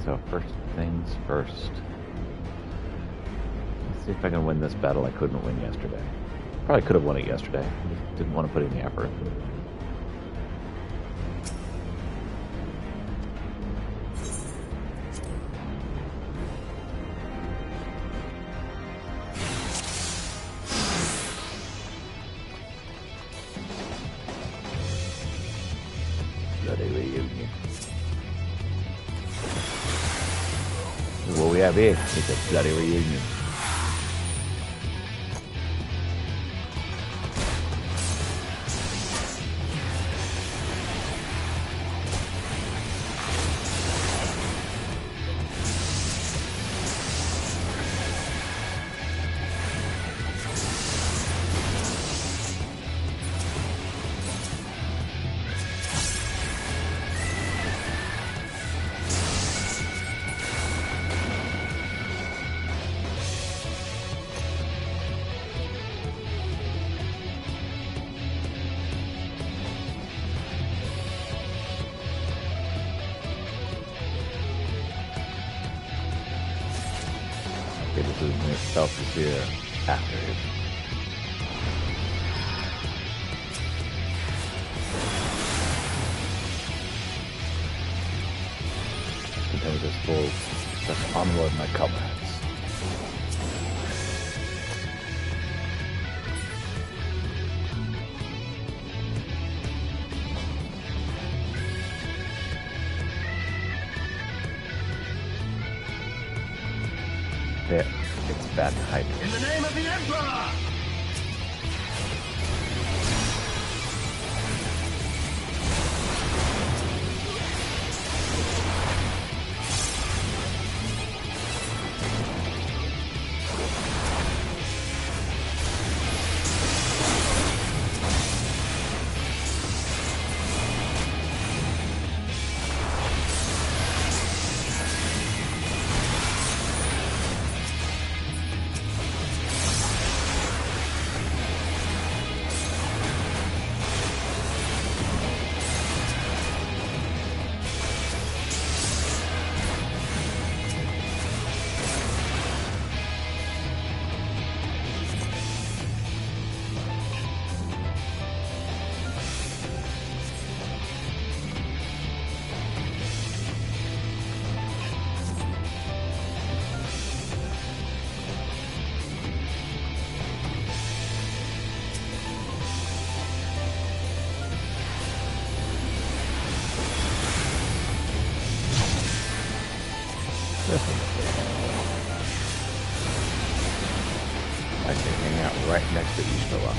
so first things first. Let's see if I can win this battle I couldn't win yesterday. Probably could have won it yesterday. Just didn't want to put in the effort. What we have here is a bloody reunion. Okay, this is when it self-appear after it. Continue this full press onward, my comrades. There, it's bad hiding. In the name of the Emperor! I can hang out right next to Ishmael.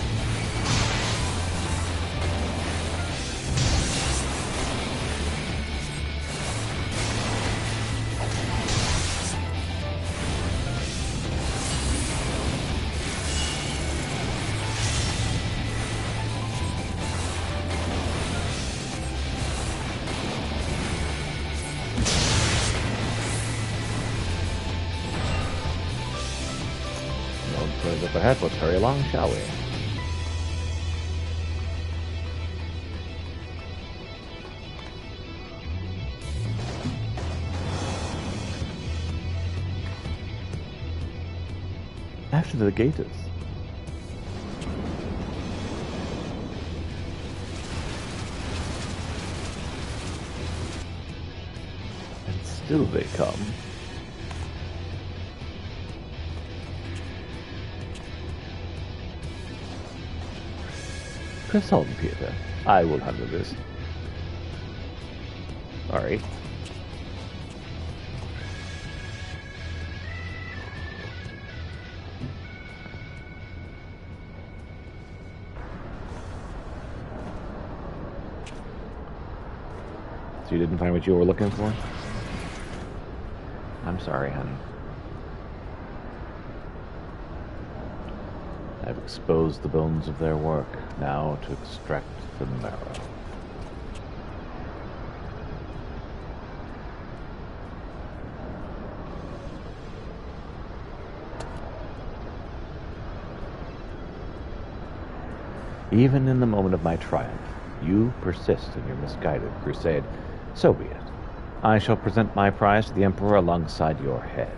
Up ahead, let's hurry along, shall we? After the gators. And still they come. Press on, Peter. I will handle this. Alright. So you didn't find what you were looking for? I'm sorry, honey. I've exposed the bones of their work, now to extract the marrow. Even in the moment of my triumph, you persist in your misguided crusade. So be it. I shall present my prize to the Emperor alongside your head.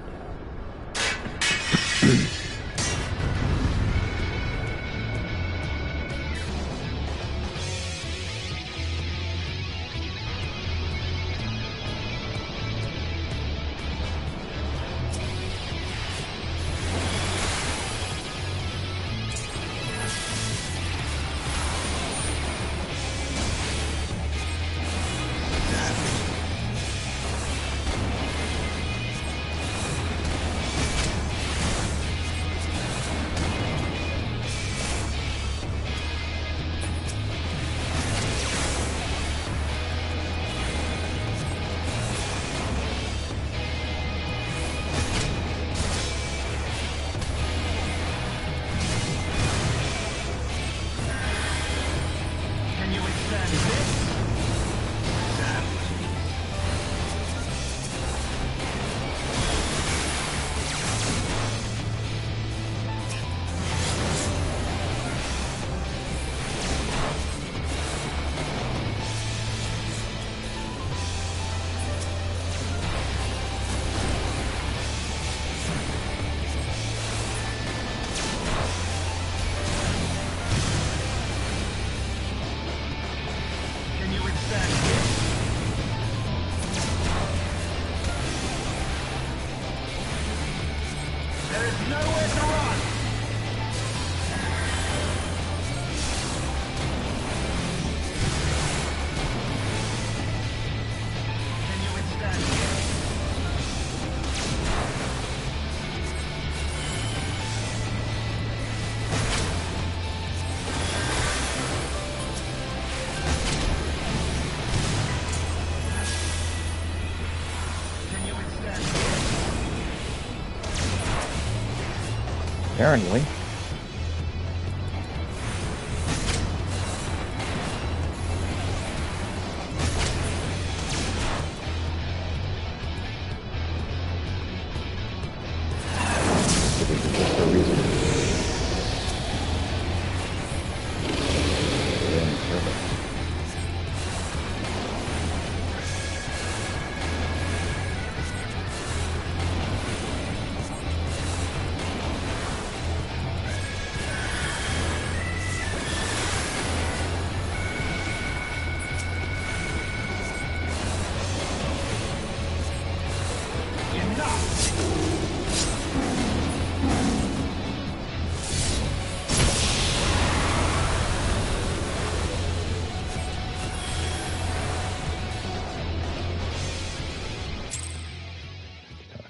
Apparently.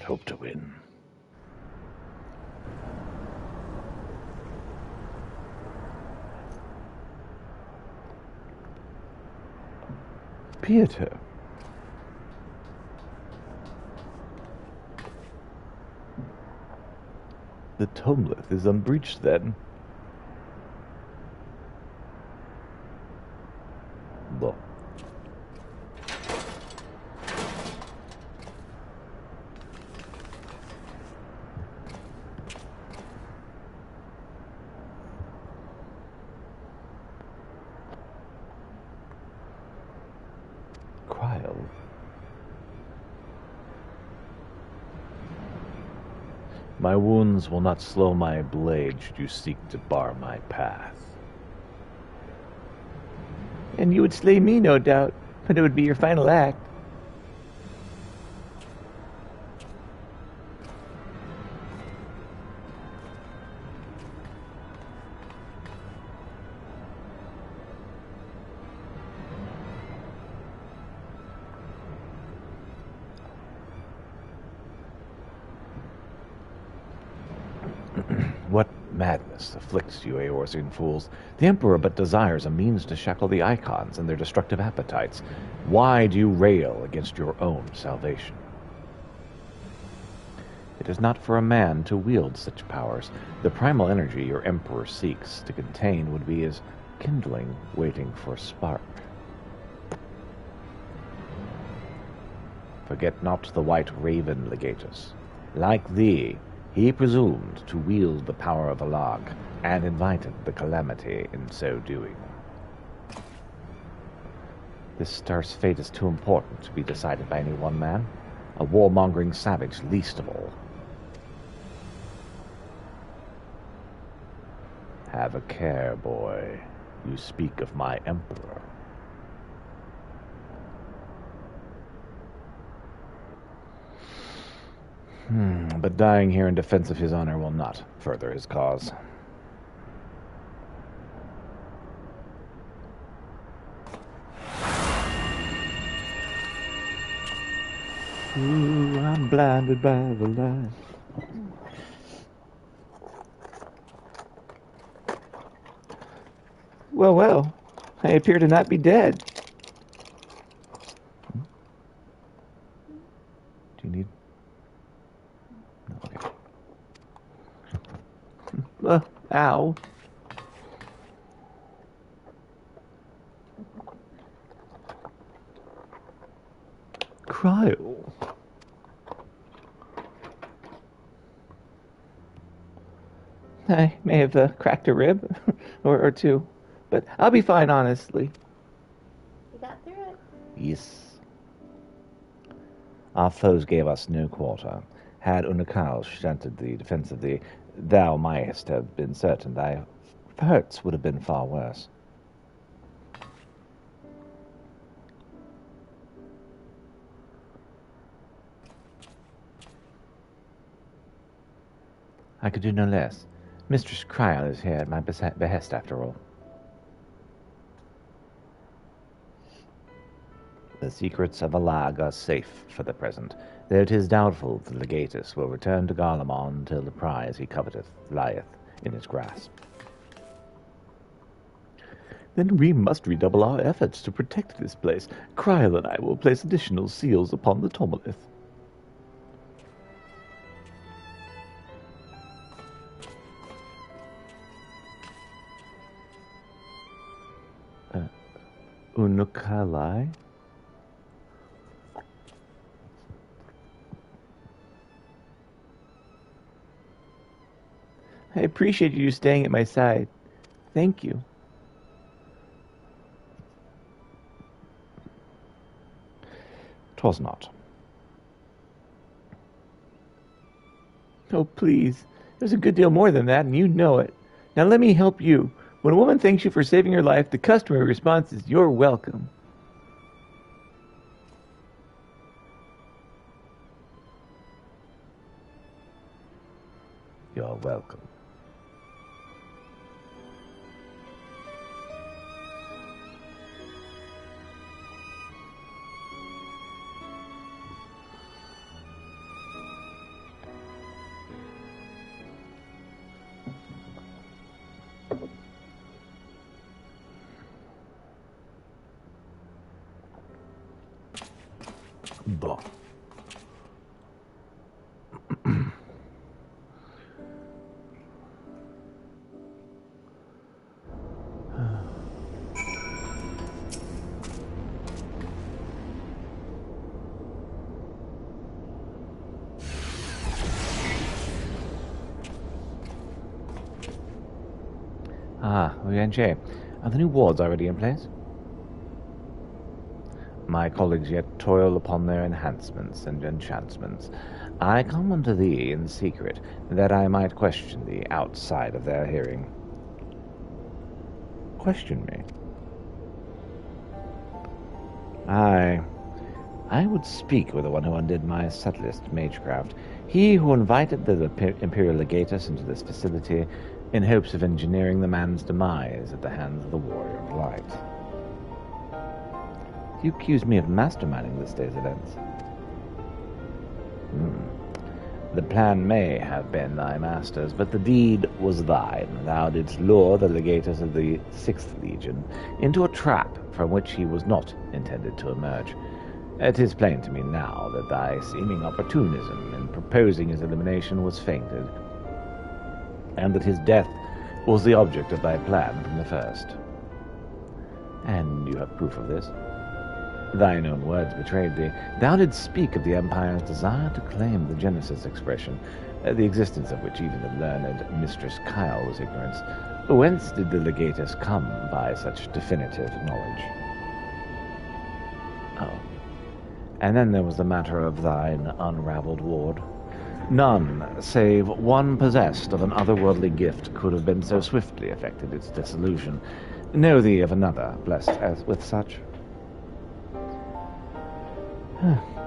Hope to win. Peter. The Tomlith is unbreached then. Look. My wounds will not slow my blade should you seek to bar my path. And you would slay me, no doubt, but it would be your final act. What madness afflicts you, Eorzean fools? The Emperor but desires a means to shackle the Icons and their destructive appetites. Why do you rail against your own salvation? It is not for a man to wield such powers. The primal energy your Emperor seeks to contain would be as kindling waiting for a spark. Forget not the White Raven, Legatus. Like thee, he presumed to wield the power of Alag, and invited the calamity in so doing. This star's fate is too important to be decided by any one man. A warmongering savage, least of all. Have a care, boy. You speak of my emperor. But dying here in defense of his honor will not further his cause. Ooh, I'm blinded by the light. Well, well, I appear to not be dead. Do you need... No, okay. Ow. Cryo. I may have cracked a rib or two, but I'll be fine, honestly. You got through it. Yes. Our foes gave us no quarter. Had Unakal shunted the defense of thee, thou mightst have been certain thy hurts would have been far worse. I could do no less. Mistress Cryle is here at my behest, after all. The secrets of Alag are safe for the present, though it is doubtful the legatus will return to Garlemald until the prize he coveteth lieth in his grasp. Then we must redouble our efforts to protect this place. Cryle and I will place additional seals upon the tomolith. Unukalai? I appreciate you staying at my side. Thank you. "'Twas not. Oh, please. There's a good deal more than that, and you know it. Now let me help you. When a woman thanks you for saving her life, the customary response is, "You're welcome." You're welcome. Bah. Orienche, are the new wards already in place? My colleagues yet toil upon their enhancements and enchantments. I come unto thee in secret, that I might question thee outside of their hearing. Question me? I would speak with the one who undid my subtlest magecraft, he who invited the Imperial Legatus into this facility in hopes of engineering the man's demise at the hands of the Warrior of Light. You accuse me of masterminding this day's events. The plan may have been thy master's, but the deed was thine. Thou didst lure the legatus of the 6th Legion into a trap from which he was not intended to emerge. It is plain to me now that thy seeming opportunism in proposing his elimination was feigned, and that his death was the object of thy plan from the first. And you have proof of this. Thine own words betrayed thee. Thou didst speak of the Empire's desire to claim the Genesis expression, the existence of which even the learned Mistress Kyle was ignorant. Whence did the legatus come by such definitive knowledge? And then there was the matter of thine unraveled ward. None, save one possessed of an otherworldly gift, could have been so swiftly effected its dissolution. Know thee of another, blessed as with such.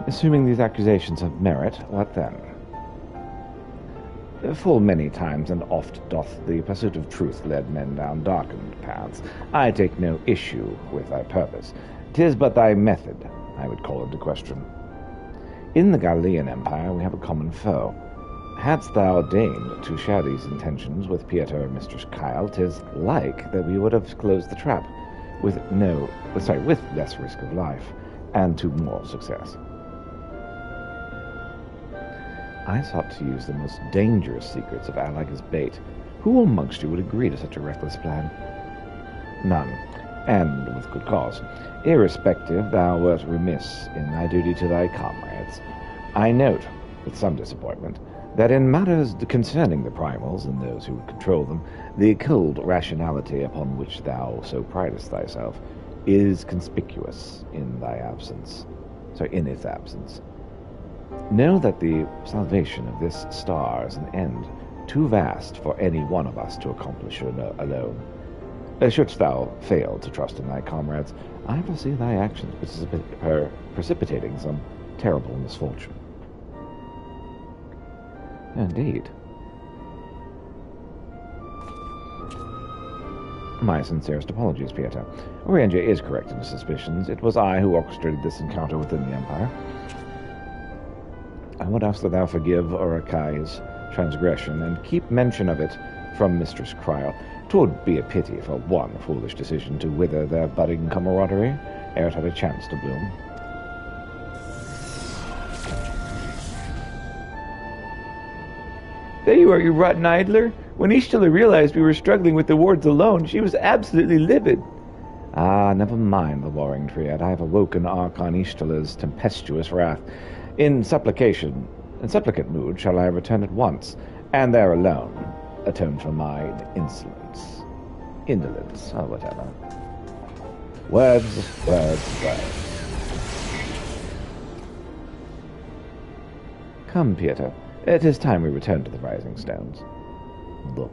Assuming these accusations have merit, what then? Full many times and oft doth the pursuit of truth lead men down darkened paths. I take no issue with thy purpose. 'Tis but thy method I would call into question. In the Galilean Empire we have a common foe. Hadst thou deigned to share these intentions with Pieter and Mistress Kyle, 'tis like that we would have closed the trap with less risk of life and to more success. I sought to use the most dangerous secrets of Alaga's bait. Who amongst you would agree to such a reckless plan? None, and with good cause. Irrespective, thou wert remiss in thy duty to thy comrades. I note, with some disappointment, that in matters concerning the primals and those who would control them, the cold rationality upon which thou so pridest thyself is conspicuous in its absence. Know that the salvation of this star is an end too vast for any one of us to accomplish alone. Shouldst thou fail to trust in thy comrades, I foresee thy actions precipitating some terrible misfortune. Indeed. My sincerest apologies, Pieter. Oriange is correct in his suspicions. It was I who orchestrated this encounter within the Empire. I would ask that thou forgive Urakai's transgression, and keep mention of it from Mistress Cryle. 'Twould be a pity for one foolish decision to wither their budding camaraderie ere it had a chance to bloom. There you are, you rotten idler. When Ishtala realized we were struggling with the wards alone, she was absolutely livid. Ah, never mind the warring triad. I have awoken Archon Ishtala's tempestuous wrath. In supplicant mood shall I return at once, and there alone atone for my indolence, or whatever. Words. Come, Pieter. It is time we return to the Rising Stones. Look.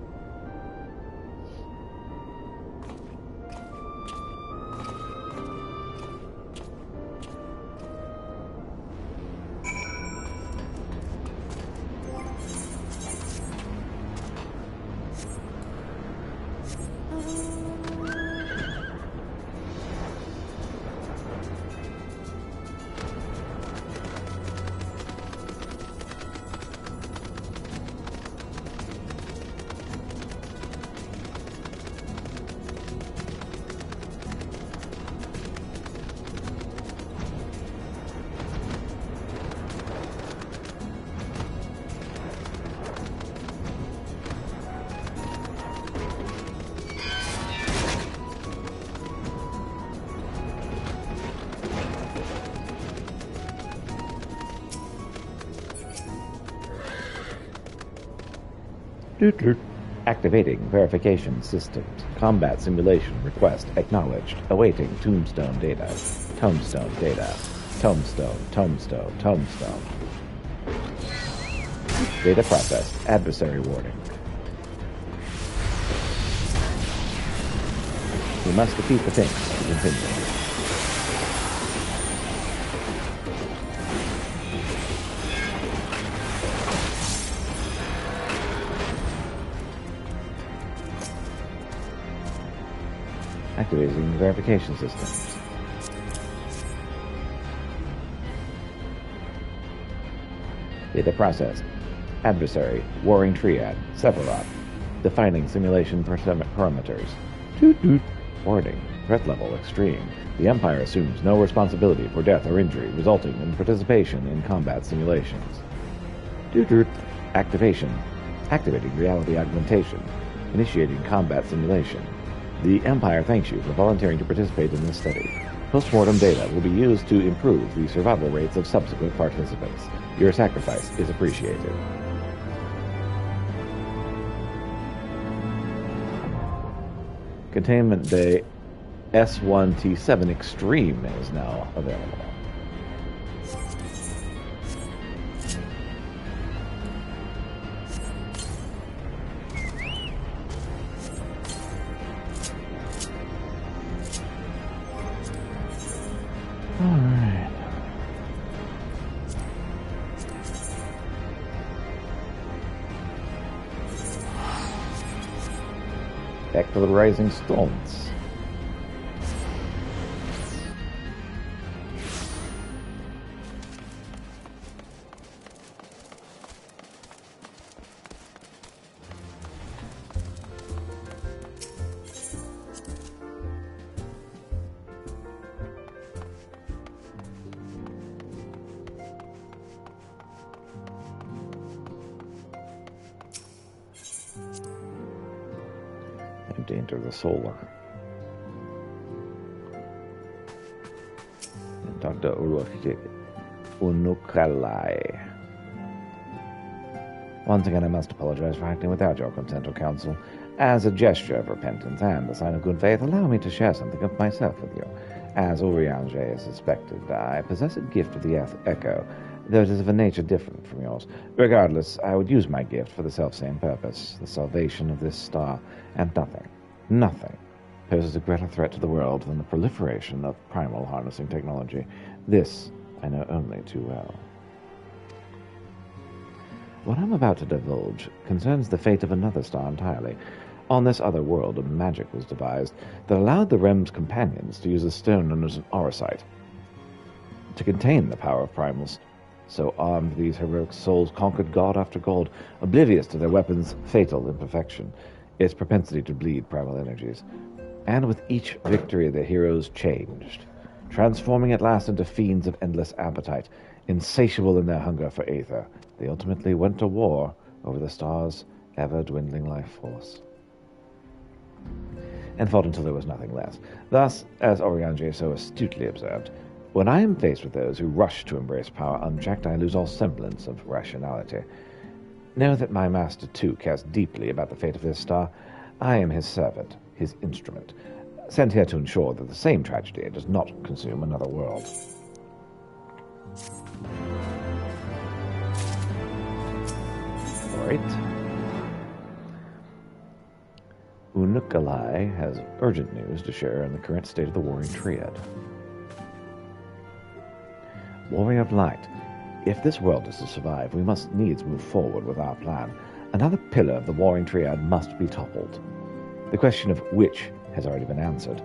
Activating verification systems. Combat simulation request acknowledged. Awaiting tombstone data. Tombstone data. Tombstone. Data processed. Adversary warning. We must defeat the Finks to continue. Activating verification systems. Data processed. Adversary, Warring Triad, Sephiroth. Defining simulation parameters. Warning, threat level extreme. The Empire assumes no responsibility for death or injury resulting in participation in combat simulations. Activation. Activating reality augmentation. Initiating combat simulation. The Empire thanks you for volunteering to participate in this study. Postmortem data will be used to improve the survival rates of subsequent participants. Your sacrifice is appreciated. Containment Bay S1T7 Extreme is now available. effect of the rising storms. Time to enter the solar. Dr. Unukalai. Once again, I must apologize for acting without your consent or counsel. As a gesture of repentance and a sign of good faith, allow me to share something of myself with you. As Urianger suspected, I possess a gift of the echo, though it is of a nature different from yours. Regardless, I would use my gift for the selfsame purpose, the salvation of this star, and nothing poses a greater threat to the world than the proliferation of primal harnessing technology. This I know only too well. What I'm about to divulge concerns the fate of another star entirely. On this other world, a magic was devised that allowed the Rem's companions to use a stone known as an aurosite to contain the power of primals. So armed, these heroic souls conquered god after god, oblivious to their weapon's fatal imperfection, its propensity to bleed primal energies. And with each victory, the heroes changed, transforming at last into fiends of endless appetite, insatiable in their hunger for aether. They ultimately went to war over the star's ever-dwindling life force, and fought until there was nothing left. Thus, as Urianger so astutely observed, when I am faced with those who rush to embrace power unchecked, I lose all semblance of rationality. Know that my master, too, cares deeply about the fate of this star. I am his servant, his instrument, sent here to ensure that the same tragedy does not consume another world. All right. Unukalai has urgent news to share on the current state of the Warring Triad. Warrior of Light, if this world is to survive, we must needs move forward with our plan. Another pillar of the Warring Triad must be toppled. The question of which has already been answered.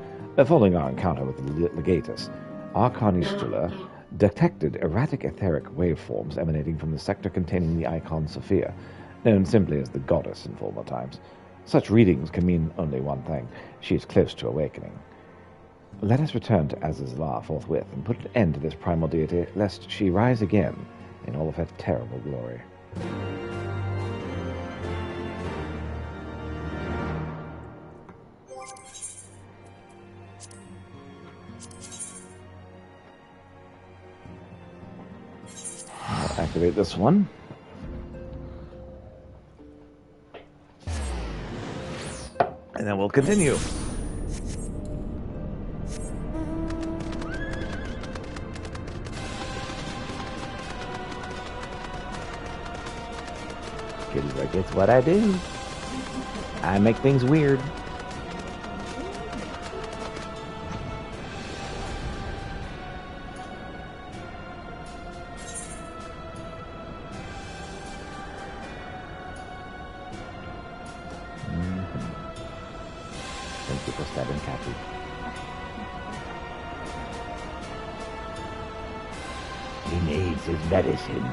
Following our encounter with the Legatus, our Carnistula detected erratic etheric waveforms emanating from the sector containing the icon Sophia, known simply as the Goddess in former times. Such readings can mean only one thing. She is close to awakening. Let us return to Azizla forthwith and put an end to this primal deity, lest she rise again in all of her terrible glory. I'll activate this one. And then we'll continue. Kitty like, it's what I do. I make things weird. Thank you for stabbing Kathy. He needs his medicine.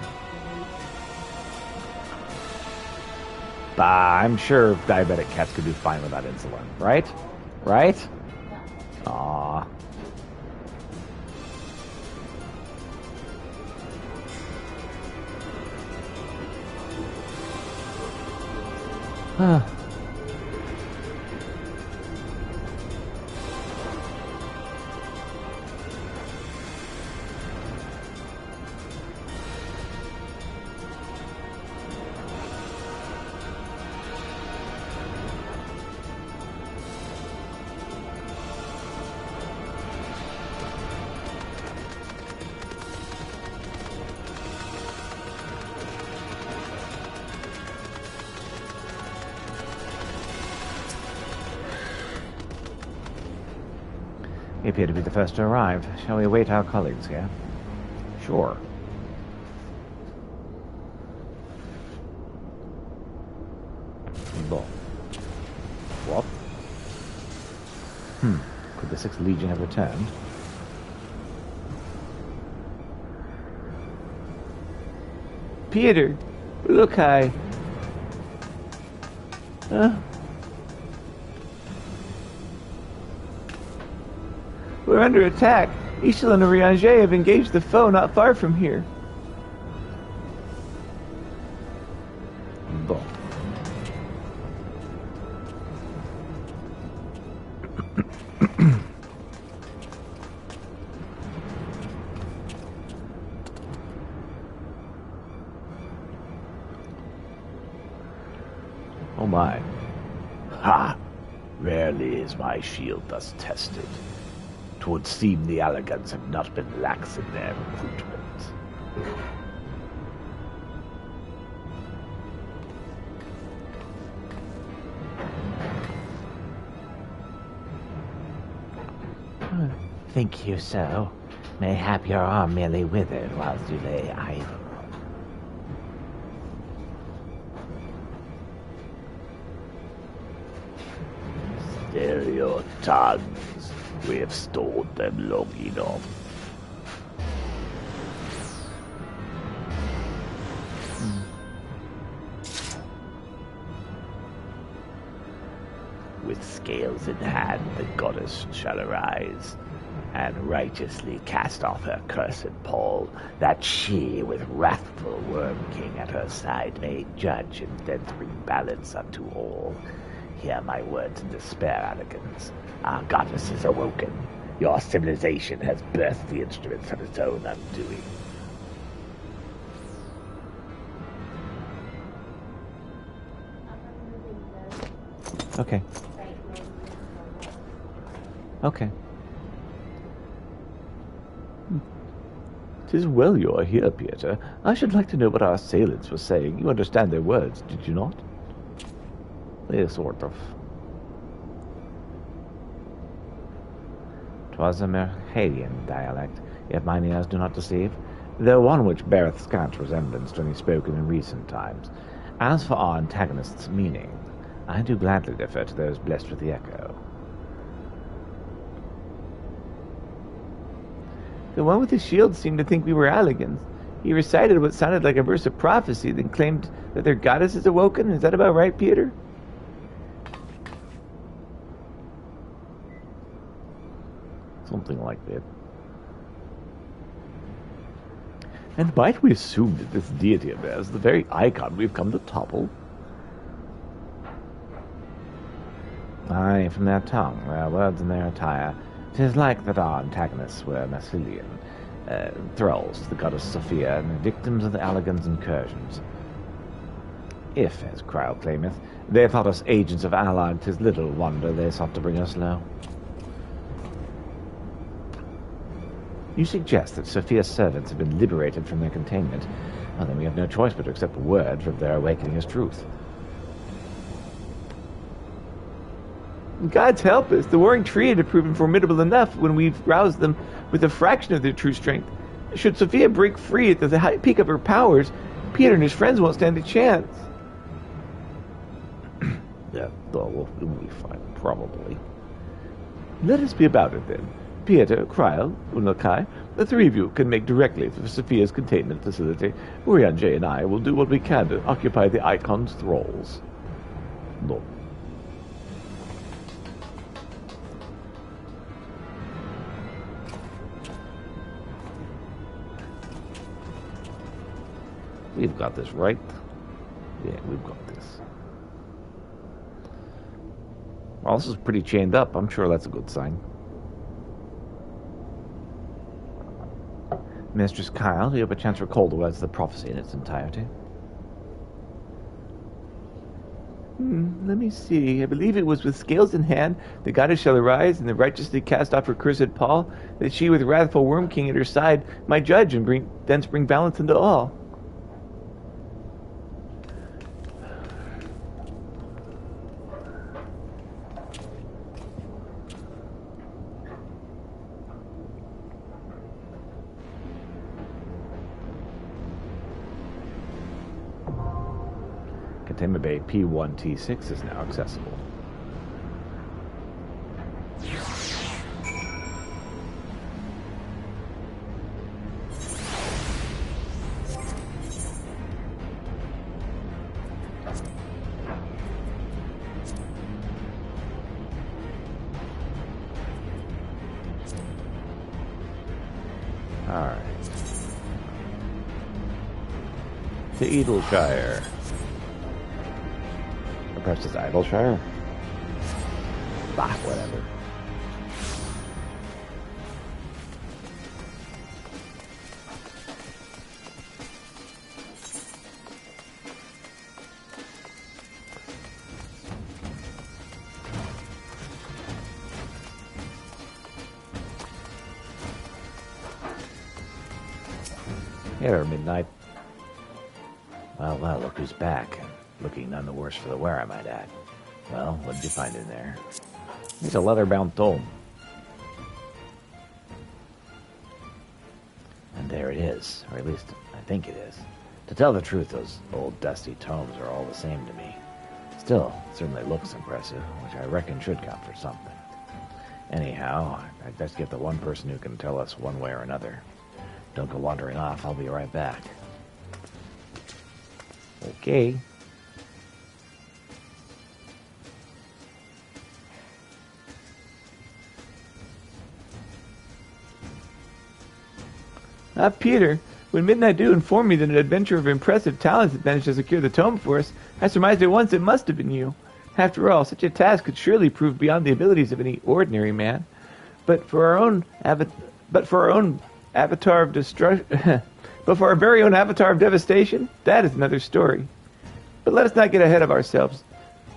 I'm sure diabetic cats could do fine without insulin, right? Right? Aww. Huh. We appear to be the first to arrive. Shall we await our colleagues here? Sure. Bon. What? Could the Sixth Legion have returned? Peter, look high. We're under attack. Ishil and Rianger have engaged the foe not far from here. Bon. Oh my. Ha! Rarely is my shield thus tested. 'Twould seem the Allegans have not been lax in their recruitment. Think you so? Mayhap your arm merely withered whilst you lay idle. Still your tongues. We have stored them long enough. With scales in hand, the goddess shall arise, and righteously cast off her cursed pall, that she, with wrathful Worm King at her side, may judge and thence bring balance unto all. Hear my words in despair, Allegans. Our goddess is awoken. Your civilization has birthed the instruments of its own undoing. Okay. Okay. 'Tis well you are here, Peter. I should like to know what our assailants were saying. You understand their words, did you not? Sort of. 'Twas a Merhalian dialect, if mine ears do not deceive, though one which beareth scant resemblance to any spoken in recent times. As for our antagonist's meaning, I do gladly defer to those blessed with the echo. The one with the shield seemed to think we were Allegans. He recited what sounded like a verse of prophecy, then claimed that their goddess is awoken. Is that about right, Peter? Something like that. And might we assume that this deity of theirs is the very icon we've come to topple? Aye, from their tongue, their words and their attire, 'tis like that our antagonists were Massilian, thralls to the goddess Sophia, and victims of the Allegans' incursions. If, as Cryle claimeth, they thought us agents of Allag, 'tis little wonder they sought to bring us low. You suggest that Sophia's servants have been liberated from their containment. Well, then we have no choice but to accept the word of their awakening as truth. God's help us. The Warring Triad have proven formidable enough when we've roused them with a fraction of their true strength. Should Sophia break free at the high peak of her powers, Peter and his friends won't stand a chance. Yeah, we'll be fine, probably. Let us be about it then. Peter, Cryle, Unlakai, the three of you can make directly for Sophia's containment facility. Urianger and I will do what we can to occupy the Icon's thralls. No. We've got this, right? Yeah, we've got this. Well, this is pretty chained up. I'm sure that's a good sign. Mistress Kyle, do you have a chance to recall the words of the prophecy in its entirety? Let me see. I believe it was with scales in hand, the goddess shall arise, and the righteously cast off her cursed pall, that she with wrathful Worm King at her side might judge and thence bring balance into all. Containment Bay P1T6 is now accessible. To Edelshire. Or perhaps it's Idleshire? Bah, whatever. Here, midnight. Well, look who's back. Looking none the worse for the wear, I might add. Well, what did you find in there? It's a leather-bound tome. And there it is, or at least I think it is. To tell the truth, those old dusty tomes are all the same to me. Still, it certainly looks impressive, which I reckon should count for something. Anyhow, I'd best get the one person who can tell us one way or another. Don't go wandering off, I'll be right back. Okay. Peter, when Midnight Dew informed me that an adventurer of impressive talents had managed to secure the tome for us, I surmised at once it must have been you. After all, such a task could surely prove beyond the abilities of any ordinary man. But for our very own avatar of devastation, that is another story. But let us not get ahead of ourselves.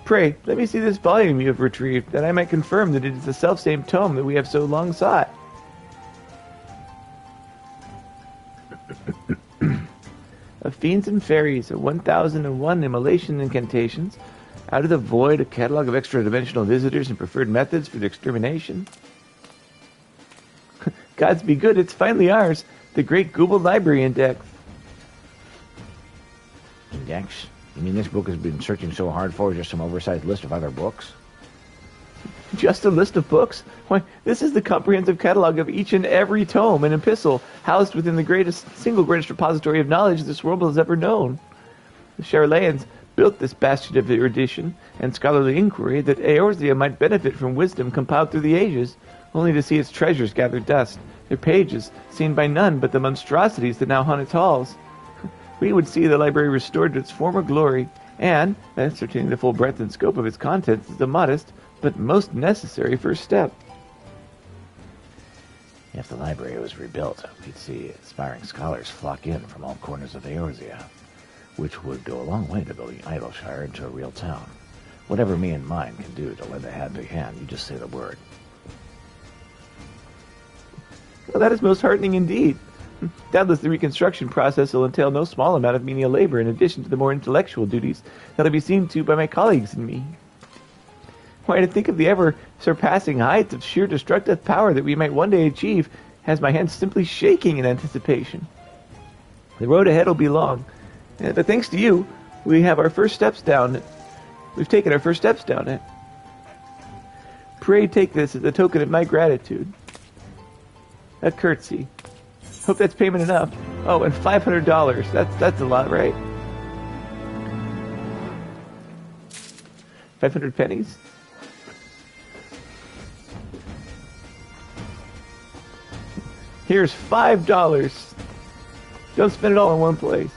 Pray, let me see this volume you have retrieved, that I might confirm that it is the selfsame tome that we have so long sought. Of fiends and fairies, of 1001 immolation incantations, out of the void, a catalog of extra-dimensional visitors and preferred methods for their extermination. Gods be good, it's finally ours, the great Google Library Index. Index? You mean this book has been searching so hard for just some oversized list of other books? Just a list of books? Why, this is the comprehensive catalog of each and every tome and epistle housed within the single greatest repository of knowledge this world has ever known. The Charlayans built this bastion of erudition and scholarly inquiry that Eorzea might benefit from wisdom compiled through the ages, only to see its treasures gather dust, their pages seen by none but the monstrosities that now haunt its halls. We would see the library restored to its former glory, and, ascertaining the full breadth and scope of its contents is a modest, but most necessary first step. If the library was rebuilt, we'd see aspiring scholars flock in from all corners of Eorzea, which would go a long way to building Idleshire into a real town. Whatever me and mine can do to lend a helping hand, you just say the word. Well, that is most heartening indeed. Doubtless the reconstruction process will entail no small amount of menial labor in addition to the more intellectual duties that will be seen to by my colleagues and me. Why, to think of the ever-surpassing heights of sheer destructive power that we might one day achieve has my hands simply shaking in anticipation. The road ahead will be long, but thanks to you, we have our first steps down it. We've taken our first steps down it. Pray take this as a token of my gratitude. A curtsy. Hope that's payment enough. Oh, and $500. That's a lot, right? 500 pennies? Here's $5. Don't spend it all in one place.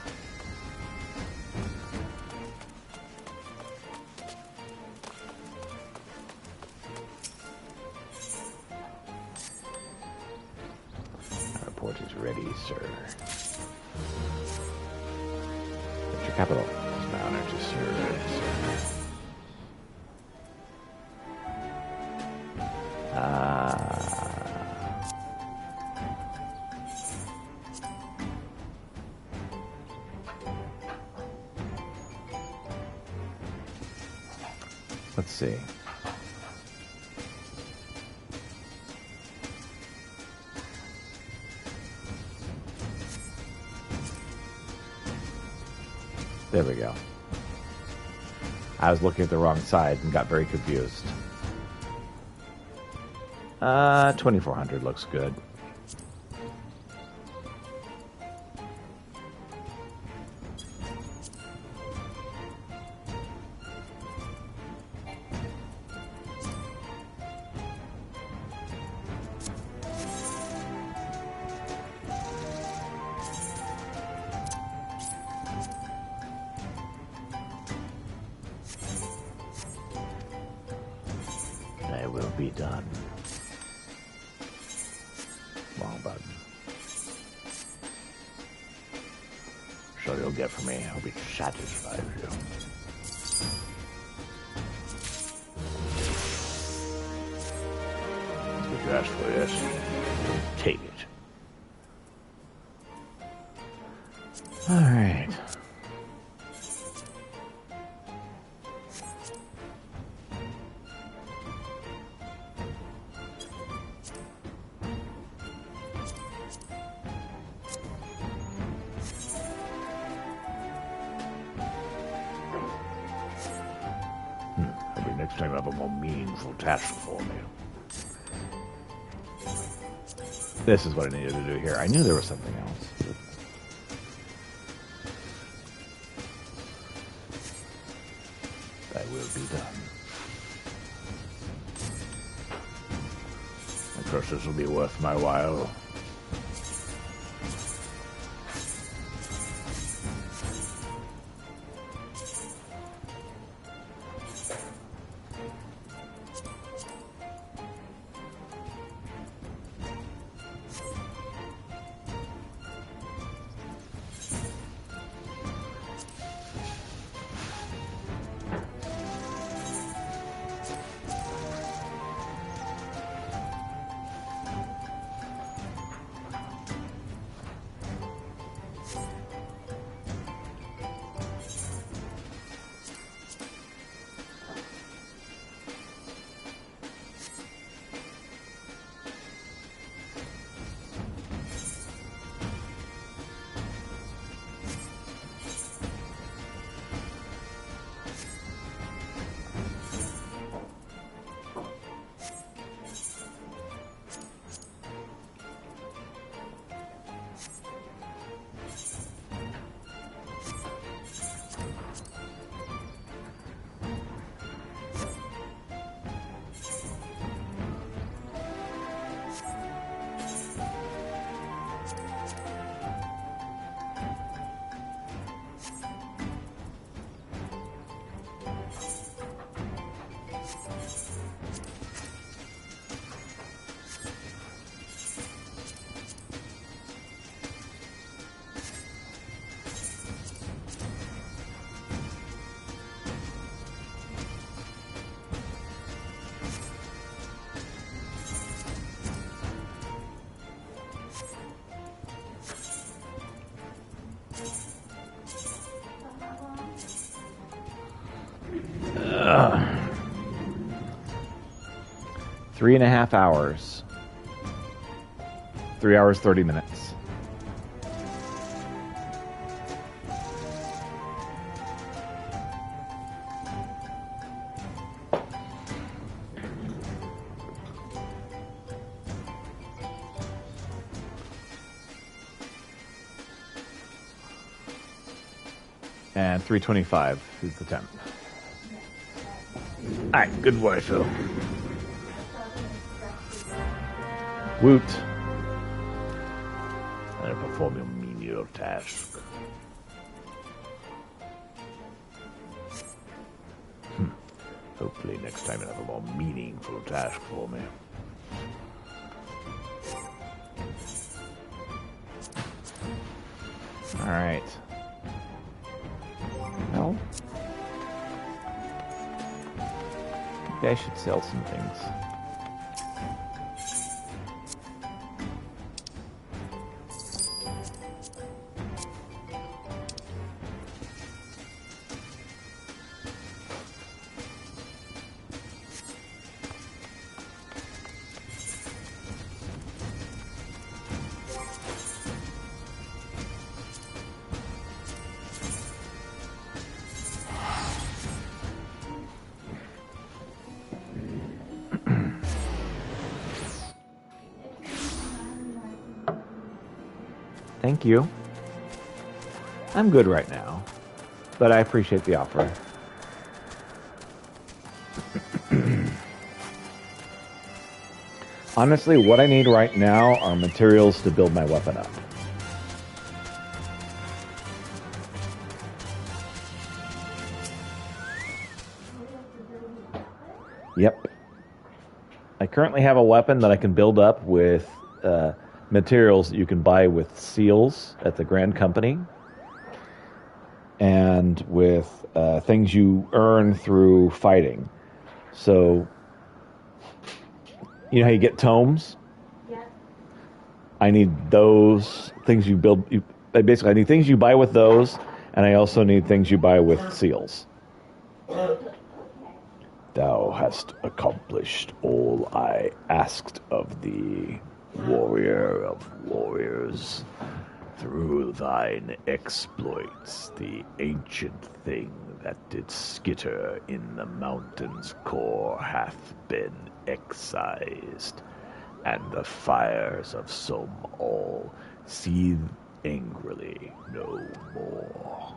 Our report is ready, sir. What's your capital? It's my honor to serve, sir. Let's see. There we go. I was looking at the wrong side and got very confused. 2,400 looks good. be done. Wrong button. Sure you'll get from me. I'll be satisfied with you. That's what you asked for, yes? Take it. All right. Maybe next time I have a more meaningful task for me. This is what I needed to do here. I knew there was something else. That will be done. Of course, this will be worth my while. Ugh. 3.5 hours. 3 hours, 30 minutes. And 3:25 is the temp. Alright, good boy, Phil. Woot. I perform your menial task. Hopefully next time you'll have a more meaningful task for me. Alright. Well, maybe I should sell some things. Thank you. I'm good right now, but I appreciate the offer. Honestly, what I need right now are materials to build my weapon up. Yep. I currently have a weapon that I can build up with materials that you can buy with seals at the Grand Company, and with things you earn through fighting. So, you know how you get tomes? Yeah. I need those things you build. Basically, I need things you buy with those, and I also need things you buy with seals. Thou hast accomplished all I asked of thee, warrior of warriors. Through thine exploits, the ancient thing that did skitter in the mountain's core hath been excised, and the fires of some all seethe angrily no more.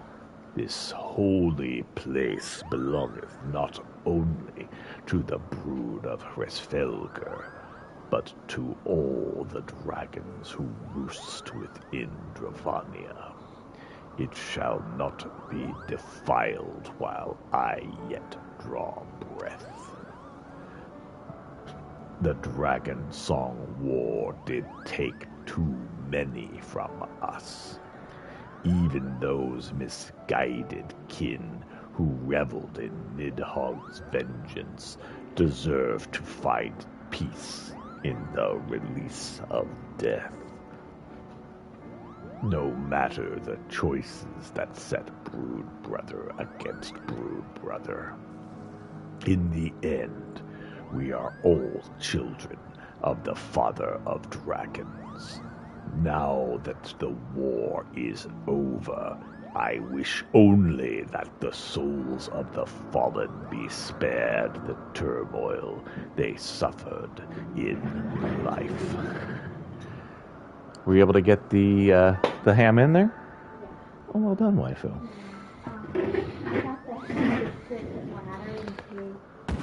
This holy place belongeth not only to the brood of Hresfelger, but to all the dragons who roost within Dravania. It shall not be defiled while I yet draw breath. The dragon song war did take too many from us. Even those misguided kin who reveled in Nidhogg's vengeance deserve to find peace in the release of death. No matter the choices that set brood brother against brood brother, in the end, we are all children of the Father of Dragons. Now that the war is over, I wish only that the souls of the fallen be spared the turmoil they suffered in life. Were you able to get the ham in there? Oh, well done, waifu. I got the put the ladder into a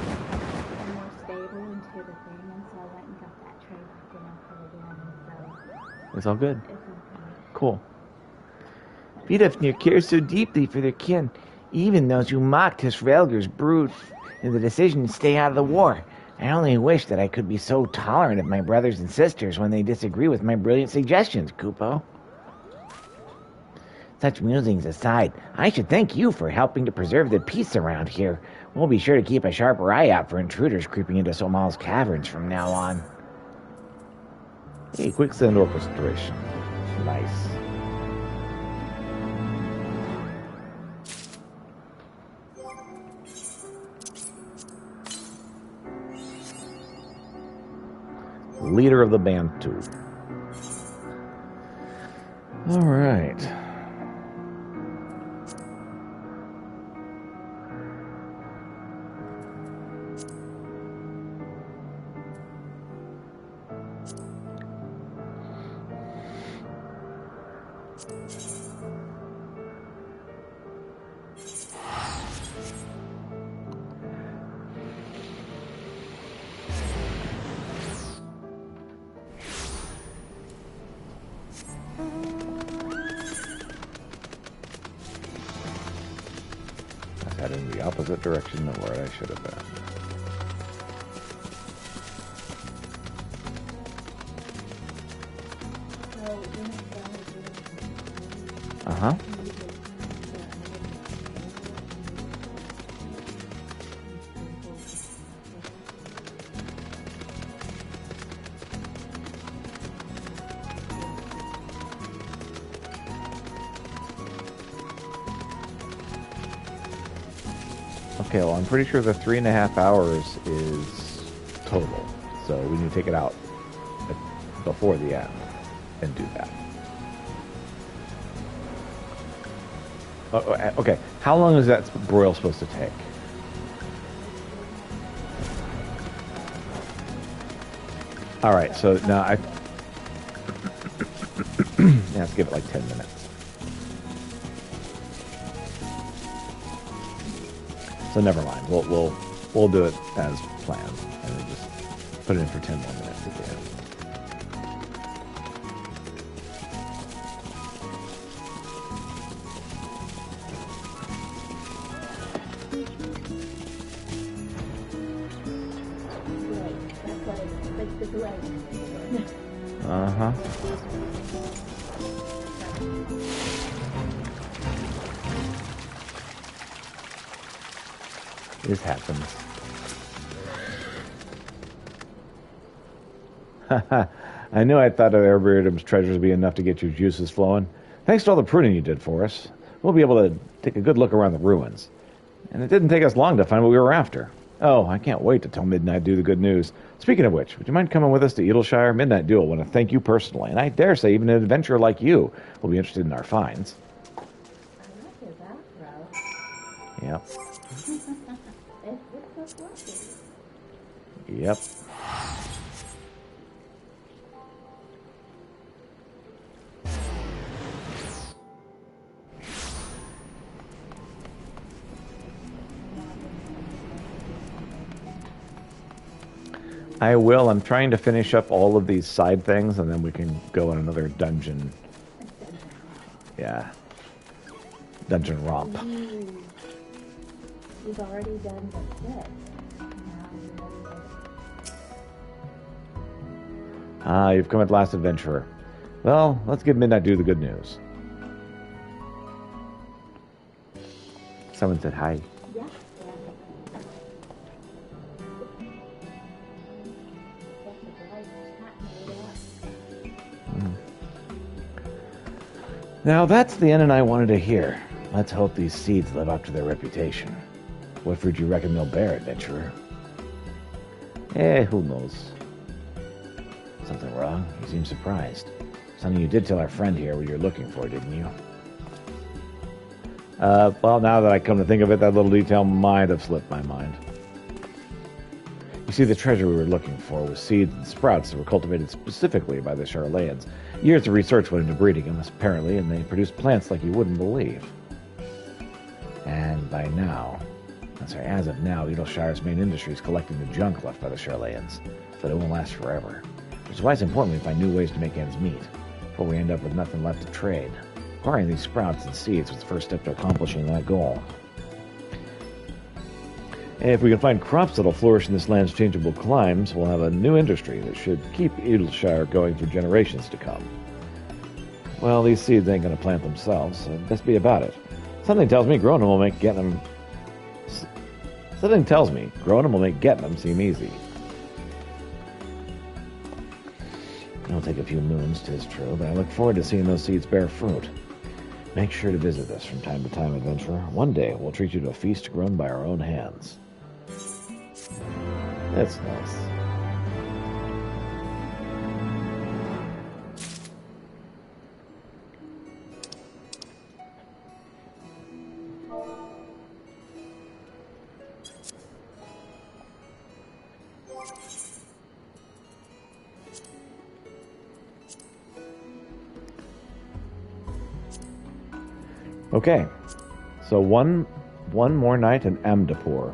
more stable into the thing, and so I went and got that tray back in and put it in, and so It's all good. it's okay. Cool. Vidofnir cares so deeply for their kin, even those who mocked Hresfelger's brood in the decision to stay out of the war. I only wish that I could be so tolerant of my brothers and sisters when they disagree with my brilliant suggestions, Kupo. Such musings aside, I should thank you for helping to preserve the peace around here. We'll be sure to keep a sharper eye out for intruders creeping into Somal's caverns from now on. Hey, quicksand orchestration. Nice. Leader of the Bantu. All right. In the opposite direction of where I should have been. Uh-huh. Okay, well, I'm pretty sure the 3.5 hours is total, so we need to take it out before the end and do that. Okay, how long is that broil supposed to take? All right, so now yeah, let's give it like 10 minutes. So never mind. We'll do it as planned, and then just put it in for 10 more minutes at the end. Right, that's what Uh-huh. This happens. I knew I thought Arboretum's treasures would be enough to get your juices flowing. Thanks to all the pruning you did for us, we'll be able to take a good look around the ruins. And it didn't take us long to find what we were after. Oh, I can't wait to tell Midnight Dew the good news. Speaking of which, would you mind coming with us to Edelshire? Midnight Dew will want to thank you personally, and I dare say even an adventurer like you will be interested in our finds. I like his afro. Yep. It's so fluffy. Yep. I will. I'm trying to finish up all of these side things, and then we can go in another dungeon. Yeah. Dungeon romp. You've already done the 6. Now you're ready Ah, you've come at last, adventurer. Well, let's give Midnight Dew the good news. Someone said hi. Yeah. Now that's the ending I wanted to hear. Let's hope these seeds live up to their reputation. What fruit do you reckon they'll bear, adventurer? Who knows? Something wrong? You seem surprised. Something you did tell our friend here what you're looking for, didn't you? Well, now that I come to think of it, that little detail might have slipped my mind. You see, the treasure we were looking for was seeds and sprouts that were cultivated specifically by the Charlayans. Years of research went into breeding them, apparently, and they produced plants like you wouldn't believe. And as of now, Edelshire's main industry is collecting the junk left by the Charlayans, but it won't last forever. Which is why it's important we find new ways to make ends meet, before we end up with nothing left to trade. Acquiring these sprouts and seeds was the first step to accomplishing that goal. And if we can find crops that'll flourish in this land's changeable climes, we'll have a new industry that should keep Edelshire going for generations to come. Well, these seeds ain't going to plant themselves, so best be about it. Something tells me growing them will make getting them seem easy. It'll take a few moons, 'tis true, but I look forward to seeing those seeds bear fruit. Make sure to visit us from time to time, adventurer. One day we'll treat you to a feast grown by our own hands. That's nice. Okay, so one more night in Amdapur.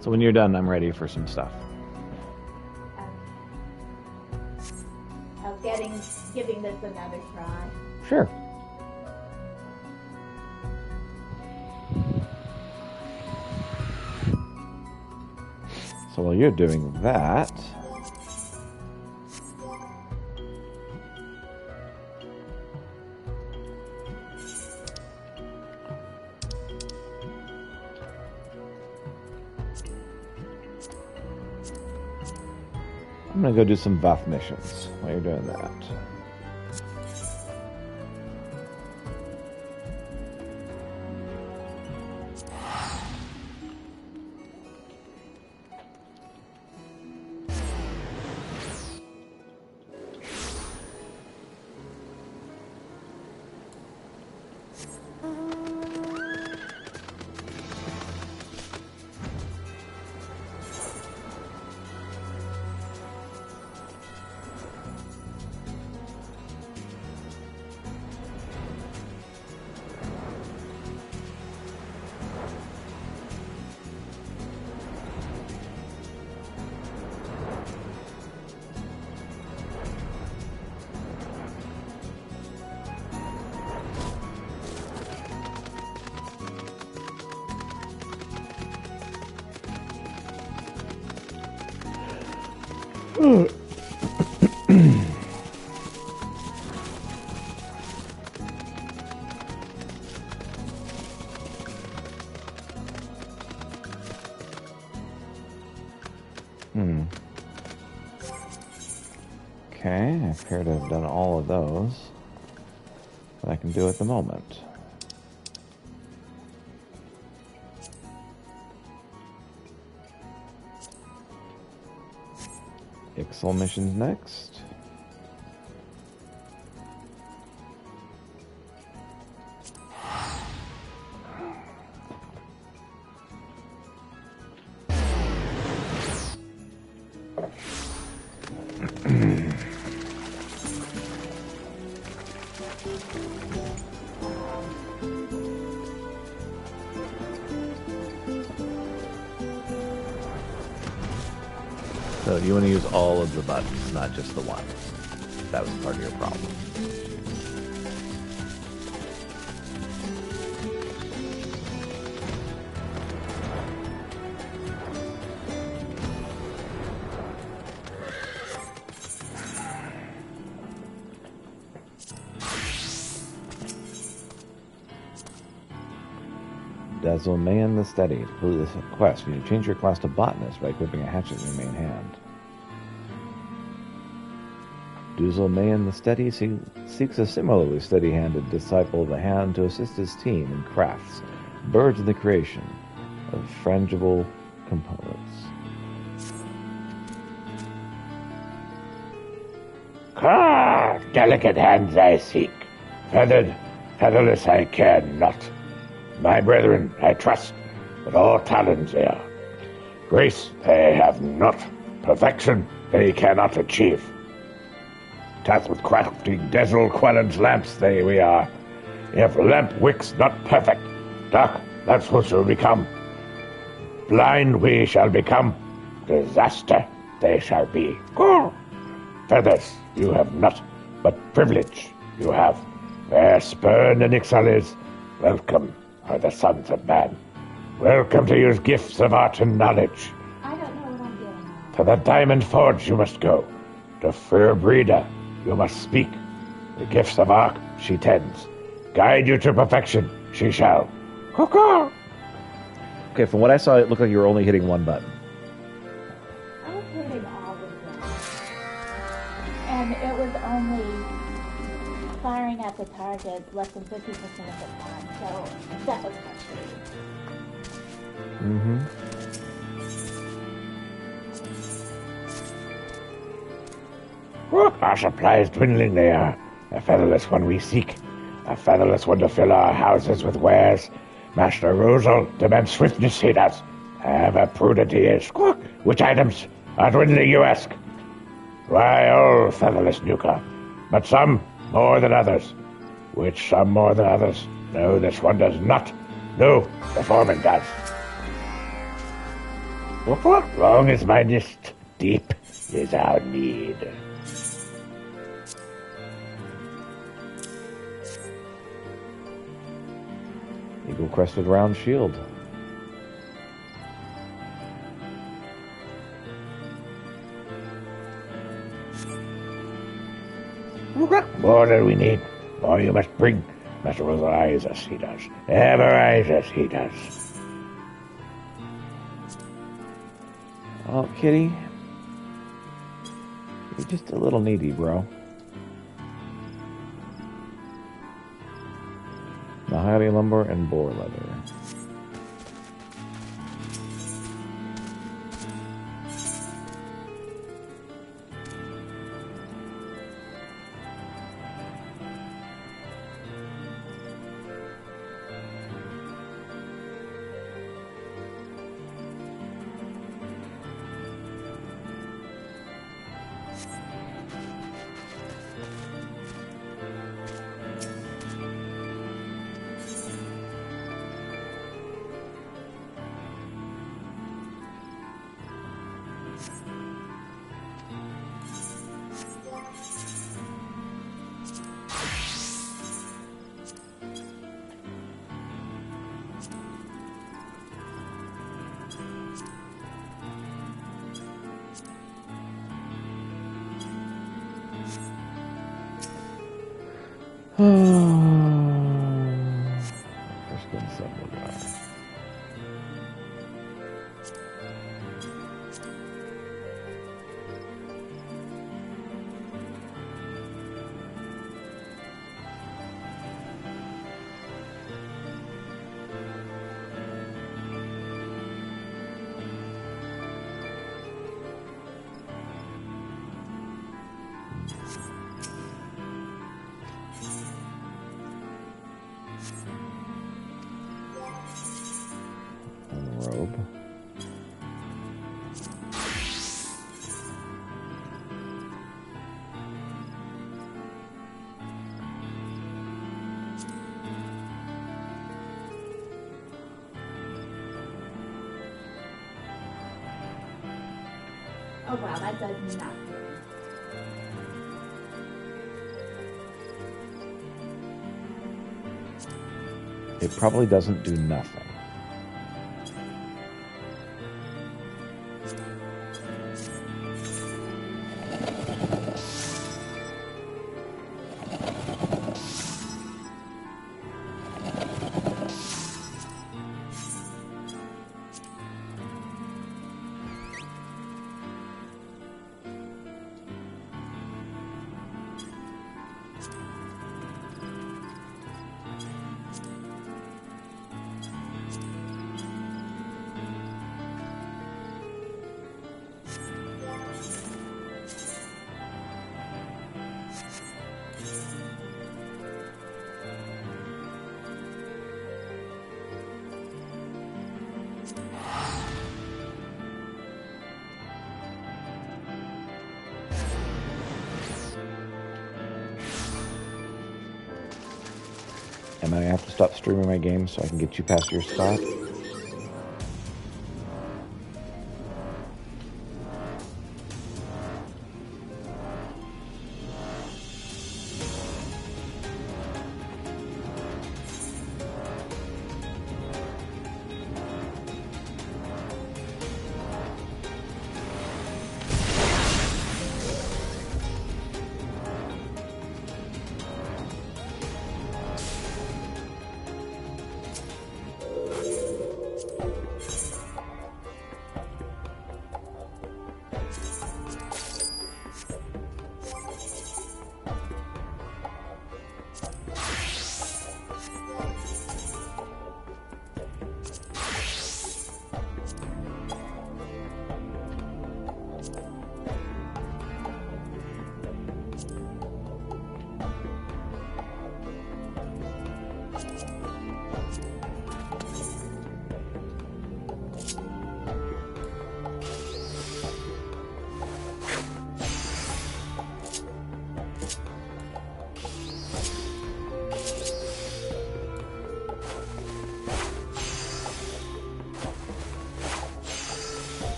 So when you're done, I'm ready for some stuff. Of giving this another try. Sure. So while you're doing that, I'm going to go do some buff missions while you're doing that. Okay, I appear to have done all of those that I can do at the moment. XIV missions next. So you want to use all of the buttons, not just the one. That was part of your problem. Dazzle Man the Steady. To complete this quest, you need to change your class to Botanist by equipping a hatchet in your main hand. Dazzle Man the Steady seeks a similarly steady-handed disciple of the hand to assist his team in crafts, birds in the creation of frangible components. Delicate hands I seek, feathered, featherless I care not. My brethren, I trust, but all talents they are. Grace they have not, perfection they cannot achieve. Tasked with crafting dazzle quellens lamps we are. If lamp wicks not perfect, dark that's what shall become. Blind we shall become, disaster they shall be. Feathers you have not, but privilege you have. Where spurn and exile is, welcome are the sons of man. Welcome to use gifts of art and knowledge. I don't know what I'm doing. To the Diamond Forge you must go. To Fair Breeder you must speak. The gifts of art she tends. Guide you to perfection she shall. Caw-caw. Okay, from what I saw, it looked like you were only hitting one button. I was hitting all of them. And it was only firing at the target less than 50% of the time, so that was frustrating. Mm-hmm. Our supplies dwindling they are. A featherless one we seek. A featherless one to fill our houses with wares. Master Rosal demands swiftness he does. Ever prudent he is. Which items are dwindling you ask? Why, all featherless nuka, but some more than others. Which some more than others? No, this one does not. No, the foreman does. Long is my nest, deep is our need. Eagle-crested round shield. More than we need. More you must bring. Master will rise as he does. Ever rise as he does. Oh, Kitty. You're just a little needy, bro. Mahogany lumber and boar leather. Robe. Oh wow, that does nothing. It probably doesn't do nothing. Am I gonna have to stop streaming my game so I can get you past your stop?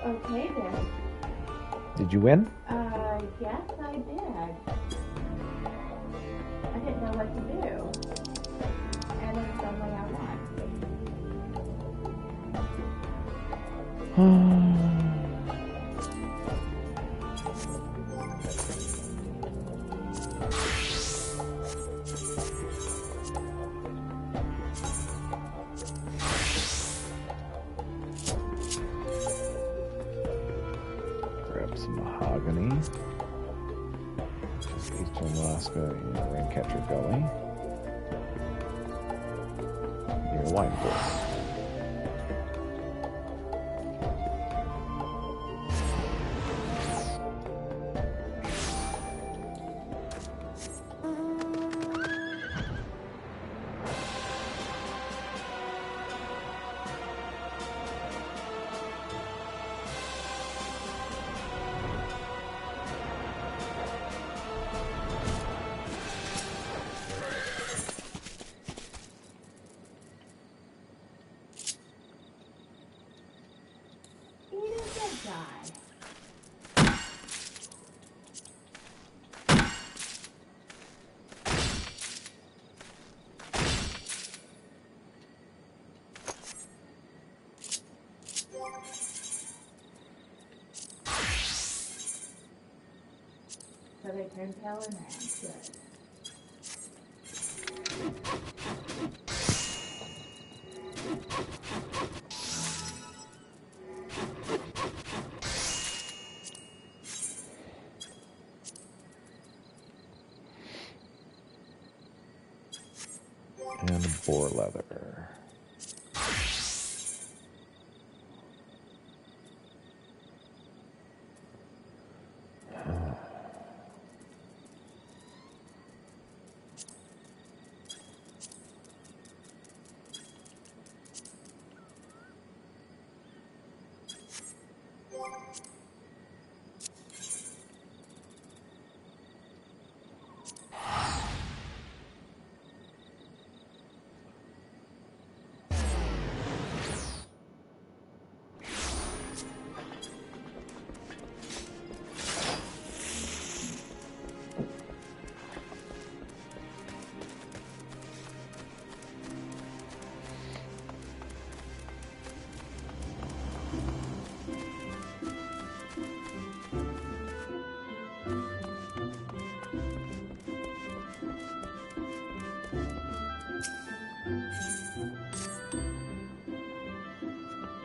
Okay then. Did you win? Yes, I did. I didn't know what to do. And then suddenly I won. Grab some mahogany. Eastern Alaska, Raincatcher Gully. Near wine forest. So they turned pale and ran. Good. And boar leather.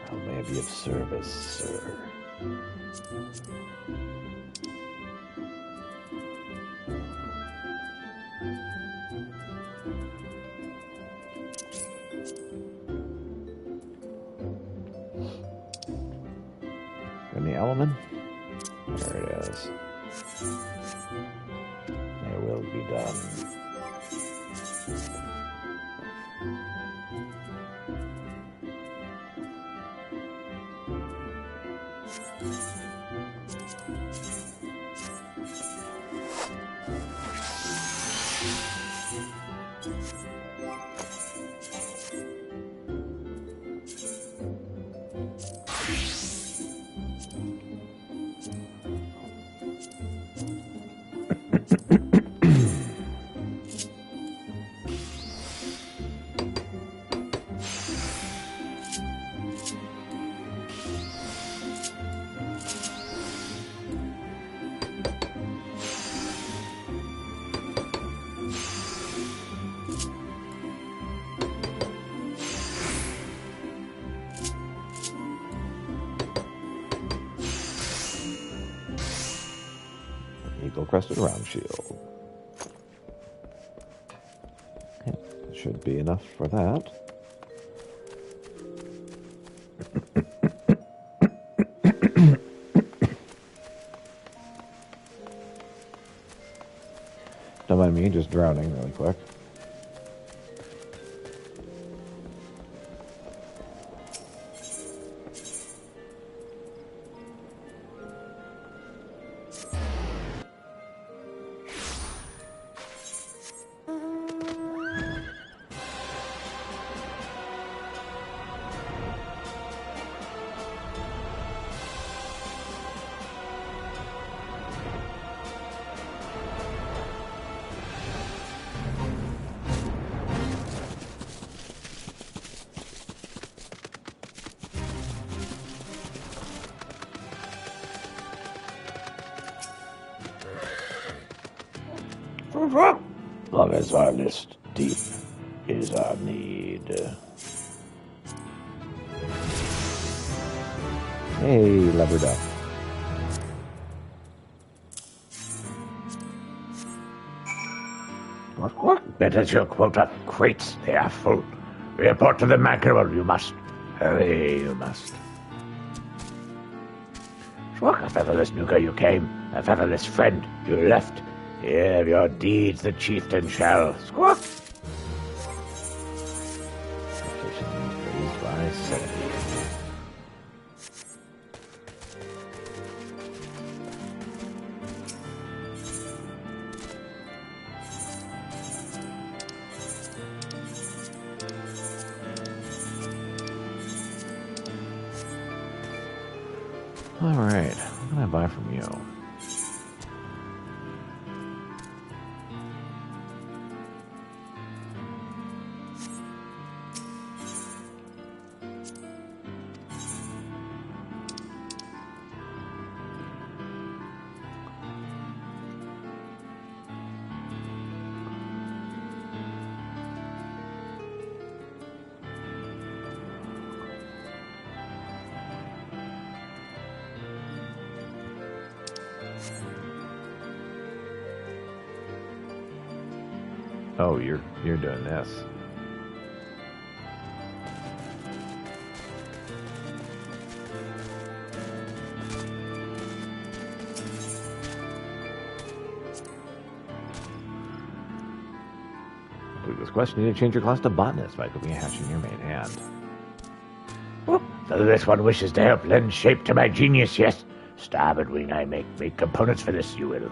How may I be of service, sir? In the element? There it is. It will be done. Eagle-crested round shield. Okay, should be enough for that. Don't mind me just drowning really quick. Long as our list deep is our need. Hey, lever duck. What? That is your quota. Crates, they are full. Report to the mackerel, you must. Hurry, you must. Schwak, a featherless nuka you came, a featherless friend you left. Here of your deeds the chieftain shall. Squawk! Raised by 70. All right, what can I buy from you? Oh, you're doing this. Complete this quest. You need to change your class to botanist by cooking a hash in your main hand. So this one wishes to help lend shape to my genius, yes? Starboard wing I make components for this, you will.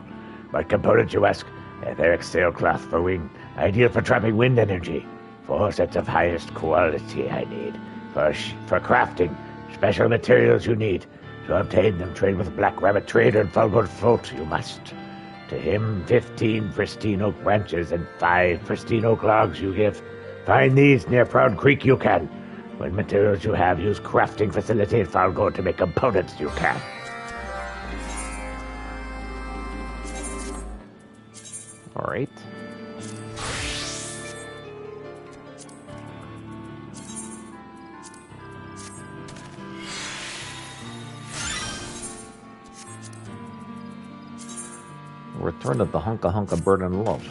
What components, you ask? Etheric sailcloth for wing, ideal for trapping wind energy. 4 sets of highest quality I need. For crafting, special materials you need. To obtain them, trade with Black Rabbit Trader and Falgold Float, you must. To him, 15 pristine oak branches and 5 pristine oak logs you give. Find these near Proud Creek you can. When materials you have, use crafting facility at Falgold to make components you can. Alright. Return of the Hunka Hunka Bird and Love.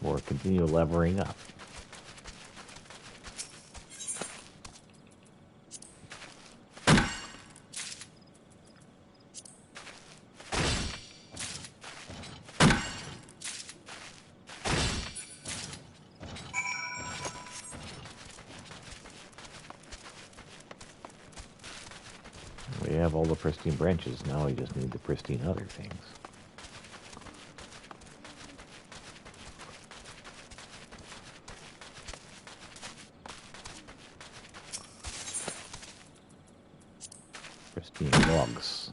Or continue leveling up. We have all the pristine branches, now we just need the pristine other things. Pristine logs.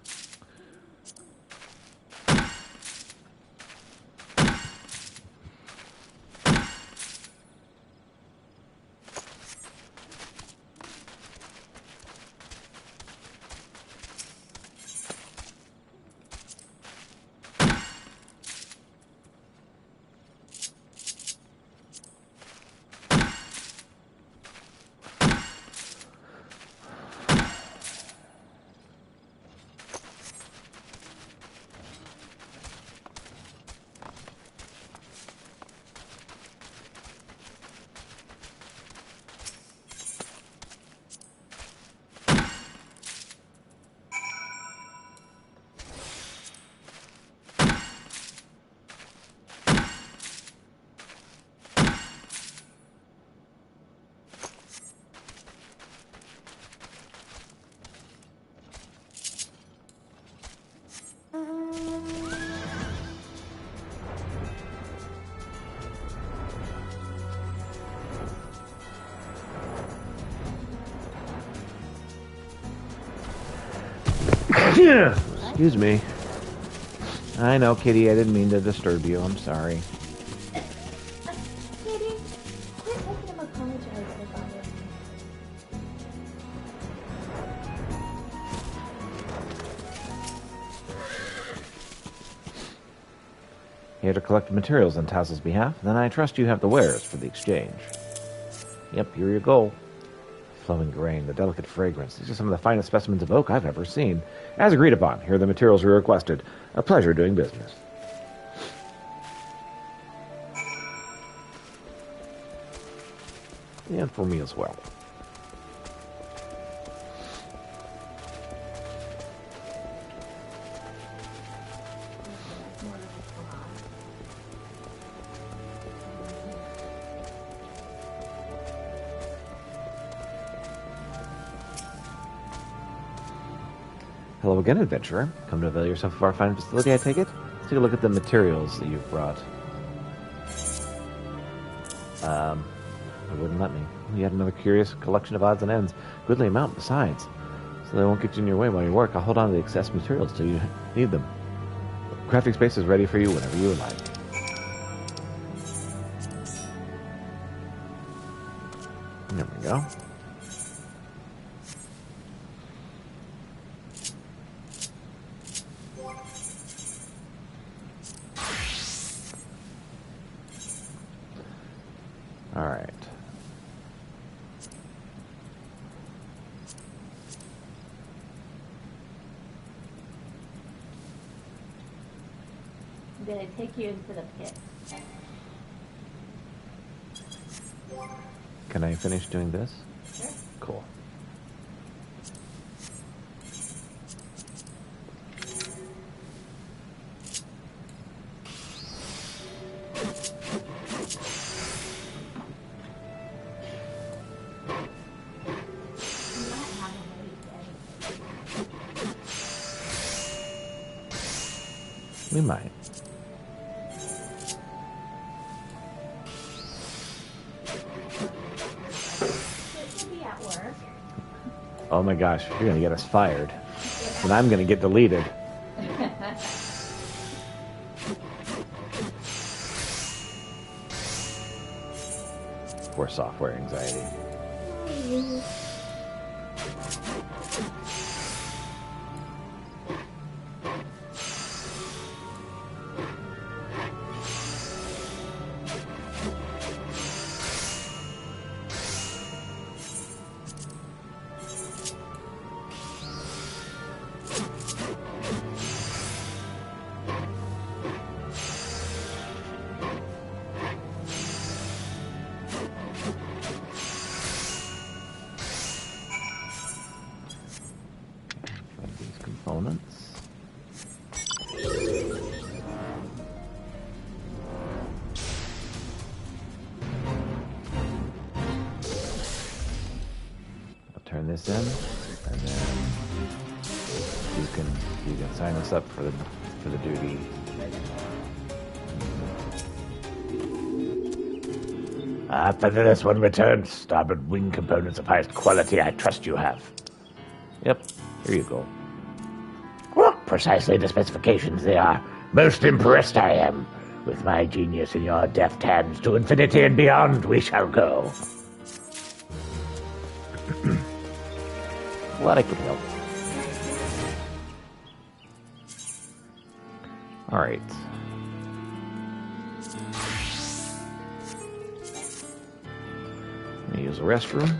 Excuse me. I know, Kitty, I didn't mean to disturb you. I'm sorry. Kitty, quit making him apologize for bothering me. Here to collect materials on Tassel's behalf, then I trust you have the wares for the exchange. Yep, here you go. Flowing grain, the delicate fragrance. These are some of the finest specimens of oak I've ever seen. As agreed upon, here are the materials we requested. A pleasure doing business. And for me as well. Hello again, adventurer. Come to avail yourself of our fine facility, I take it? Let's take a look at the materials that you've brought. It wouldn't let me. Yet another curious collection of odds and ends. Goodly amount besides. So they won't get you in your way while you work. I'll hold on to the excess materials till you need them. Crafting space is ready for you whenever you would like. There we go. All right. I'm gonna take you into the pit. Can I finish doing this? Sure. Cool. We might. She'll be at work. Oh my gosh, you're going to get us fired. And I'm going to get deleted. Poor software anxiety. These components. I'll turn this in, and then you can sign us up for the duty. Featherless when returned. Starboard wing components of highest quality. I trust you have. Yep, here you go. Precisely the specifications they are. Most impressed I am. With my genius in your deft hands, to infinity and beyond we shall go. Glad I could help. All right. Let me use the restroom.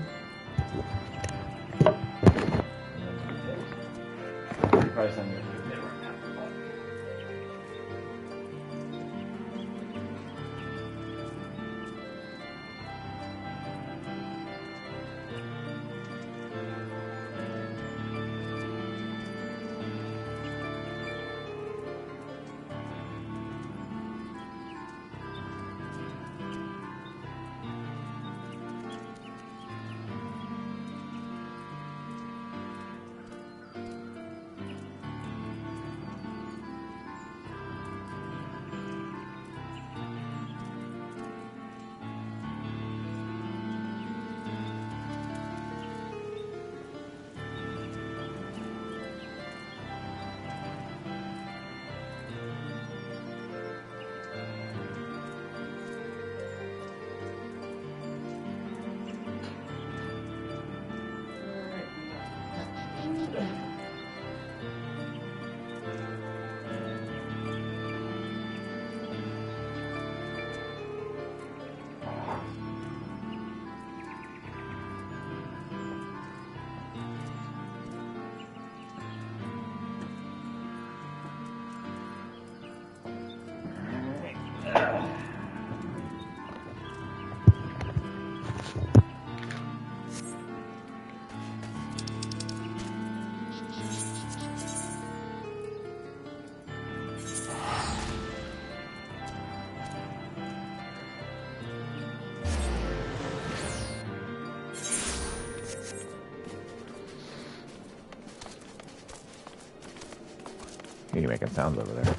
You're making sounds over there.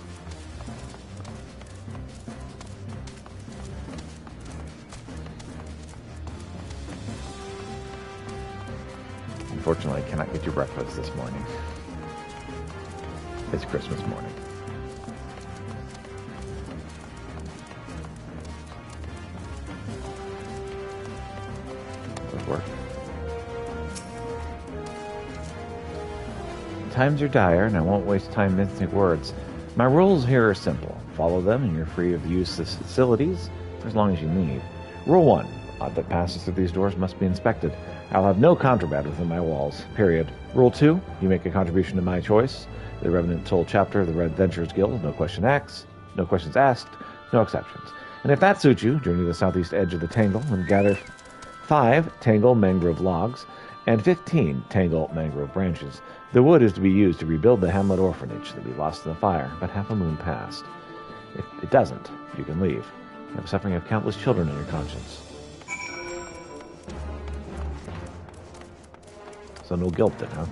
Unfortunately, I cannot get you breakfast this morning. It's Christmas morning. Does work. Times are dire, and I won't waste time mincing words. My rules here are simple. Follow them, and you're free of use the facilities for as long as you need. Rule 1. Odd that passes through these doors must be inspected. I'll have no contraband within my walls. Period. Rule 2. You make a contribution to my choice. The Revenant Toll chapter of the Red Adventurers Guild. No questions asked. No exceptions. And if that suits you, journey to the southeast edge of the Tangle and gather 5 Tangle mangrove logs and 15 Tangle mangrove branches. The wood is to be used to rebuild the hamlet orphanage that we lost in the fire, but half a moon passed. If it doesn't, you can leave. You have the suffering of countless children on your conscience. So no guilt then, huh?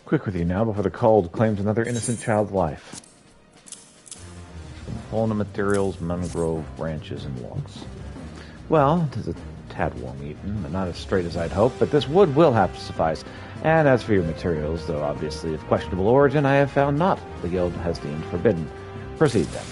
Quick with you now before the cold claims another innocent child's life. Component materials, mangrove branches, and logs. Well, it is a tad worm-eaten, but not as straight as I'd hoped, but this wood will have to suffice. And as for your materials, though obviously of questionable origin, I have found not. The guild has deemed forbidden. Proceed then.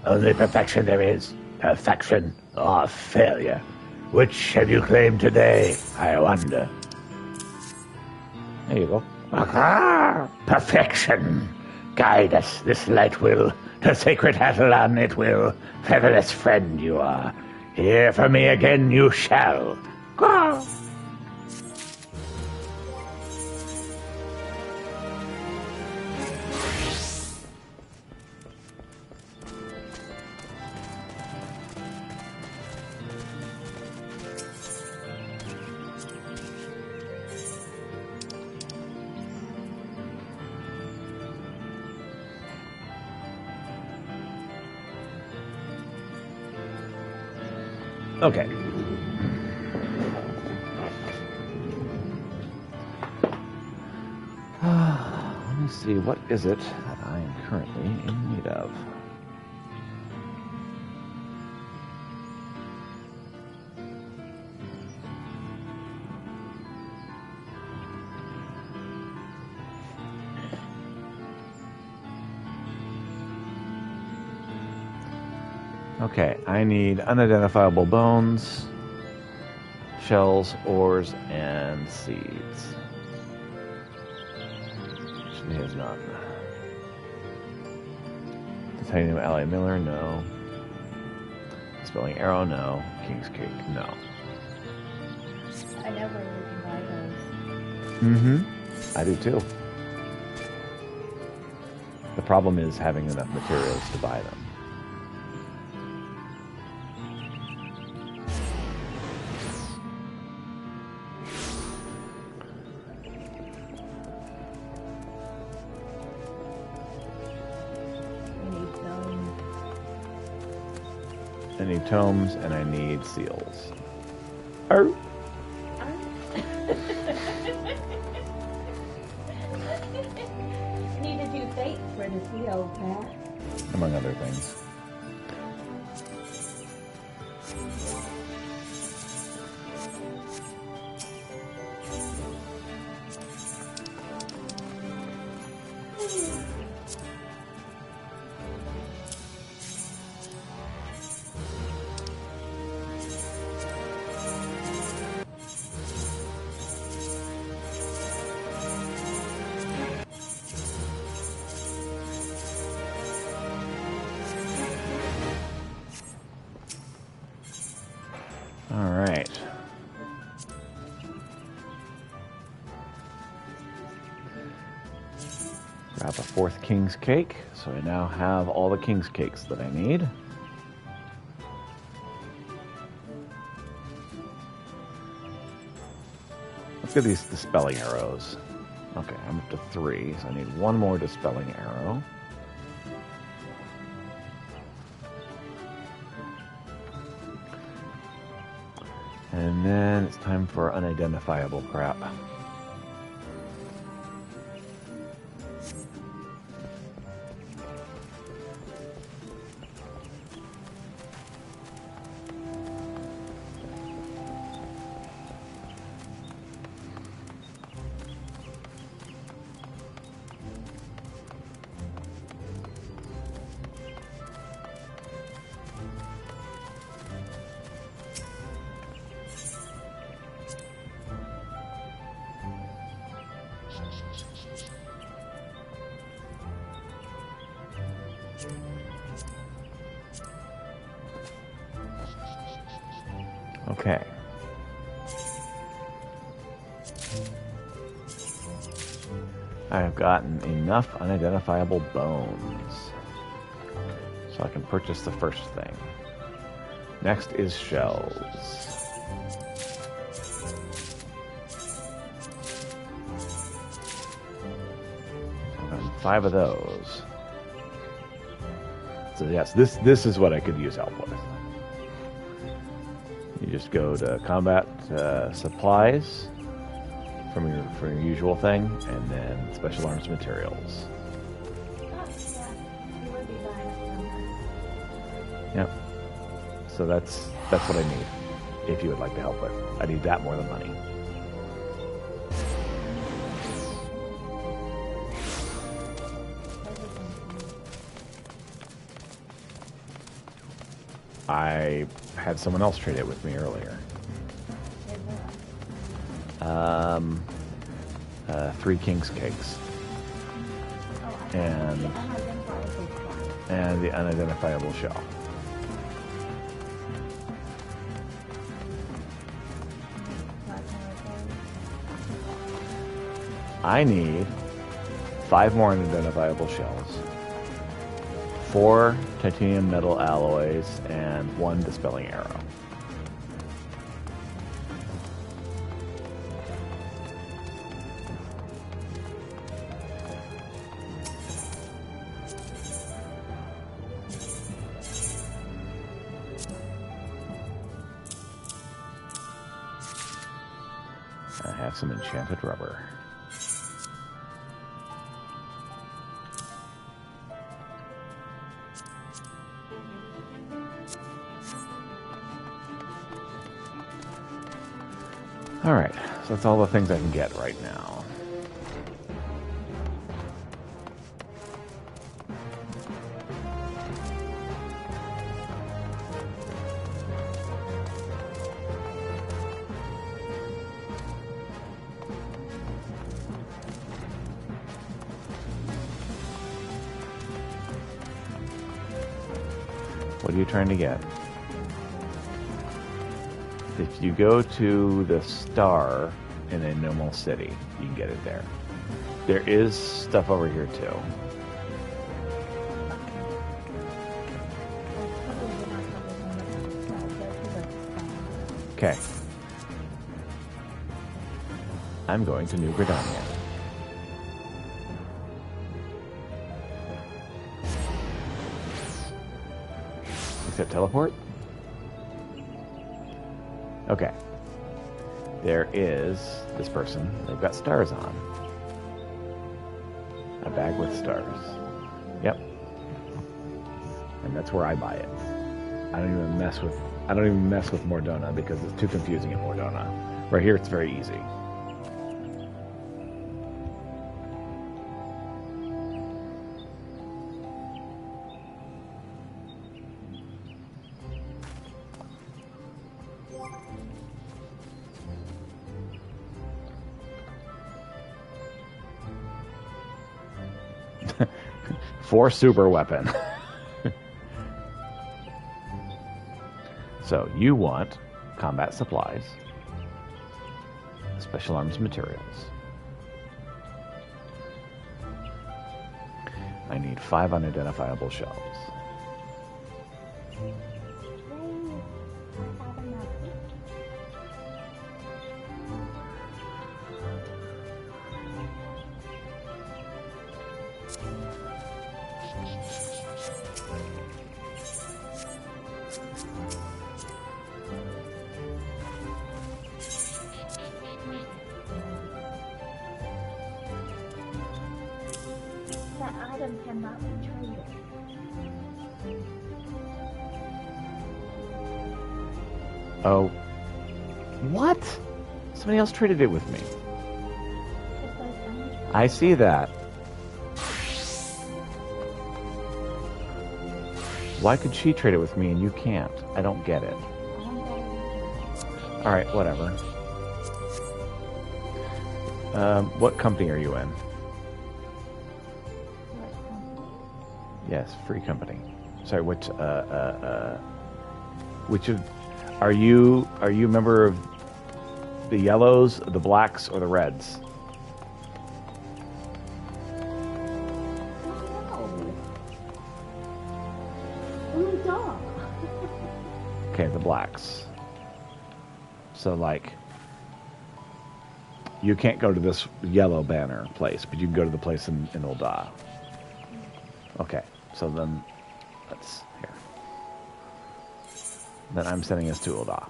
Only perfection there is. Perfection or failure. Which have you claimed today, I wonder? There you go. Aha! Perfection. Guide us, this light will. To sacred Atalan it will. Featherless friend you are. Hear from me again you shall. Gah! Okay. Let me see, what is it that I am currently in need of? Okay, I need unidentifiable bones, shells, ores, and seeds. She has none. Titanium Alloy Miller, no. Spelling Arrow, no. King's Cake, no. I know where we can buy those. Mm-hmm. I do too. The problem is having enough materials to buy them. I need tomes and I need seals. Oh. Need to do fates for the seal, Pat. Among other things. All right. Grab a 4th king's cake, so I now have all the king's cakes that I need. Let's get these dispelling arrows. Okay, I'm up to 3, so I need 1 more dispelling arrow. And then it's time for unidentifiable crap. Okay. I have gotten enough unidentifiable bones, so I can purchase the first thing. Next is shells. I've gotten 5 of those. So yes, this is what I could use help with. You just go to combat supplies from your usual thing, and then special arms materials. Yep. So that's what I need. If you would like to help with, I need that more than money. I had someone else trade it with me earlier. 3 king's cakes. And the unidentifiable shell. I need 5 more unidentifiable shells, 4 titanium metal alloys, and 1 dispelling arrow. I have some enchanted rubber. Alright, so that's all the things I can get right now. What are you trying to get? If you go to the star in a normal city, you can get it there. There is stuff over here too. Okay. I'm going to New Gridania. Except teleport? Okay. There is this person. They've got stars on. A bag with stars. Yep. And that's where I buy it. I don't even mess with Mordona because it's too confusing in Mordona. Right here it's very easy. For super weapon. So you want combat supplies, special arms materials, I need 5 unidentifiable shells. That item cannot be traded. Oh. What? Somebody else traded it with me. It says untradeable. I see that. Why could she trade it with me and you can't? I don't get it. Alright, whatever. What company are you in? Yes, free company. Sorry, which of are you a member of the yellows, the blacks, or the reds? Blue dog. Okay, the blacks. So like you can't go to this yellow banner place, but you can go to the place in Ul'dah. Okay, so then let's here. Then I'm sending us to Ul'dah.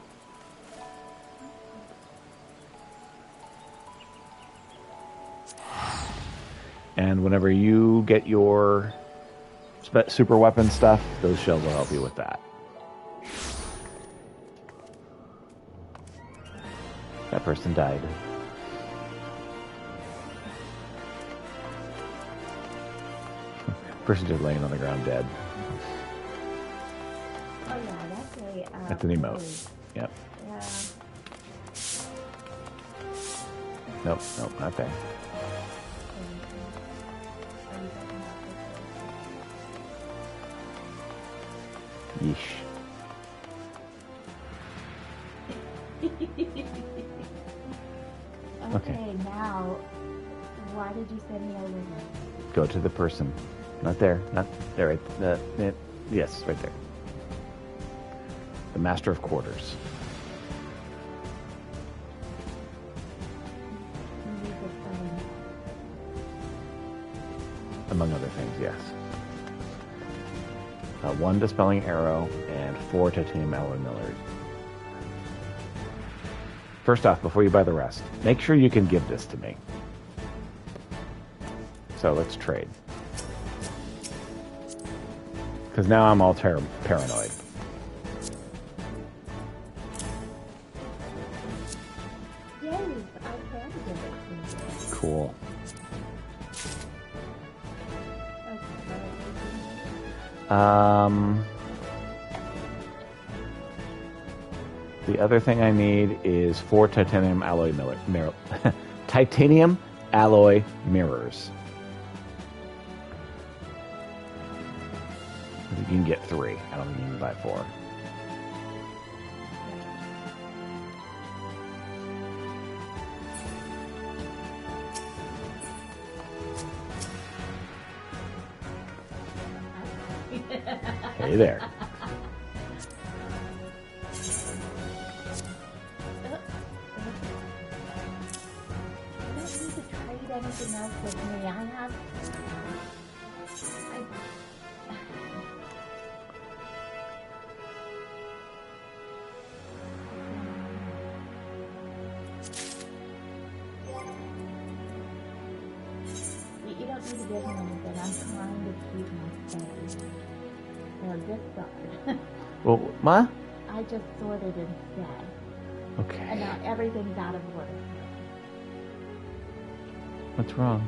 And whenever you get your super weapon stuff, those shells will help you with that. That person died. Person just laying on the ground dead. Oh yeah, that's a. That's an emote. Yep. Yeah. Nope, not there. Yeesh. Okay, now, why did you send me over here? Go to the person. Not there. Not there. Right. Yes, right there. The Master of Quarters. Among other things, yes. 1 Dispelling Arrow and 4 Titanium Alloy Millers. First off, before you buy the rest, make sure you can give this to me. So let's trade. Because now I'm all paranoid. Yes, I can give it to you. Cool. The other thing I need is 4 titanium alloy titanium alloy mirrors. You can get 3. I don't think you can buy 4. Hey there. Anything else with me? I have. You don't need to give me anything. I'm trying to keep my stuff. They're discarded. Well, Ma? I just sorted instead. Okay. And now everything's out of order. What's wrong?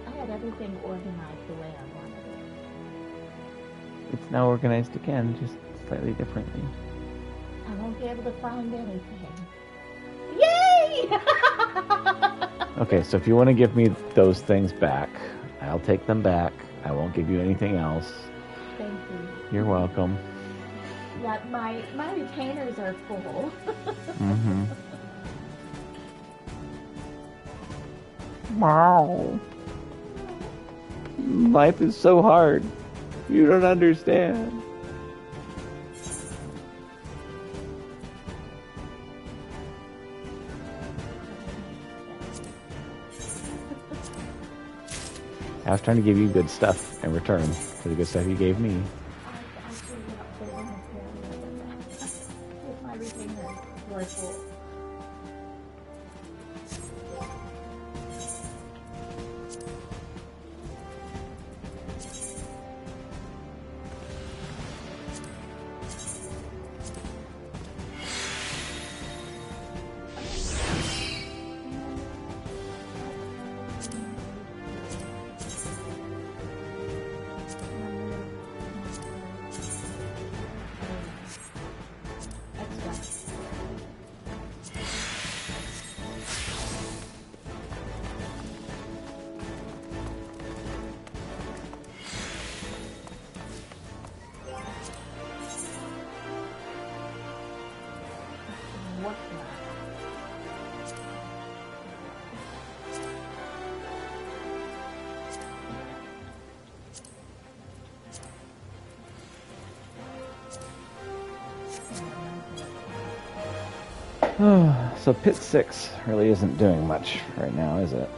I had everything organized the way I wanted it. It's now organized again, just slightly differently. I won't be able to find anything. Yay! Okay, so if you want to give me those things back, I'll take them back. I won't give you anything else. Thank you. You're welcome. Yeah, my retainers are full. Mm-hmm. Wow. Life is so hard. You don't understand. I was trying to give you good stuff in return for the good stuff you gave me. I figured out the woman's hair with my retainer rifle. So pit 6 really isn't doing much right now, is it?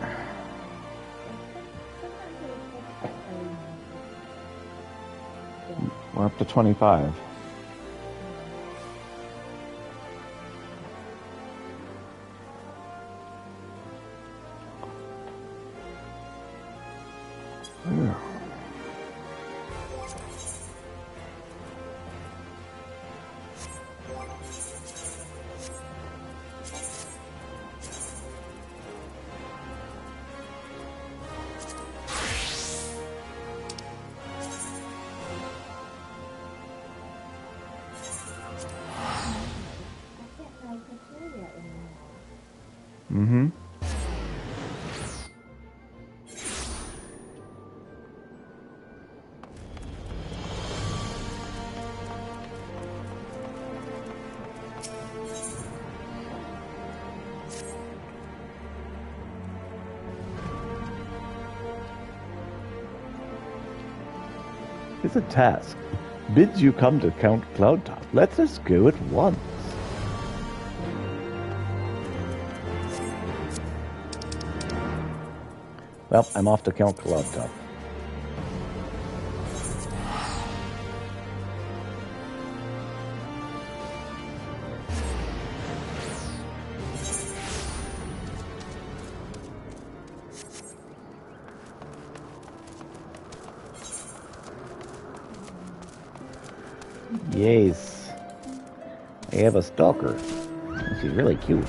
We're up to 25. Mm-hmm. It's a task. Bids you come to Count Cloudtop. Let us go at once. Well, I'm off to Count Cloudtop. Yes. I have a stalker. She's really cute.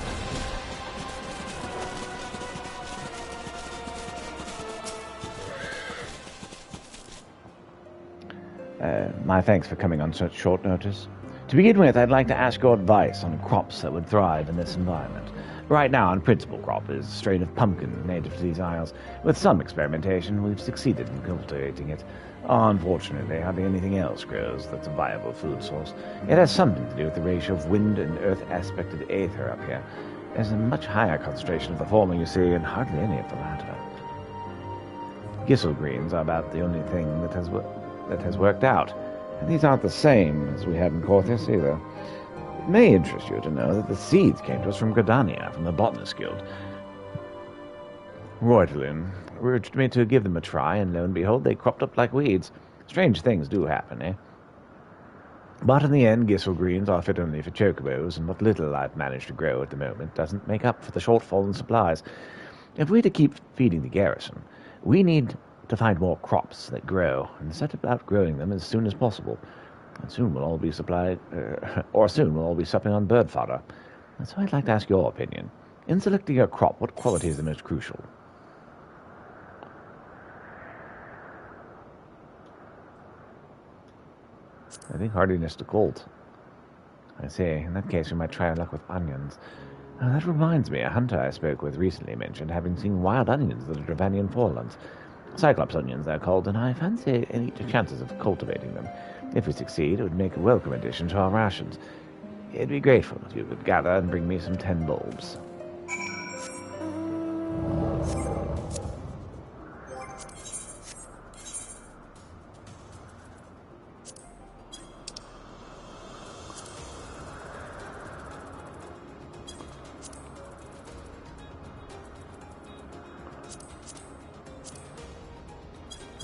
My thanks for coming on such short notice. To begin with, I'd like to ask your advice on crops that would thrive in this environment. Right now, our principal crop is a strain of pumpkin native to these isles. With some experimentation, we've succeeded in cultivating it. Unfortunately, hardly anything else grows that's a viable food source. It has something to do with the ratio of wind and earth aspect of the aether up here. There's a much higher concentration of the former, you see, and hardly any of the latter. Gissel greens are about the only thing that has worked out. And these aren't the same as we have in Corthus either. It may interest you to know that the seeds came to us from Gardania, from the Botanist Guild. Reutelin urged me to give them a try, and lo and behold, they cropped up like weeds. Strange things do happen, eh? But in the end, Gissel greens are fit only for chocobos, and what little I've managed to grow at the moment doesn't make up for the shortfall in supplies. If we're to keep feeding the garrison, we need to find more crops that grow and set about growing them as soon as possible. And soon we'll all be supplying on bird fodder. And so I'd like to ask your opinion. In selecting a crop, what quality is the most crucial? I think hardiness to cold. I see. In that case, we might try our luck with onions. That reminds me, a hunter I spoke with recently mentioned having seen wild onions in the Dravanian forelands. Cyclops onions, they're called, and I fancy any chances of cultivating them. If we succeed, it would make a welcome addition to our rations. It'd be grateful if you could gather and bring me some 10 bulbs.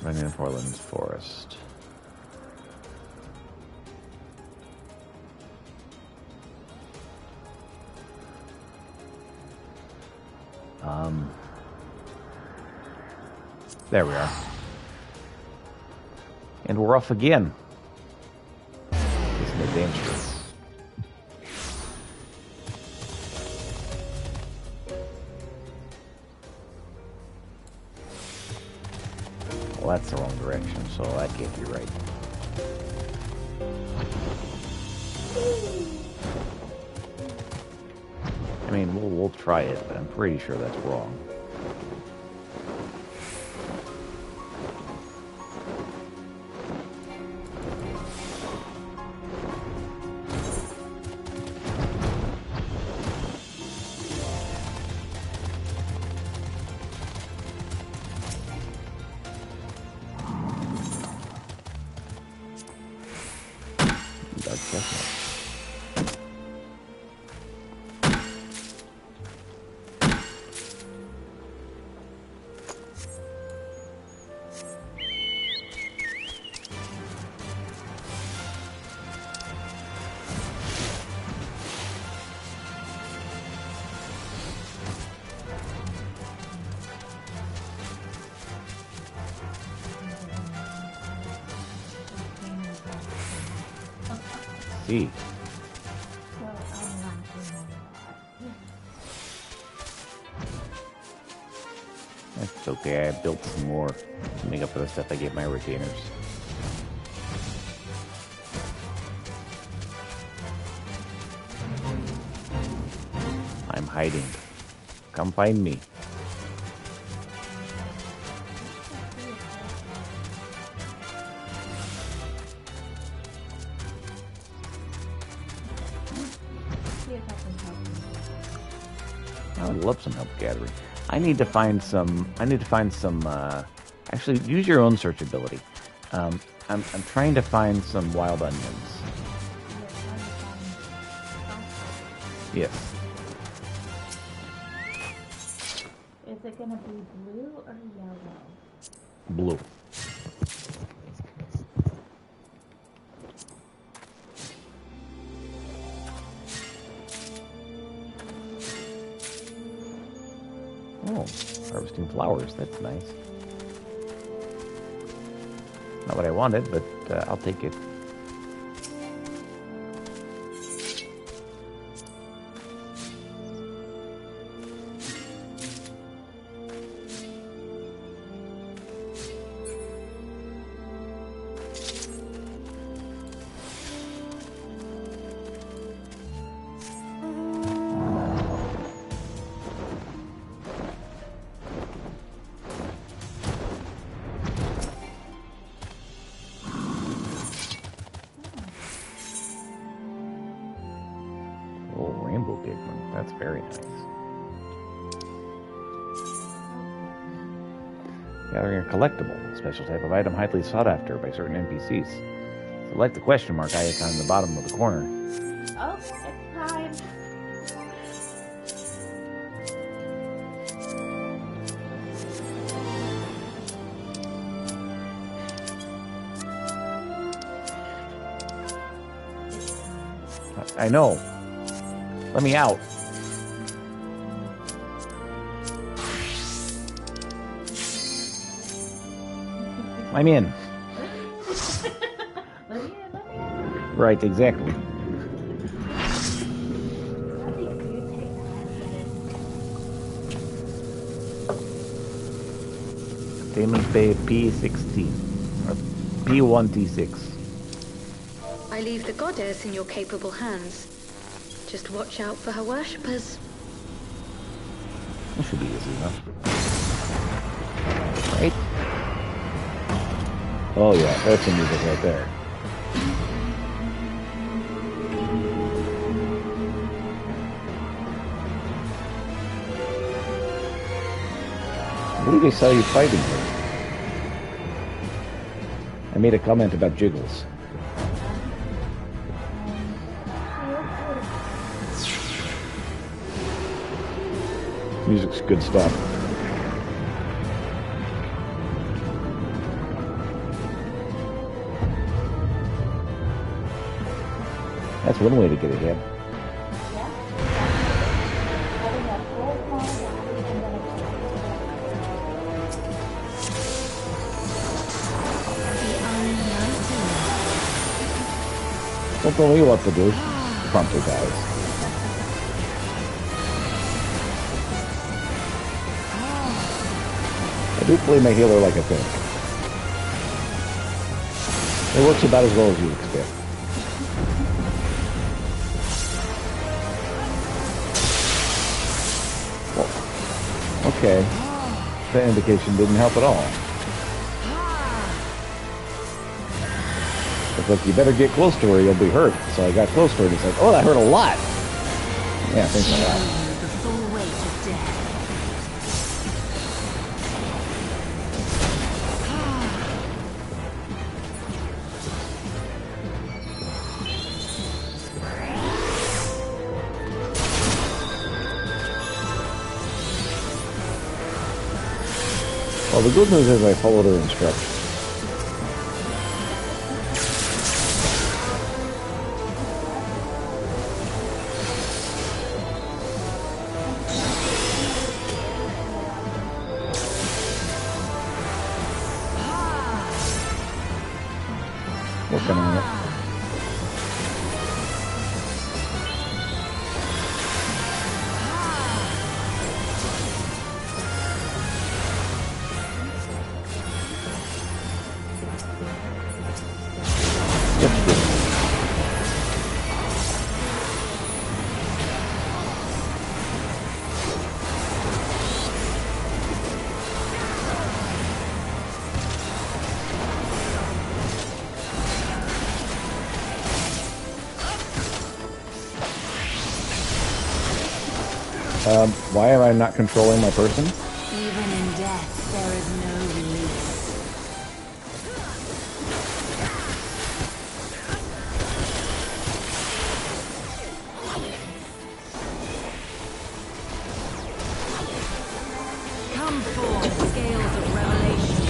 Running in Portland's Forest. There we are. And we're off again. Isn't it dangerous? Well, that's the wrong direction, so that can't be right. I mean, we'll try it, but I'm pretty sure that's wrong. See. That's okay, I built some more to make up for the stuff I gave my retainers. I'm hiding. Come find me. I would love some help gathering. I need to find some. Actually, use your own search ability. I'm trying to find some wild onions. Yes. Is it gonna be blue or yellow? Blue. Oh, harvesting flowers. That's nice. Not what I wanted, but I'll take it. That's very nice. Gathering a collectible, a special type of item highly sought after by certain NPCs. Select the question mark icon in the bottom of the corner. Oh, it's time. I know. Let me out. I'm in. Right, exactly. Containment Bay P16 or P1T6. I leave the goddess in your capable hands. Just watch out for her worshippers. That should be easy enough. Right? Oh yeah, that's the music right there. I believe I saw you fighting her. I made a comment about jiggles. Music's good stuff. That's one way to get ahead. Yeah. Having a full small body and then a Don't tell me what to do. Prompter guys. I do play my healer like a tank. It works about as well as you expect. Well, okay. That indication didn't help at all. It's like, you better get close to her, you'll be hurt. So I got close to her and it's like, oh, that hurt a lot. Yeah, thanks a lot. The full weight of death. Well, the good news is I followed her instructions. Working on it. Why am I not controlling my person? Even in death, there is no release. Come forth, scales of revelation.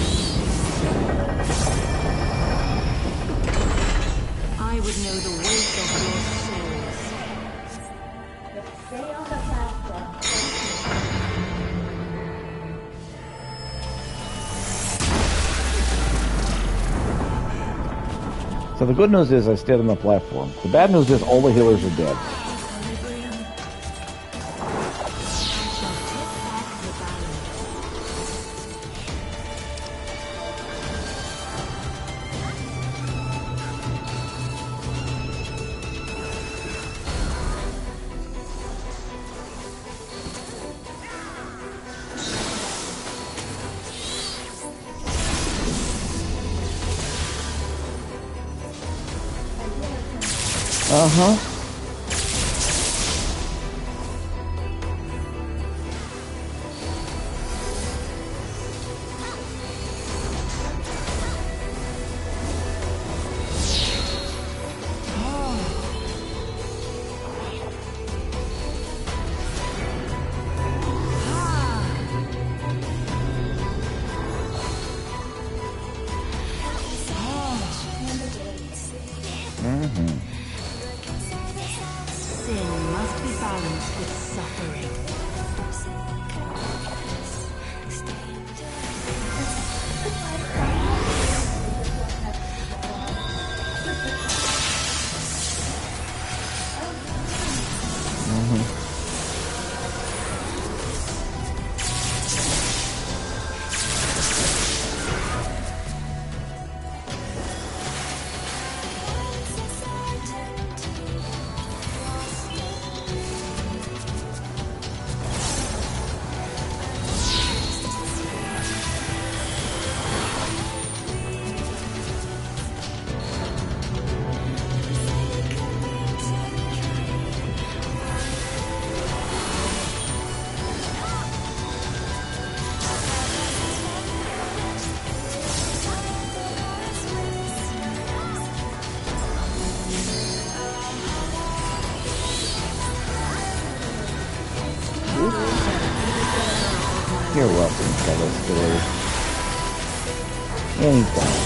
I would know the weight of your souls. stay on the platform. So the good news is I stayed on the platform. The bad news is all the healers are dead. Uh-huh. Sin must be balanced with suffering. You're welcome, fellow story. Anytime.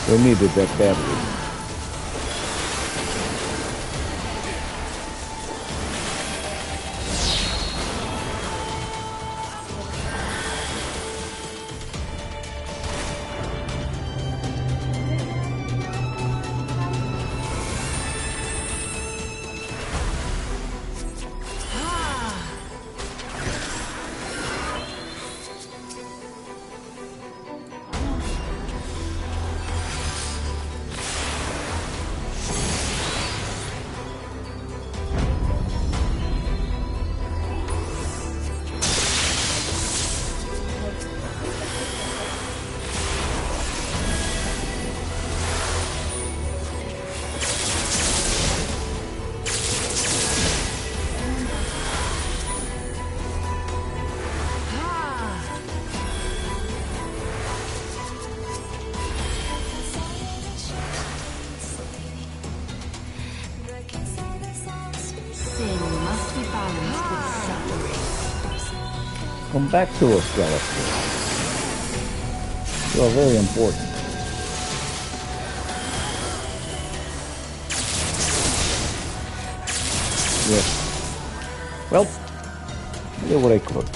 We needed that badly. Come back to us, skeleton. You are very important. Yes. Well, I did what I could.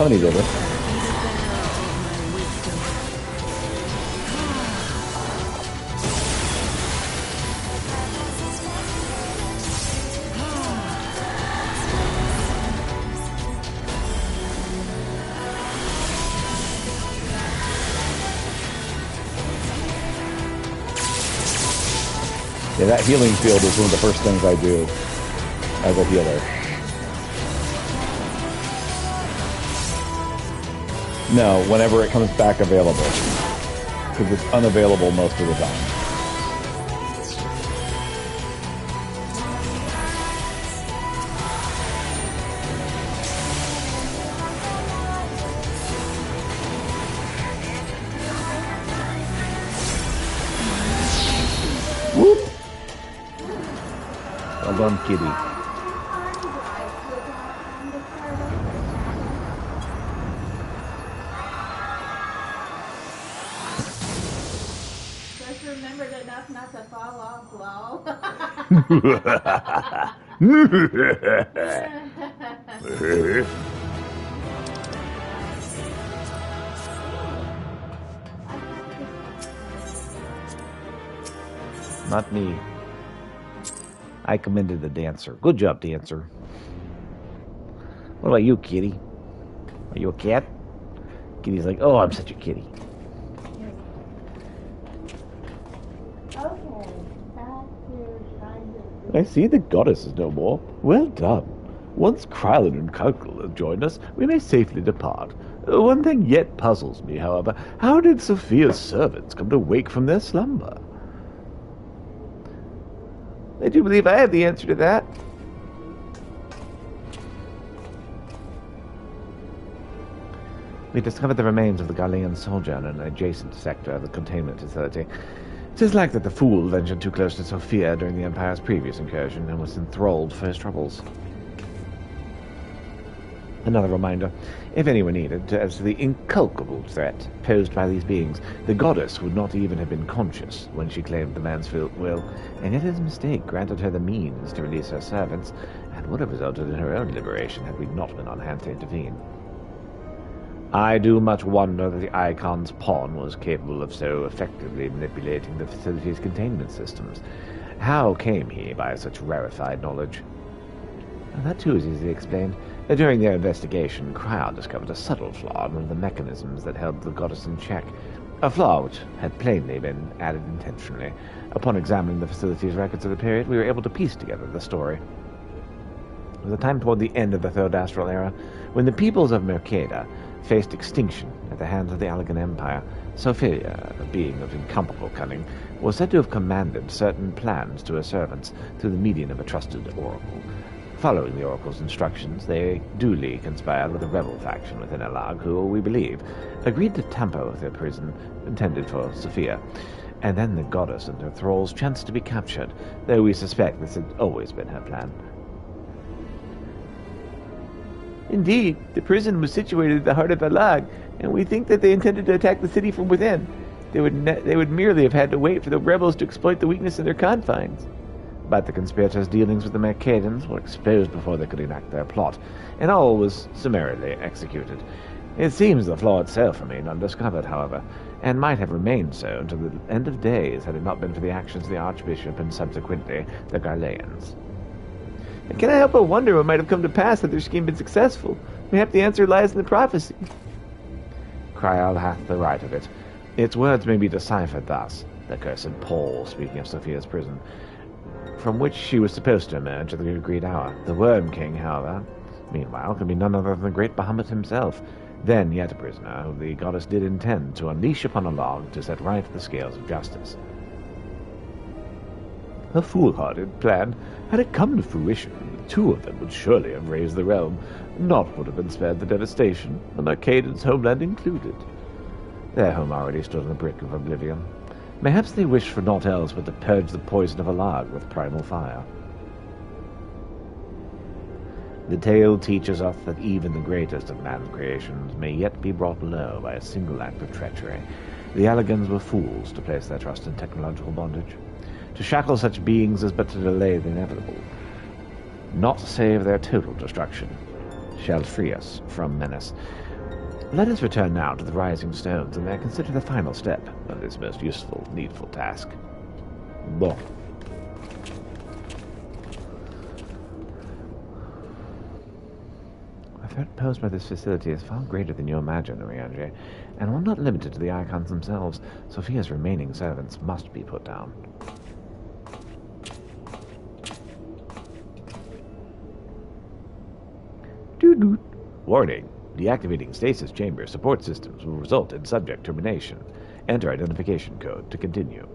Somebody did it. Yeah, that healing field is one of the first things I do as a healer. No, whenever it comes back available. Because it's unavailable most of the time. Whoop! Well done, kitty. Not me. I commended the dancer. Good job, dancer. What about you, kitty? Are you a cat? Kitty's like, oh, I'm such a kitty. I see the goddess is no more. Well done. Once Krylin and Kalkul have joined us, we may safely depart. One thing yet puzzles me, however. How did Sophia's servants come to wake from their slumber? I do believe I have the answer to that. We discovered the remains of the Garlean soldier in an adjacent sector of the containment facility. It is like that the fool ventured too close to Sophia during the Empire's previous incursion and was enthralled for his troubles. Another reminder, if anyone needed, as to the incalculable threat posed by these beings, the goddess would not even have been conscious when she claimed the man's will, and yet his mistake granted her the means to release her servants, and would have resulted in her own liberation had we not been on hand to intervene. I do much wonder that the Icon's pawn was capable of so effectively manipulating the facility's containment systems. How came he by such rarefied knowledge? That too is easily explained. During their investigation, Cryo discovered a subtle flaw in one of the mechanisms that held the goddess in check. A flaw which had plainly been added intentionally. Upon examining the facility's records of the period, we were able to piece together the story. It was a time toward the end of the Third Astral Era, when the peoples of Mercada faced extinction at the hands of the Allegan Empire. Sophia, a being of incomparable cunning, was said to have commanded certain plans to her servants through the medium of a trusted oracle. Following the Oracle's instructions, they duly conspired with a rebel faction within Elag, who, we believe, agreed to tamper with their prison intended for Sophia. And then the goddess and her thralls chanced to be captured, though we suspect this had always been her plan. Indeed, the prison was situated at the heart of Alag, and we think that they intended to attack the city from within. They would merely have had to wait for the rebels to exploit the weakness in their confines. But the conspirators' dealings with the Mercadans were exposed before they could enact their plot, and all was summarily executed. It seems the flaw itself remained undiscovered, however, and might have remained so until the end of days had it not been for the actions of the Archbishop and subsequently the Garleans. And can I help but wonder what might have come to pass had their scheme been successful? Mayhap the answer lies in the prophecy. Crial hath the right of it. Its words may be deciphered thus, the cursed Paul speaking of Sophia's prison, from which she was supposed to emerge at the agreed hour. The Worm King, however, meanwhile, could be none other than the great Bahamut himself, then yet a prisoner, whom the goddess did intend to unleash upon a log to set right the scales of justice. A foolhardy plan. Had it come to fruition, the two of them would surely have raised the realm. Naught would have been spared the devastation, the Mercadans' homeland included. Their home already stood on the brink of oblivion. Perhaps they wished for naught else but to purge the poison of Alag with primal fire. The tale teaches us that even the greatest of man's creations may yet be brought low by a single act of treachery. The Allegans were fools to place their trust in technological bondage. To shackle such beings is but to delay the inevitable. Not save their total destruction shall free us from menace. Let us return now to the Rising Stones and there consider the final step of this most useful, needful task. Bon. The threat posed by this facility is far greater than you imagine, Oriange, and while not limited to the icons themselves, Sophia's remaining servants must be put down. Doo-doo. Warning. Deactivating stasis chamber support systems will result in subject termination. Enter identification code to continue.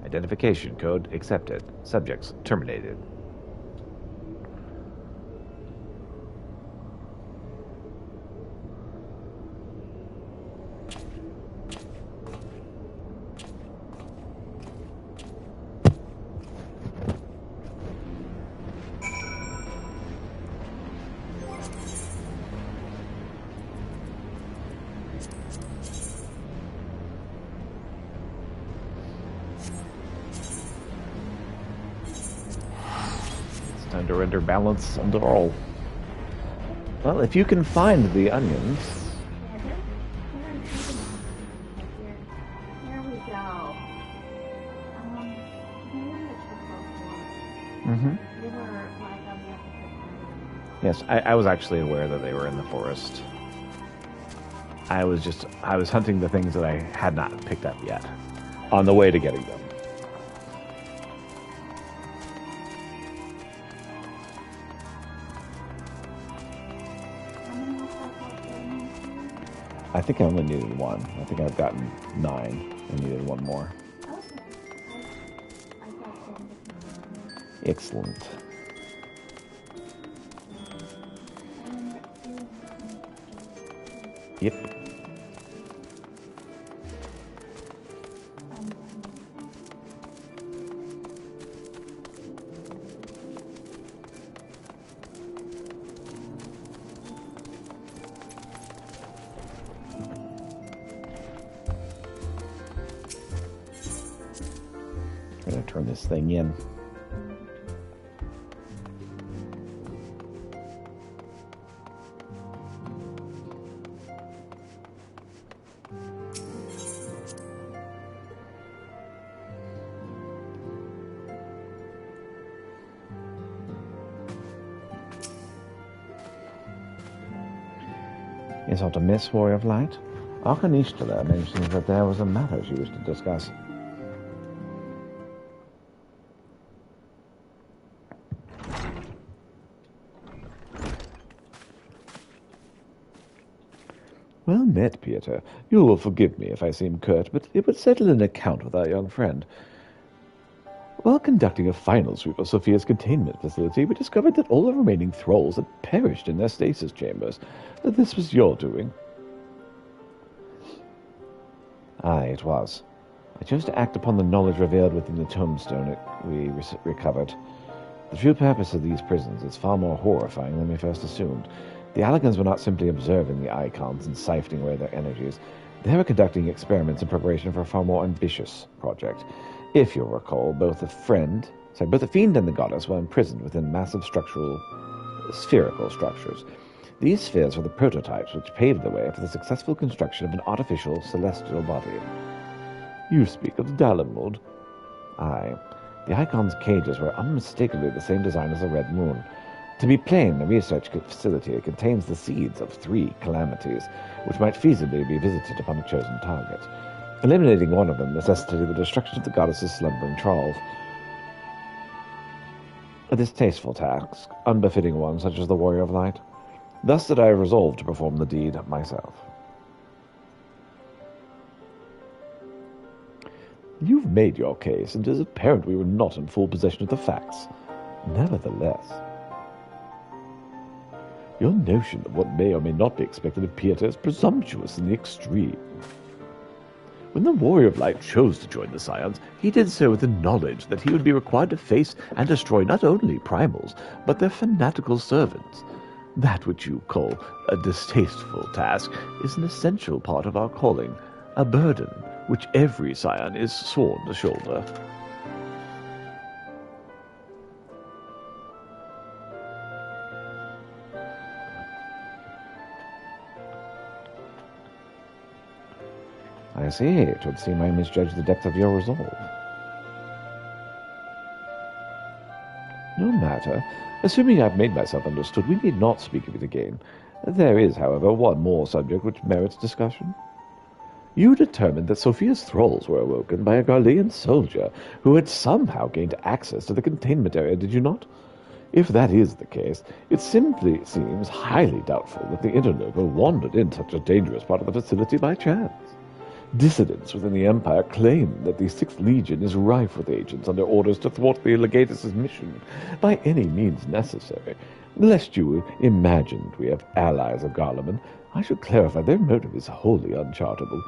Identification code accepted. Subjects terminated. Time to render balance under all. Well, if you can find the onions. Here we go. They were like on the opposite. Yes, I was actually aware that they were in the forest. I was hunting the things that I had not picked up yet, on the way to getting them. I think I only needed one. I think I've gotten 9 and needed one more. Okay. I got them. Excellent. Yep. I'm gonna turn this thing in. Is not a miss, Warrior of Light? Arcanishtala mentions that there was a matter she wished to discuss. Well met, Peter. You will forgive me if I seem curt, but it would settle an account with our young friend. While conducting a final sweep of Sophia's containment facility, we discovered that all the remaining thralls had perished in their stasis chambers. This was your doing. Aye, it was. I chose to act upon the knowledge revealed within the tombstone we recovered. The true purpose of these prisons is far more horrifying than we first assumed. The Alligans were not simply observing the icons and siphoning away their energies. They were conducting experiments in preparation for a far more ambitious project. If you'll recall, both the fiend and the goddess were imprisoned within massive spherical structures. These spheres were the prototypes which paved the way for the successful construction of an artificial celestial body. You speak of the Dalamud? Aye. The icon's cages were unmistakably the same design as the Red Moon. To be plain, the research facility contains the seeds of 3 calamities, which might feasibly be visited upon a chosen target. Eliminating one of them necessitated the destruction of the goddess's slumbering trolls. A distasteful task, unbefitting one such as the Warrior of Light. Thus did I resolve to perform the deed myself. You've made your case, and it is apparent we were not in full possession of the facts. Nevertheless, your notion of what may or may not be expected of Peter is presumptuous in the extreme. When the Warrior of Light chose to join the Scions, he did so with the knowledge that he would be required to face and destroy not only primals, but their fanatical servants. That which you call a distasteful task is an essential part of our calling, a burden which every Scion is sworn to shoulder. I see. It would seem I misjudged the depth of your resolve. No matter. Assuming I've made myself understood, we need not speak of it again. There is, however, one more subject which merits discussion. You determined that Sophia's thralls were awoken by a Garlean soldier who had somehow gained access to the containment area, did you not? If that is the case, it simply seems highly doubtful that the interloper wandered in such a dangerous part of the facility by chance. Dissidents within the Empire claim that the 6th Legion is rife with agents under orders to thwart the Legatus' mission by any means necessary. Lest you imagined we have allies of Garleman, I should clarify their motive is wholly uncharitable.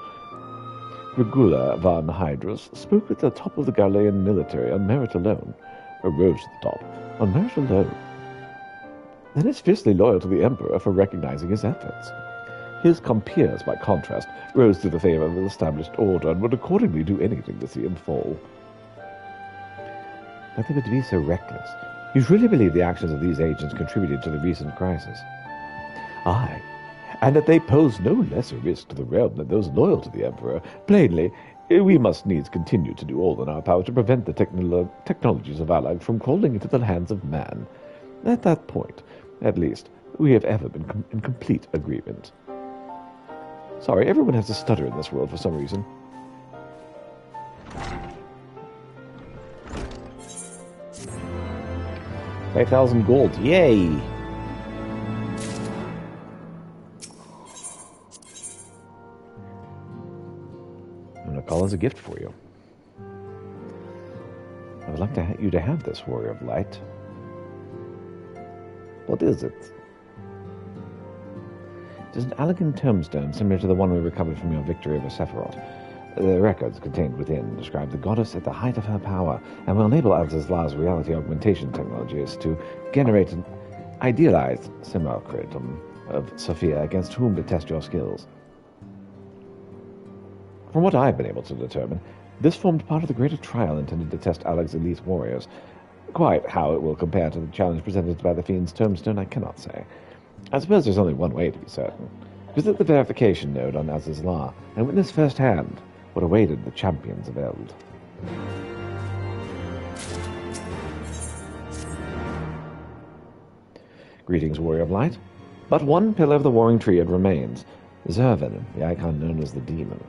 Regula von Hydrus spoke at the top of the Garlean military on merit alone, or rose to the top on merit alone, and is fiercely loyal to the Emperor for recognizing his efforts. His compeers, by contrast, rose to the favor of the established order and would accordingly do anything to see him fall. That they would be so reckless. You truly believe the actions of these agents contributed to the recent crisis? Aye, and that they pose no lesser risk to the realm than those loyal to the Emperor. Plainly, we must needs continue to do all in our power to prevent the technologies of Allied from crawling into the hands of man. At that point, at least, we have ever been in complete agreement. Sorry, everyone has a stutter in this world for some reason. $5,000 gold. Yay! I'm going to call as a gift for you. I would like you to have this, Warrior of Light. What is it? It is an elegant tombstone similar to the one we recovered from your victory over Sephiroth. The records contained within describe the goddess at the height of her power and will enable Azazel's reality augmentation technologies to generate an idealized simulacrum of Sophia against whom to test your skills. From what I've been able to determine, this formed part of the greater trial intended to test Alex's elite warriors. Quite how it will compare to the challenge presented by the Fiend's tombstone, I cannot say. I suppose there's only one way to be certain. Visit the verification node on Azazel and witness firsthand what awaited the champions of Eld. Greetings, Warrior of Light. But one pillar of the Warring Triad remains, Zervan, the icon known as the Demon.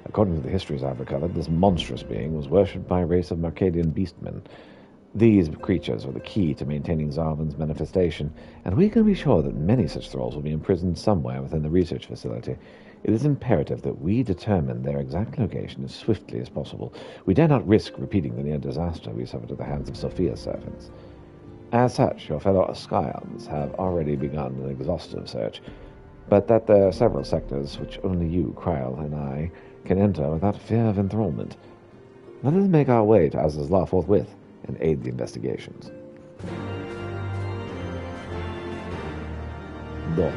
According to the histories I've recovered, this monstrous being was worshipped by a race of Mercadian beastmen. These creatures are the key to maintaining Zarvan's manifestation, and we can be sure that many such thralls will be imprisoned somewhere within the research facility. It is imperative that we determine their exact location as swiftly as possible. We dare not risk repeating the near disaster we suffered at the hands of Sophia's servants. As such, your fellow Scions have already begun an exhaustive search, but that there are several sectors which only you, Kryl, and I can enter without fear of enthrallment. Let us make our way to Azazla forthwith and aid the investigations. No.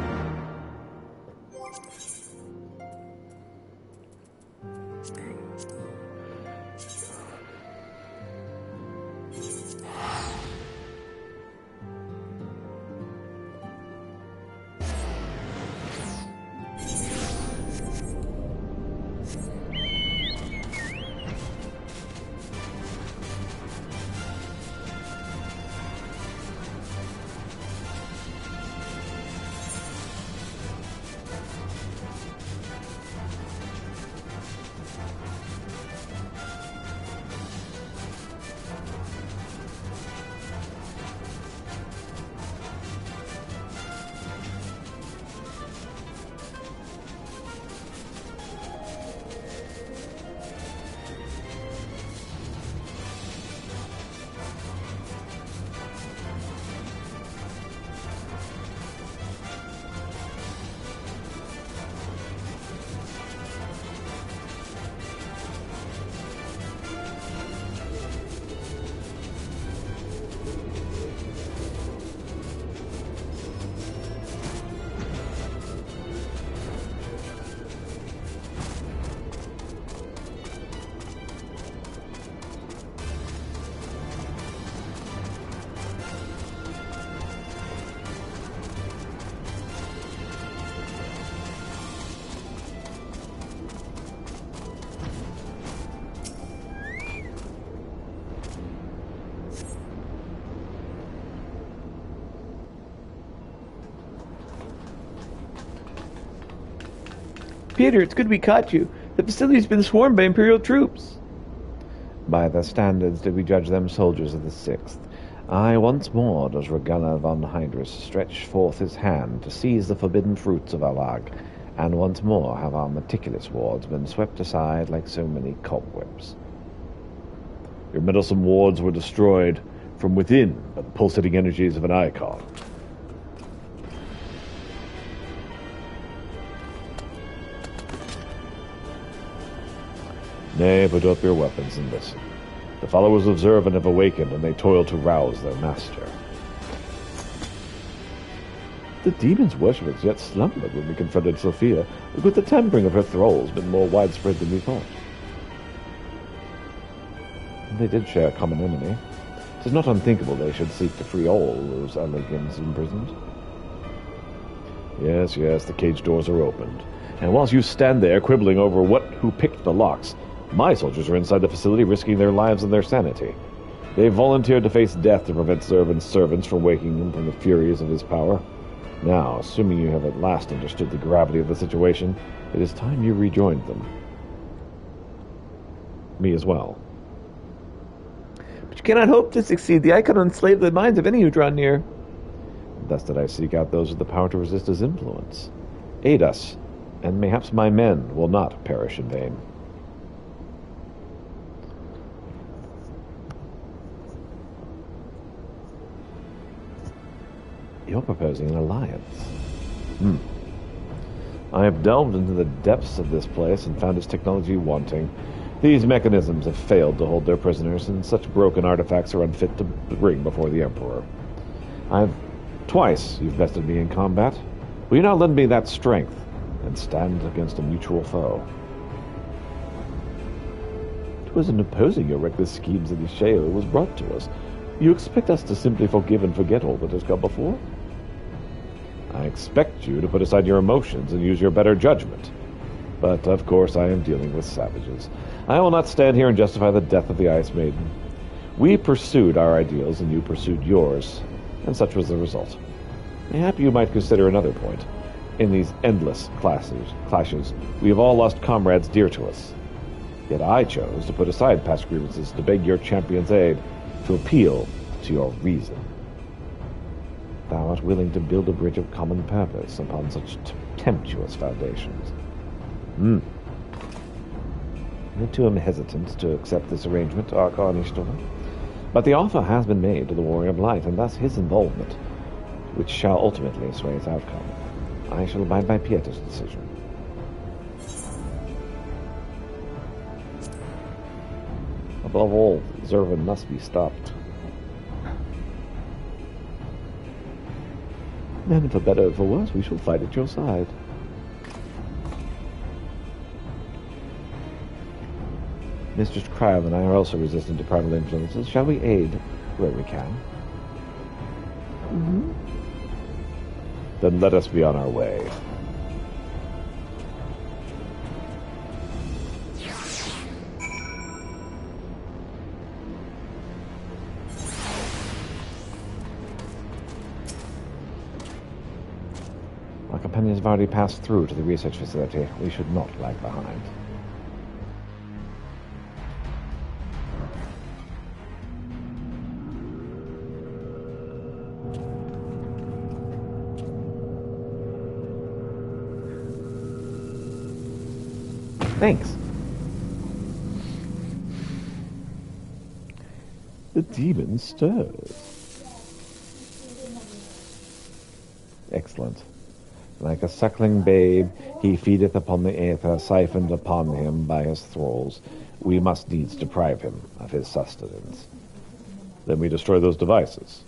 Peter, it's good we caught you. The facility's been swarmed by Imperial troops. By the standards did we judge them soldiers of the 6th. Aye, once more does Regala von Hydrus stretch forth his hand to seize the forbidden fruits of Alag, and once more have our meticulous wards been swept aside like so many cobwebs. Your meddlesome wards were destroyed from within by the pulsating energies of an icon. Nay, put up your weapons and listen. The followers of Zervan have awakened, and they toil to rouse their master. The demon's worshippers yet slumbered when we confronted Sophia, but with the tampering of her thralls been more widespread than we thought. They did share a common enemy. It is not unthinkable they should seek to free all those elegans imprisoned. Yes, the cage doors are opened. And whilst you stand there quibbling over who picked the locks, my soldiers are inside the facility risking their lives and their sanity. They volunteered to face death to prevent Zervan's servants from waking him from the furies of his power. Now, assuming you have at last understood the gravity of the situation, it is time you rejoined them. Me as well. But you cannot hope to succeed. The icon enslaved the minds of any who draw near. Thus did I seek out those with the power to resist his influence. Aid us, and mayhaps my men will not perish in vain. You're proposing an alliance. I have delved into the depths of this place and found its technology wanting. These mechanisms have failed to hold their prisoners, and such broken artifacts are unfit to bring before the Emperor. Twice you've bested me in combat. Will you not lend me that strength and stand against a mutual foe? 'Twas in opposing your reckless schemes that Isheo was brought to us. You expect us to simply forgive and forget all that has come before? I expect you to put aside your emotions and use your better judgment. But, of course, I am dealing with savages. I will not stand here and justify the death of the Ice Maiden. We pursued our ideals, and you pursued yours, and such was the result. Mayhap you might consider another point. In these endless clashes, we have all lost comrades dear to us. Yet I chose to put aside past grievances to beg your champion's aid. to appeal to your reason. Thou art willing to build a bridge of common purpose upon such tempestuous foundations. I too am hesitant to accept this arrangement, Archon, but the offer has been made to the Warrior of Light, and thus his involvement, which shall ultimately sway its outcome. I shall abide by Pieter's decision. Above all, Zervin must be stopped. And for better or for worse, we shall fight at your side. Mistress Cryle and I are also resistant to primal influences. Shall we aid where we can? Then let us be on our way. Our companions have already passed through to the research facility. We should not lag behind. Thanks. The demon stirs. Excellent. Like a suckling babe, he feedeth upon the aether siphoned upon him by his thralls. We must needs deprive him of his sustenance. Then we destroy those devices.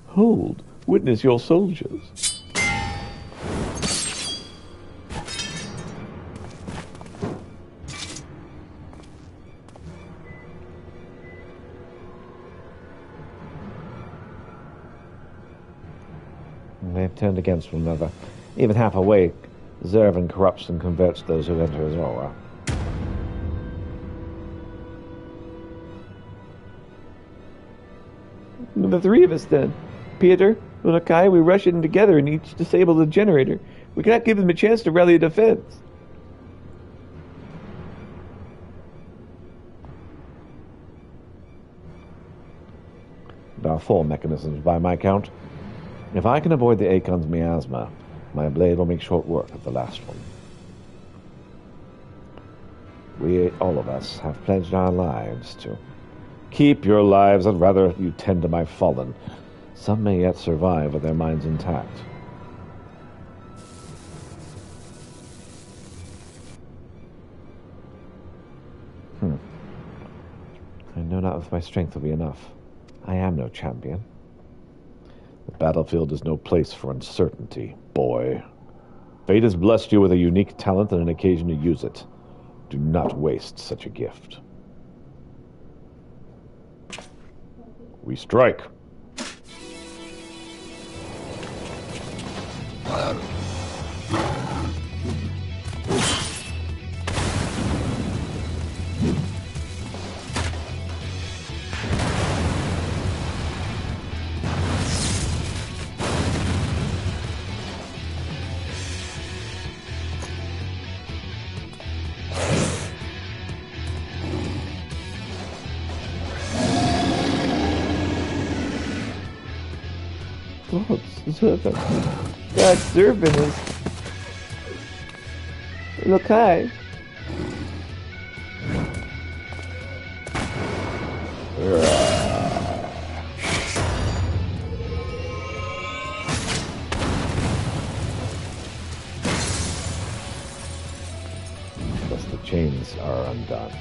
Hold, witness your soldiers. They've turned against one another. Even half awake, Zervin corrupts and converts those who enter his aura. The three of us, then. Pieter, Unakai, we rush in together and each disable the generator. We cannot give them a chance to rally a defense. There are 4 mechanisms by my count. If I can avoid the Akon's miasma, my blade will make short work of the last one. We, all of us, have pledged our lives to... Keep your lives, I'd rather you tend to my fallen. Some may yet survive with their minds intact. I know not if my strength will be enough. I am no champion. The battlefield is no place for uncertainty, boy. Fate has blessed you with a unique talent and an occasion to use it. Do not waste such a gift. We strike. God, Zervin. God, Zervin is... Unakai. Thus the chains are undone.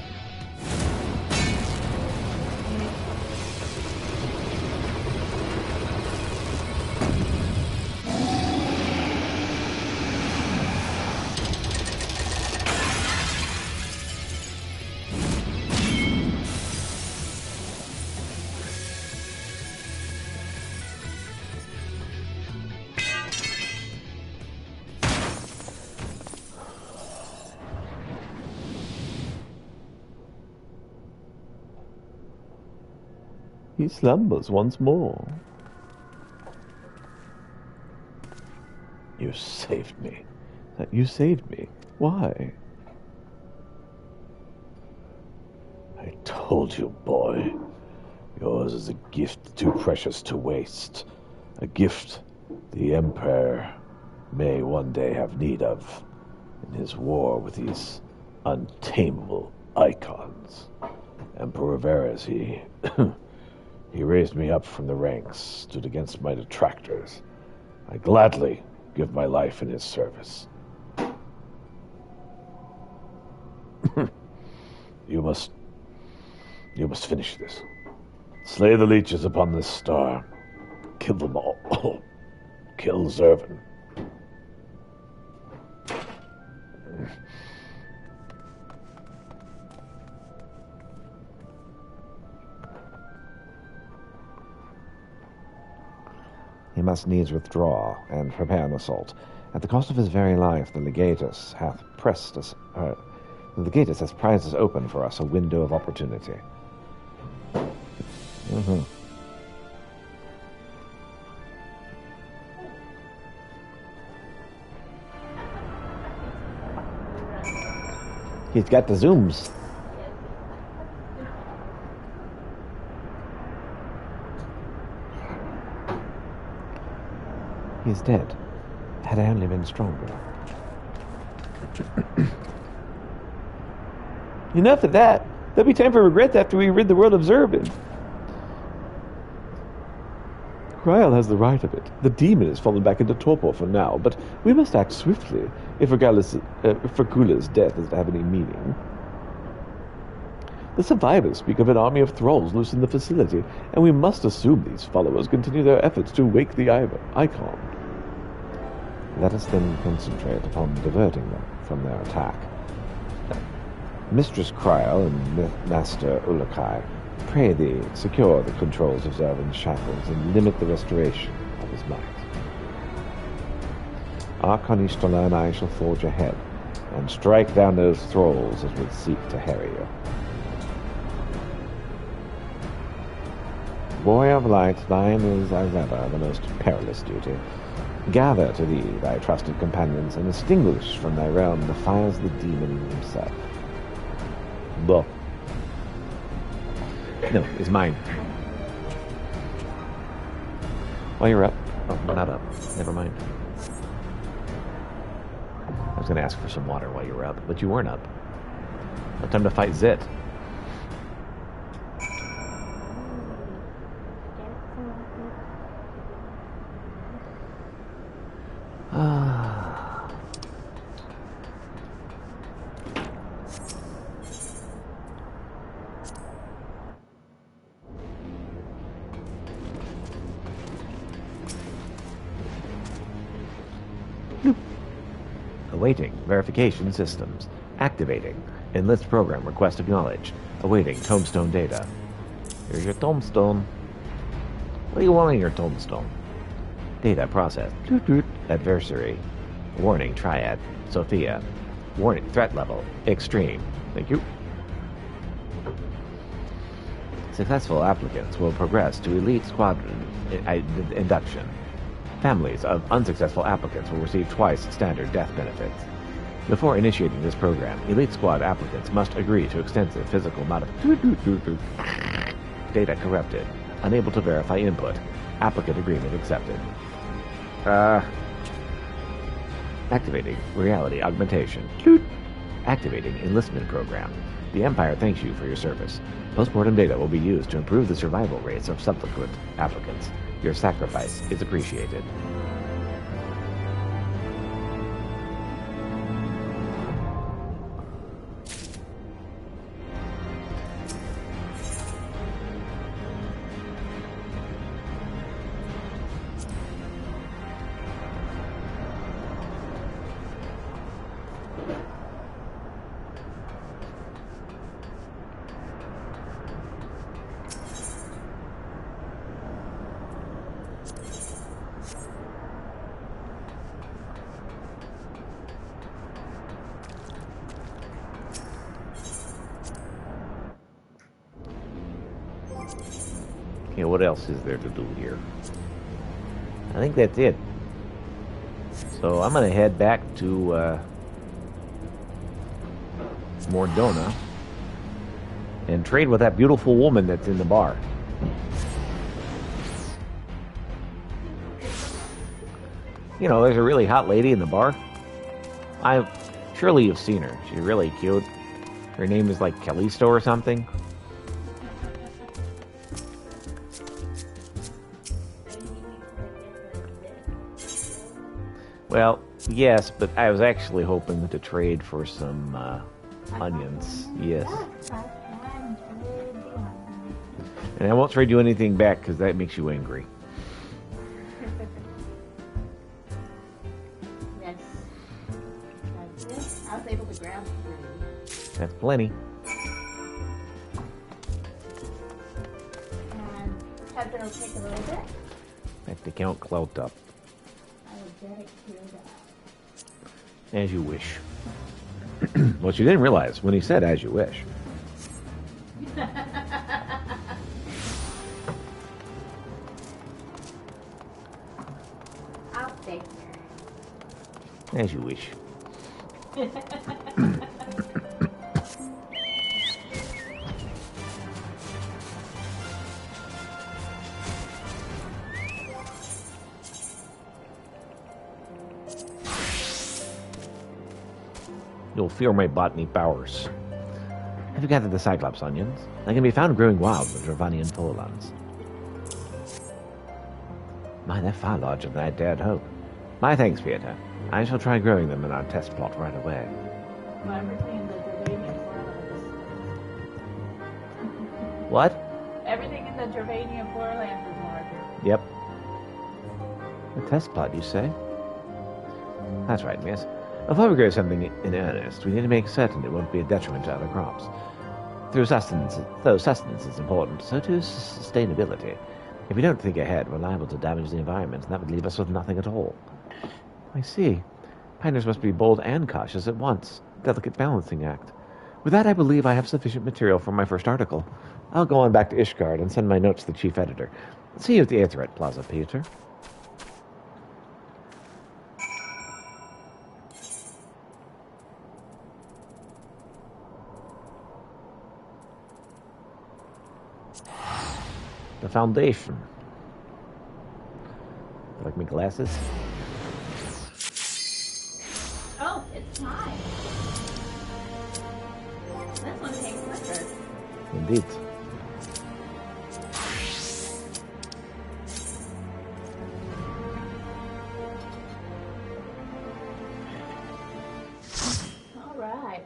He slumbers once more. You saved me. You saved me? Why? I told you, boy. Yours is a gift too precious to waste. A gift the Emperor may one day have need of in his war with these untamable icons. Emperor Varys, he raised me up from the ranks, stood against my detractors. I gladly give my life in his service. You must finish this. Slay the leeches upon this star. Kill them all. Kill Zervin. He must needs withdraw and prepare an assault. At the cost of his very life, the legatus hath prized us open for us a window of opportunity. He's got the zooms. He's dead. Had I only been stronger. Enough of that. There'll be time for regrets after we rid the world of Zervin. Kryal has the right of it. The demon has fallen back into torpor for now, but we must act swiftly if Fergula's death is to have any meaning. The survivors speak of an army of thralls loose in the facility, and we must assume these followers continue their efforts to wake the icon. Let us then concentrate upon diverting them from their attack. Mistress Kryal and Master Ulakai, pray thee, secure the controls of Zervin's shackles and limit the restoration of his might. Archonishtola and I shall forge ahead and strike down those thralls as would seek to harry you. Boy of light, thine is as ever the most perilous duty. Gather to thee thy trusted companions and extinguish from thy realm the fires of the demon himself. Bo. No, it's mine. While you're up. Oh, I'm not up. Never mind. I was going to ask for some water while you were up, but you weren't up. No time to fight Zit. Awaiting verification systems. Activating. Enlist program request acknowledged. Awaiting tombstone data. Here's your tombstone. What do you want on your tombstone? Data processed. Adversary. Warning triad. Sophia. Warning threat level. Extreme. Thank you. Successful applicants will progress to Elite Squadron induction. Families of unsuccessful applicants will receive twice standard death benefits. Before initiating this program, Elite Squad applicants must agree to extensive physical modification. Data corrupted. Unable to verify input. Applicant agreement accepted. Activating reality augmentation. Activating enlistment program. The Empire thanks you for your service. Postmortem data will be used to improve the survival rates of subsequent applicants. Your sacrifice is appreciated. Okay, what else is there to do here? I think that's it. So So I'm going to head back to Mordona and trade with that beautiful woman that's in the bar. You know, there's a really hot lady in the bar. Surely you've seen her. She's really cute. Her name is like Callisto or something. Well, yes, but I was actually hoping to trade for some onions. Yes. And I won't trade you anything back because that makes you angry. Yes. That's it. I was able to grab 3. That's plenty. And Heather will take a little bit. That the count clout up. I will get it cleared up. As you wish. What you didn't realize when he said as you wish. I'll take her. As you wish. You'll feel my botany powers. Have you gathered the Cyclops onions? They can be found growing wild in the Dravanian forelands. My, they're far larger than I dared hope. My thanks, Peter. I shall try growing them in our test plot right away. Well, everything in the Dravanian forelands. What? Everything in the Dravanian forelands is larger. Yep. A test plot, you say? That's right, miss. Before we grow something in earnest, we need to make certain it won't be a detriment to other crops. Though sustenance is important, so too is sustainability. If we don't think ahead, we're liable to damage the environment, and that would leave us with nothing at all. I see. Pioneers must be bold and cautious at once. Delicate balancing act. With that, I believe I have sufficient material for my first article. I'll go on back to Ishgard and send my notes to the chief editor. See you at the Aetheryte Plaza, Peter. The Foundation. Like my glasses? Oh, it's time. This one tastes quicker. Indeed. All right.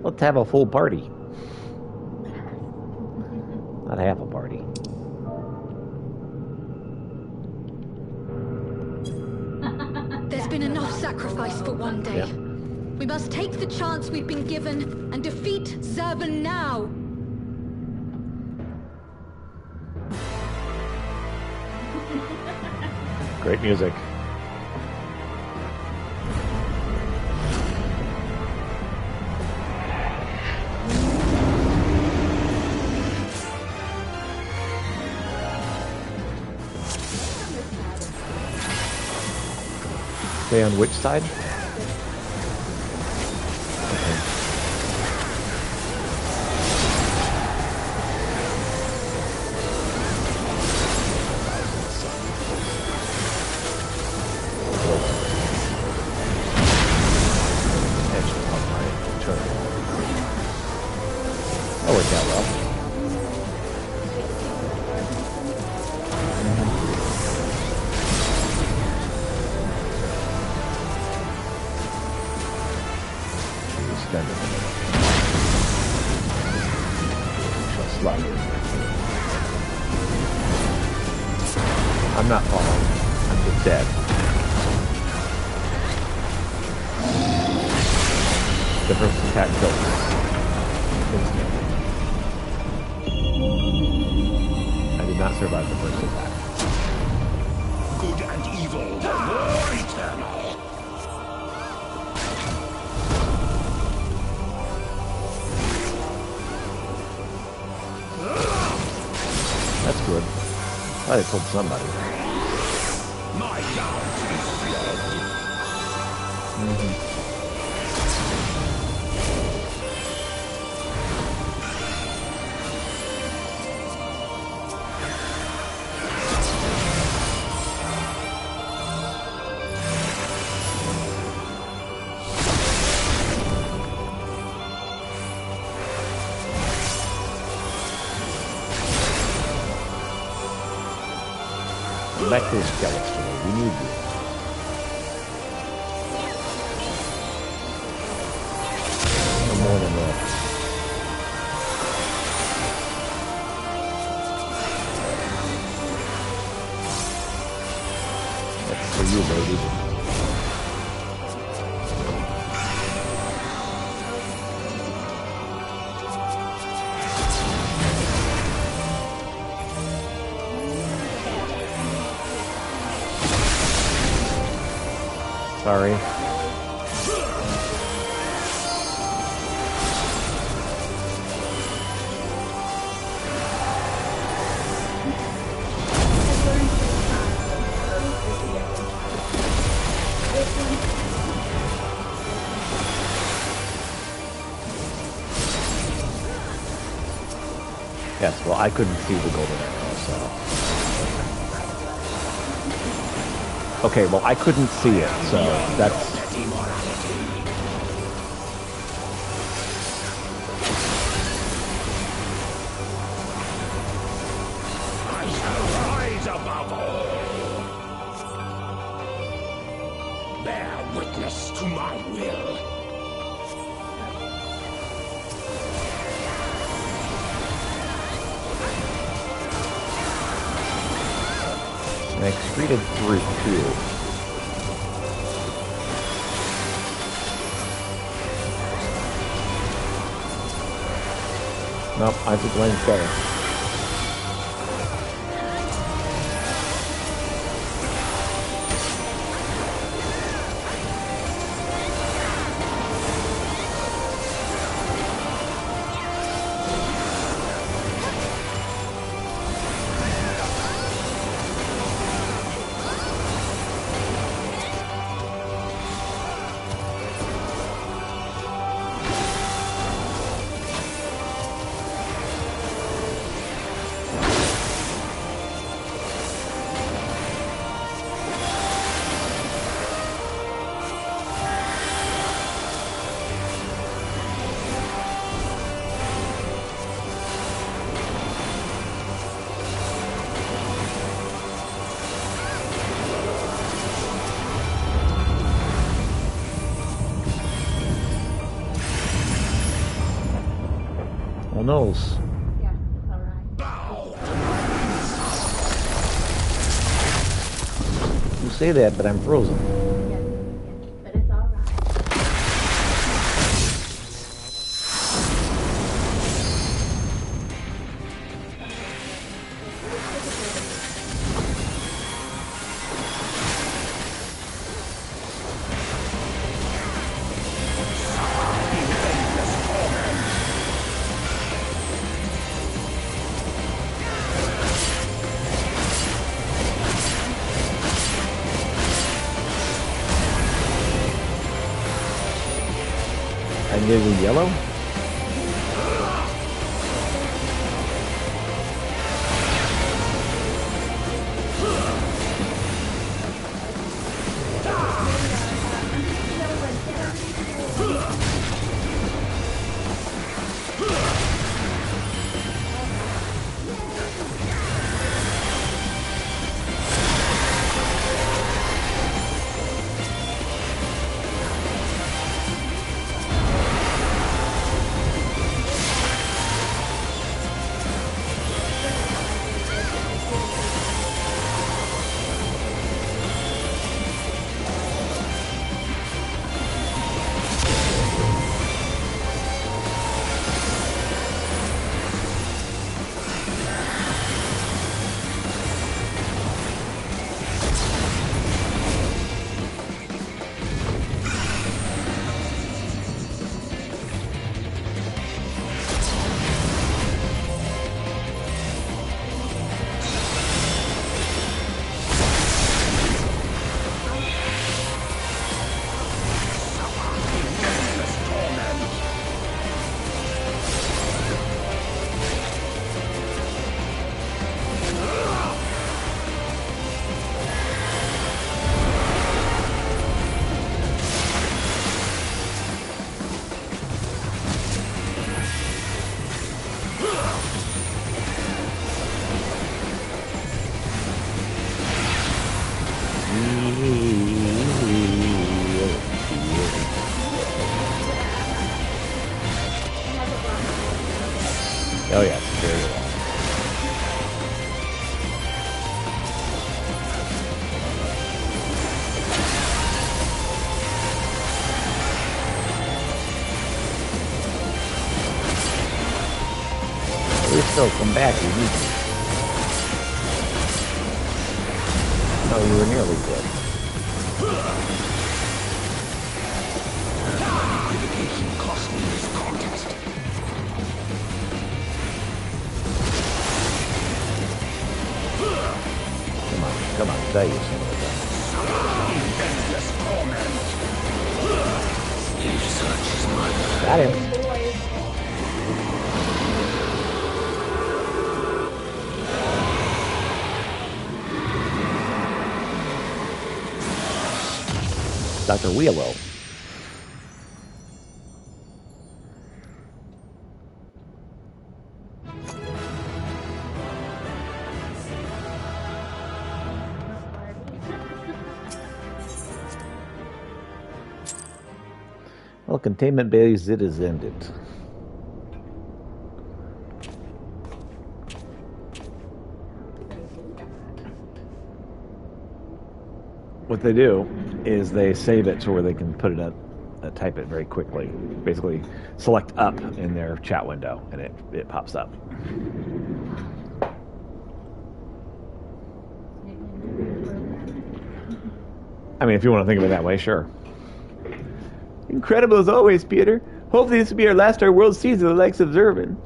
Let's have a full party. Not half a party. There's been enough sacrifice for one day. Yep. We must take the chance we've been given and defeat Zervan now. Great music. Stay on which side? That worked out well. I'm not following. I'm just dead. The first attack kills me. Instantly. I did not survive the first attack. Good and evil are more eternal. That's good. Thought I told somebody. My doubt is fled. Back to the skeleton. We need you. No more than that. That's for you, baby. Sorry. Yes, well, I couldn't see the golden arrow, so... Okay, well, I couldn't see it, so that's... I shall rise above all. Bear witness to my will. And I excreted through 2. Nope, I think Lane's better. Well, Knowles. Yeah, alright. You say that, but I'm frozen. Yes, but it's alright. I gave you yellow? Oh yes, very well. We still come back, you need to. No, you were nearly good. Equivocation cost me this contest. Come on, say you some of the Endless torment. He searches my Got him. Dr. Wheelo. Well, containment base it is ended. What they do is they save it to where they can put it up, type it very quickly. Basically, select up in their chat window, and it pops up. I mean, if you want to think of it that way, sure. Incredible as always, Peter. Hopefully this will be our last our world sees of the likes of Zervin.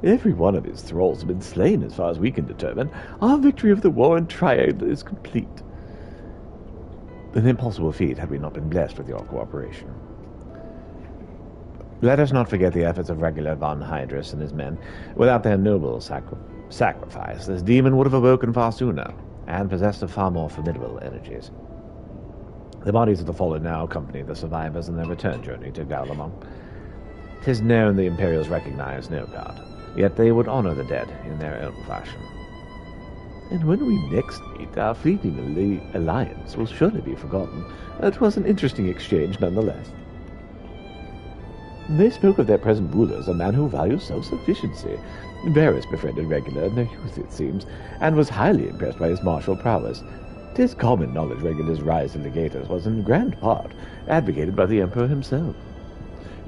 Every one of his thralls have been slain as far as we can determine. Our victory of the war in Triad is complete. An impossible feat had we not been blessed with your cooperation. Let us not forget the efforts of Regular von Hydrus and his men. Without their noble sacrifice, this demon would have awoken far sooner, and possessed of far more formidable energies. The bodies of the fallen now accompany the survivors in their return journey to Garlemont. 'Tis known the Imperials recognize no god, yet they would honor the dead in their own fashion. And when we next meet, our fleeting alliance will surely be forgotten. It was an interesting exchange nonetheless. They spoke of their present ruler as a man who values self-sufficiency. Varys befriended Regular in their youth, it seems, and was highly impressed by his martial prowess. 'Tis common knowledge Regular's rise to legators was in grand part advocated by the Emperor himself.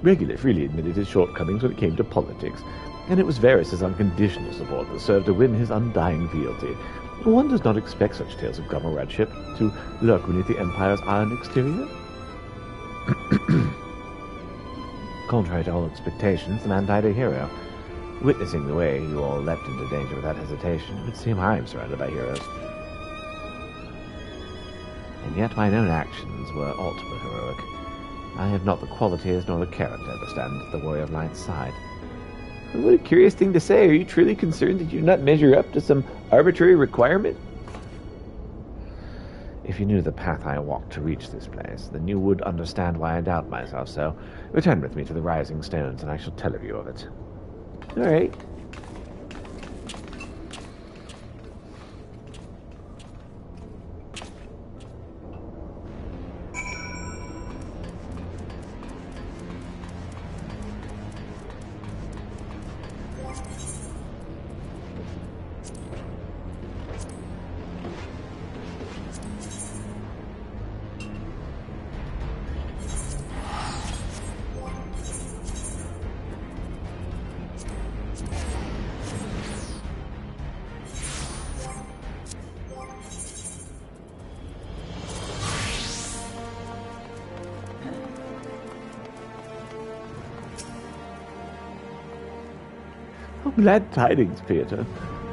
Regular freely admitted his shortcomings when it came to politics, and it was Varys' unconditional support that served to win his undying fealty. One does not expect such tales of comradeship to lurk beneath the Empire's iron exterior. Contrary to all expectations, the man died a hero. Witnessing the way you all leapt into danger without hesitation, it would seem I am surrounded by heroes. And yet mine own actions were aught but heroic. I have not the qualities nor the character to stand at the warrior of light's side. What a curious thing to say. Are you truly concerned that you do not measure up to some arbitrary requirement? If you knew the path I walked to reach this place, then you would understand why I doubt myself so. Return with me to the Rising Stones, and I shall tell you of it. All right. Glad tidings, Peter.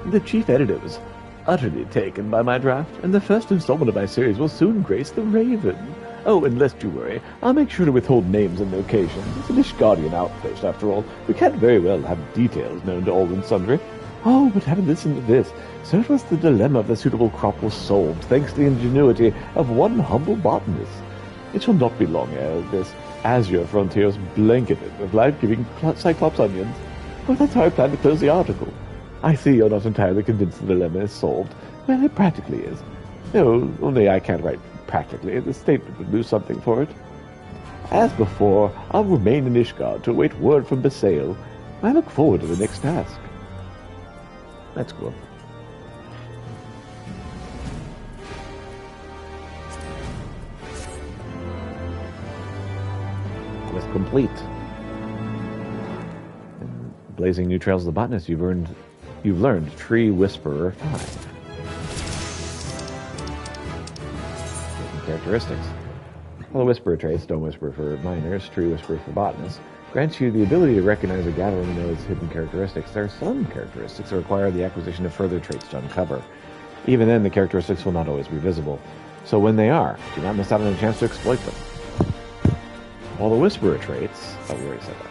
The chief editor was utterly taken by my draft, and the first installment of my series will soon grace the Raven. Oh, and lest you worry, I'll make sure to withhold names and locations. It's an Ishgardian outpost, after all. We can't very well have details known to all and sundry. Oh, but have a listen to this. So it was the dilemma of the suitable crop was solved, thanks to the ingenuity of one humble botanist. It shall not be long ere this azure frontier is blanketed with life-giving Cyclops onions. Well, that's how I plan to close the article. I see you're not entirely convinced the dilemma is solved. Well, it practically is. No, only I can't write practically. The statement would lose something for it. As before, I'll remain in Ishgard to await word from Basail. I look forward to the next task. That's cool. Quest complete. And blazing new trails of the botanist, you've learned Tree Whisperer 5. Characteristics. Well, the Whisperer trait, Stone Whisperer for miners, Tree Whisperer for botanists, grants you the ability to recognize a gathering node's hidden characteristics. There are some characteristics that require the acquisition of further traits to uncover. Even then, the characteristics will not always be visible. So when they are, do not miss out on a chance to exploit them. All the Whisperer traits... Oh, we already said that.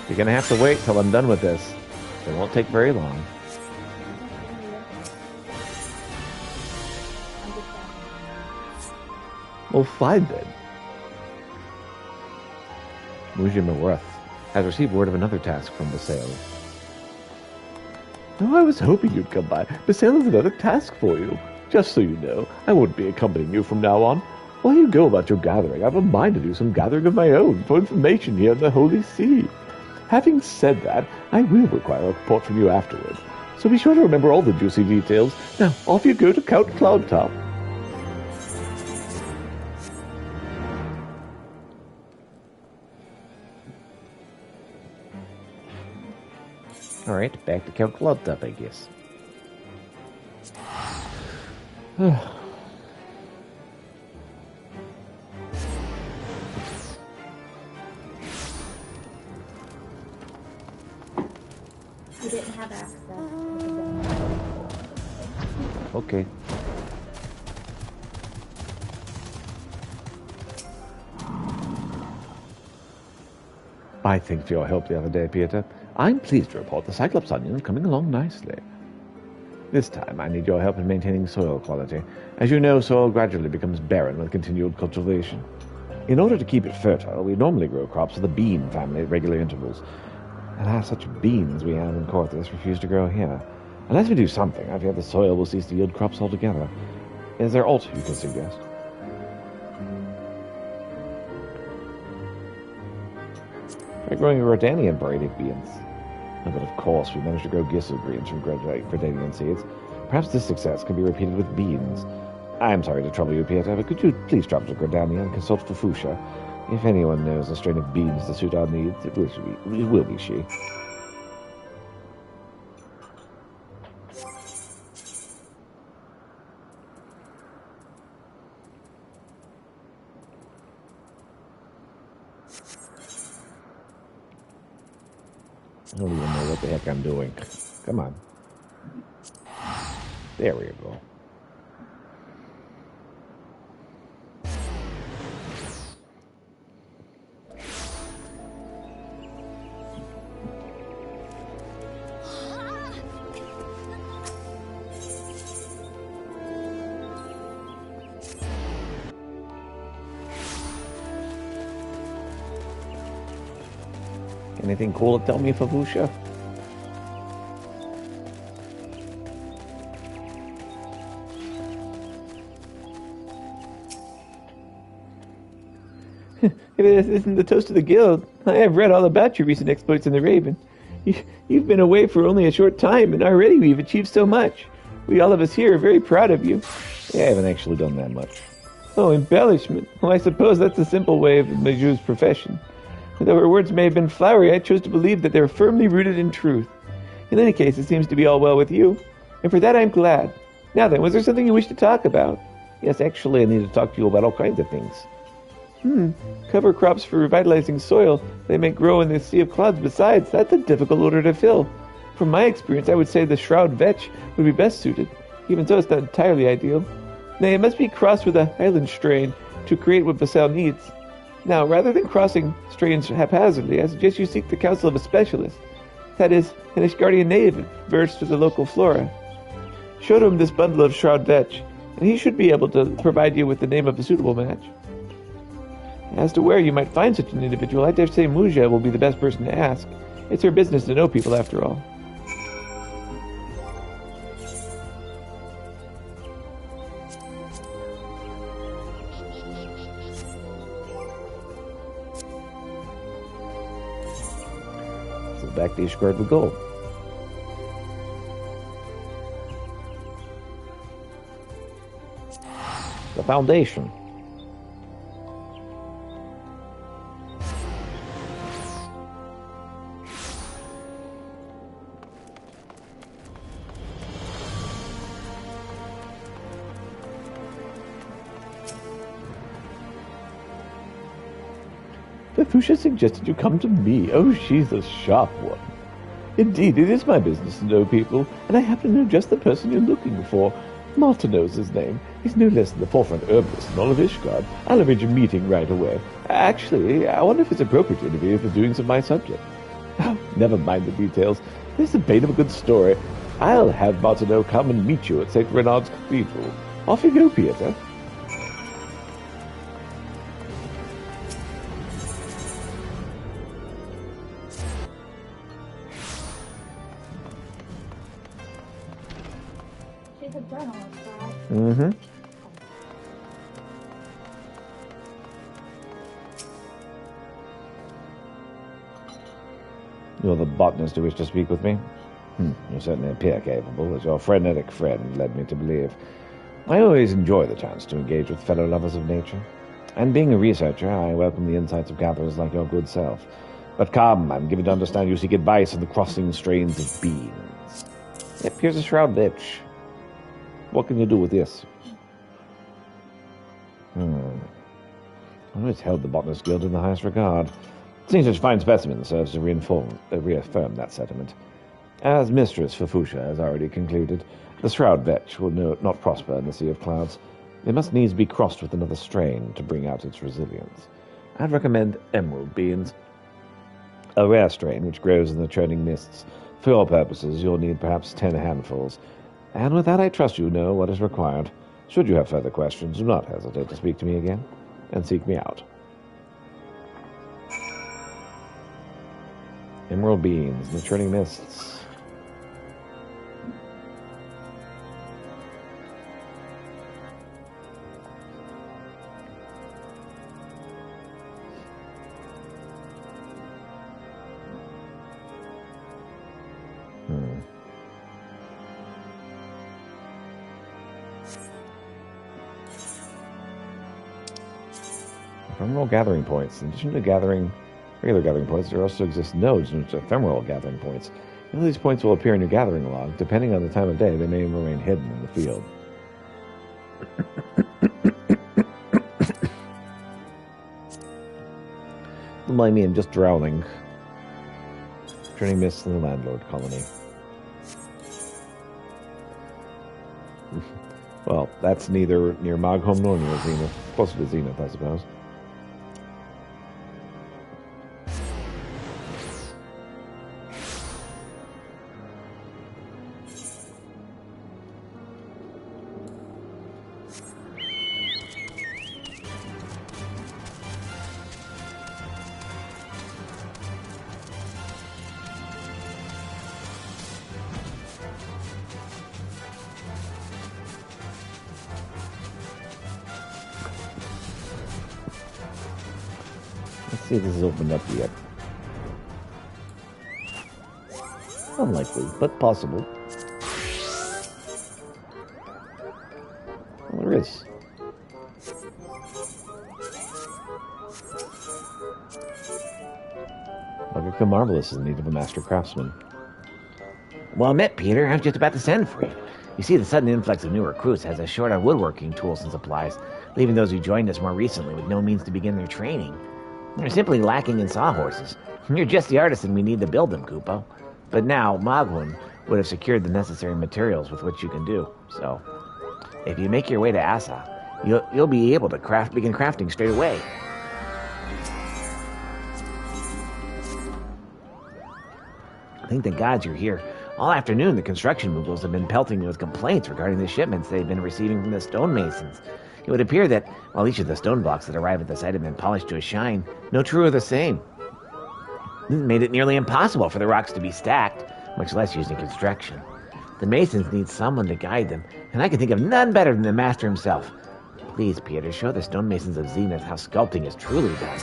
You're going to have to wait till I'm done with this. It won't take very long. Well, fine then. Mujima Worth has received word of another task from Basail. Oh, I was hoping you'd come by. Basail has another task for you. Just so you know, I won't be accompanying you from now on. While you go about your gathering, I have a mind to do some gathering of my own for information here in the Holy See. Having said that, I will require a report from you afterward. So be sure to remember all the juicy details. Now, off you go to Count Cloudtop. Alright, back to Count Cloudtop, I guess. You didn't have access. Okay. I think for your help the other day, Peter. I'm pleased to report the Cyclops onion is coming along nicely. This time, I need your help in maintaining soil quality. As you know, soil gradually becomes barren with continued cultivation. In order to keep it fertile, we normally grow crops of the bean family at regular intervals. Alas, such beans we have in Corthus refuse to grow here. Unless we do something, I fear the soil will cease to yield crops altogether. Is there aught you can suggest? Try growing Gradanian braided beans. Oh, but of course, we managed to grow Gissel greens from Gradanian seeds. Perhaps this success can be repeated with beans. I'm sorry to trouble you, Peter, but could you please travel to Gradania and consult Fufusha? If anyone knows a strain of beans to suit our needs, it will be she. I don't even know what the heck I'm doing. Come on. There we go. Anything cool to tell me, Favusha? If this isn't the toast of the guild, I have read all about your recent exploits in the Raven. You've been away for only a short time, and already we've achieved so much. We all of us here are very proud of you. Yeah, I haven't actually done that much. Oh, embellishment. Well, I suppose that's a simple way of Maju's profession. Though her words may have been flowery, I chose to believe that they were firmly rooted in truth. In any case, it seems to be all well with you, and for that I'm glad. Now then, was there something you wish to talk about? Yes, actually, I need to talk to you about all kinds of things. Cover crops for revitalizing soil they may grow in the Sea of Clouds. Besides, that's a difficult order to fill. From my experience, I would say the Shroud Vetch would be best suited. Even so, it's not entirely ideal. Nay, it must be crossed with a Highland strain to create what Basail needs. Now, rather than crossing strains haphazardly, I suggest you seek the counsel of a specialist. That is, an Ishgardian native versed with the local flora. Show him this bundle of Shroud Vetch, and he should be able to provide you with the name of a suitable match. As to where you might find such an individual, I dare say Muja will be the best person to ask. It's her business to know people, after all. So back to Ishgard with gold. The foundation. Fusha suggested you come to me. Oh, she's a sharp one. Indeed, it is my business to know people, and I happen to know just the person you're looking for. Martineau's his name. He's no less than the forefront herbalist in all of Ishgard. I'll arrange a meeting right away. Actually, I wonder if it's appropriate to interview for doing some of my subject. Oh, never mind the details. There's the bane of a good story. I'll have Martineau come and meet you at St. Renard's Cathedral. Off you go, Peter. She's a journalist, right? Mm-hmm. You're the botanist who wished to speak with me? You certainly appear capable, as your frenetic friend led me to believe. I always enjoy the chance to engage with fellow lovers of nature. And being a researcher, I welcome the insights of gatherers like your good self. But come, I'm given to understand you seek advice on the crossing strains of beans. Yep, here's a shroud bitch. What can you do with this? I've always held the Botanist Guild in the highest regard. Seeing such fine specimens serves to reaffirm that sentiment. As Mistress Fafusha has already concluded, the shroud vetch will not prosper in the Sea of Clouds. It must needs be crossed with another strain to bring out its resilience. I'd recommend emerald beans, a rare strain which grows in the churning mists. For your purposes, you'll need perhaps 10 handfuls. And with that, I trust you know what is required. Should you have further questions, do not hesitate to speak to me again, and seek me out. Emerald beans, the churning mists. Ephemeral gathering points. In addition to regular gathering points, there also exist nodes which are ephemeral gathering points. None of these points will appear in your gathering log. Depending on the time of day, they may remain hidden in the field. Don't mind me, I'm just drowning. Turning mists in the landlord colony. Well, that's neither near Mogholm nor near Zenith. Closer to Zenith, I suppose. Let's see if this is opened up yet. Unlikely, but possible. Well, there is. Buggerka Marvelous is in need of a master craftsman. Well met, Peter. I was just about to send for you. You see, the sudden influx of new recruits has us short on woodworking tools and supplies, leaving those who joined us more recently with no means to begin their training. They're simply lacking in sawhorses. You're just the artisan we need to build them, Kupo. But now, Mogwin would have secured the necessary materials with which you can do. So, if you make your way to Asa, you'll be able to begin crafting straight away. Thank the gods you're here. All afternoon, the construction moguls have been pelting me with complaints regarding the shipments they've been receiving from the stonemasons. It would appear that, while each of the stone blocks that arrive at the site have been polished to a shine, no two are the same. This made it nearly impossible for the rocks to be stacked, much less used in construction. The masons need someone to guide them, and I can think of none better than the master himself. Please, Peter, show the stonemasons of Zenith how sculpting is truly done.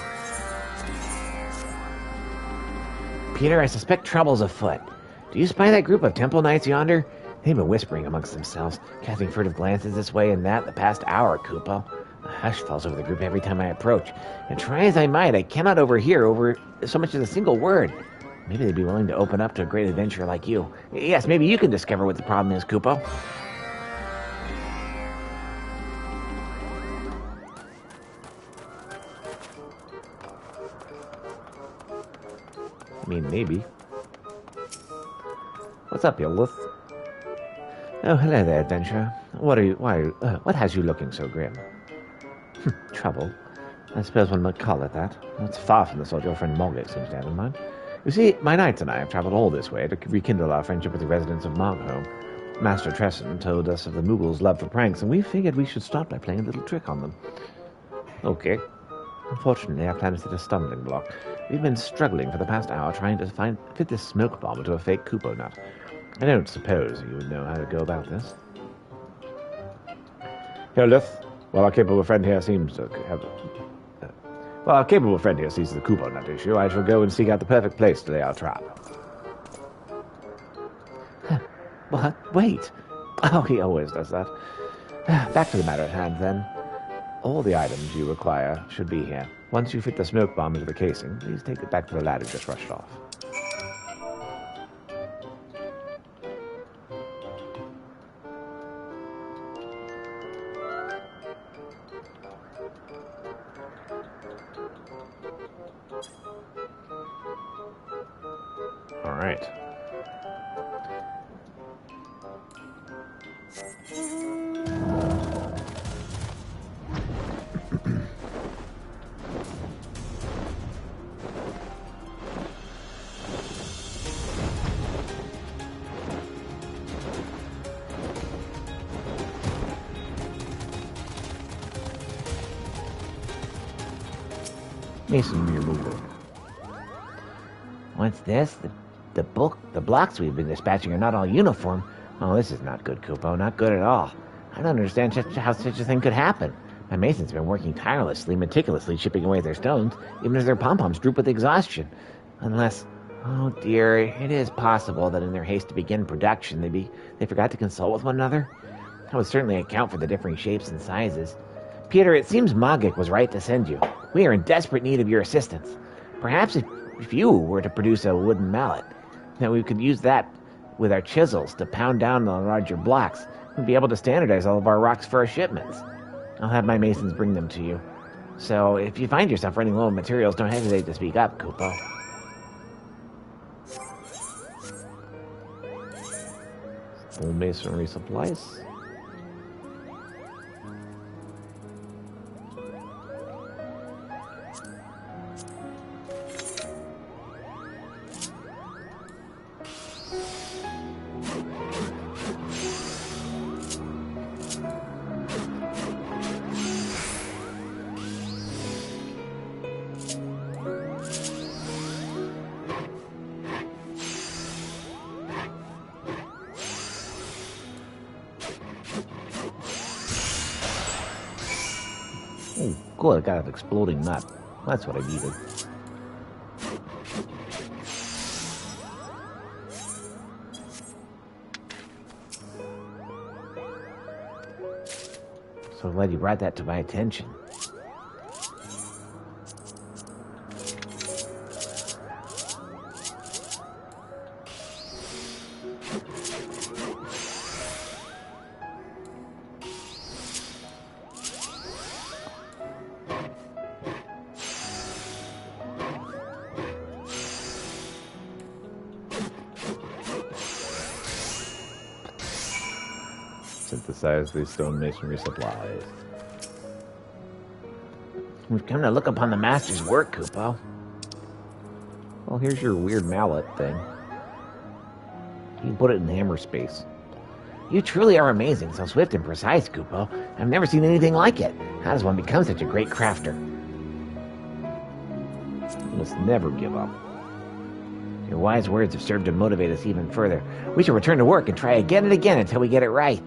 Peter, I suspect trouble's afoot. Do you spy that group of temple knights yonder? They've been whispering amongst themselves, casting furtive glances this way and that the past hour, Kupo. A hush falls over the group every time I approach, and try as I might, I cannot overhear over so much as a single word. Maybe they'd be willing to open up to a great adventurer like you. Yes, maybe you can discover what the problem is, Kupo. I mean, maybe. What's up, Yolith? Oh, hello there, adventurer. What has you looking so grim? Trouble. I suppose one might call it that. It's far from the sort your friend Morgate seems to have in mind. You see, my knights and I have traveled all this way to rekindle our friendship with the residents of Margholm. Master Tresson told us of the Moogles' love for pranks, and we figured we should start by playing a little trick on them. Okay. Unfortunately, our plan is at a stumbling block. We've been struggling for the past hour trying to fit this smoke bomb into a fake Kupo nut. I don't suppose you would know how to go about this. Yolith, while our capable friend here sees the Kupo nut issue, I shall go and seek out the perfect place to lay our trap. What? Wait. Oh, he always does that. Back to the matter at hand, then. All the items you require should be here. Once you fit the smoke bomb into the casing, please take it back to the lad who just rushed off. All right. Masonry removal. What's this? The blocks we've been dispatching are not all uniform. Oh, this is not good, Kupo. Not good at all. I don't understand how such a thing could happen. My masons have been working tirelessly, meticulously chipping away their stones, even as their pom-poms droop with exhaustion. Unless, oh dear, it is possible that in their haste to begin production, they forgot to consult with one another. That would certainly account for the differing shapes and sizes. Peter, it seems Magic was right to send you. We are in desperate need of your assistance. Perhaps if you were to produce a wooden mallet, then we could use that with our chisels to pound down on larger blocks. We'd be able to standardize all of our rocks for our shipments. I'll have my masons bring them to you. So if you find yourself running low on materials, don't hesitate to speak up, Kupo. Full masonry supplies. Oh, good, I got an exploding nut. That's what I needed. So glad you brought that to my attention. Synthesize these stone masonry supplies. We've come to look upon the master's work, Kupo. Well, here's your weird mallet thing. You can put it in hammer space. You truly are amazing, so swift and precise, Kupo. I've never seen anything like it. How does one become such a great crafter? You must never give up. Your wise words have served to motivate us even further. We shall return to work and try again and again until we get it right.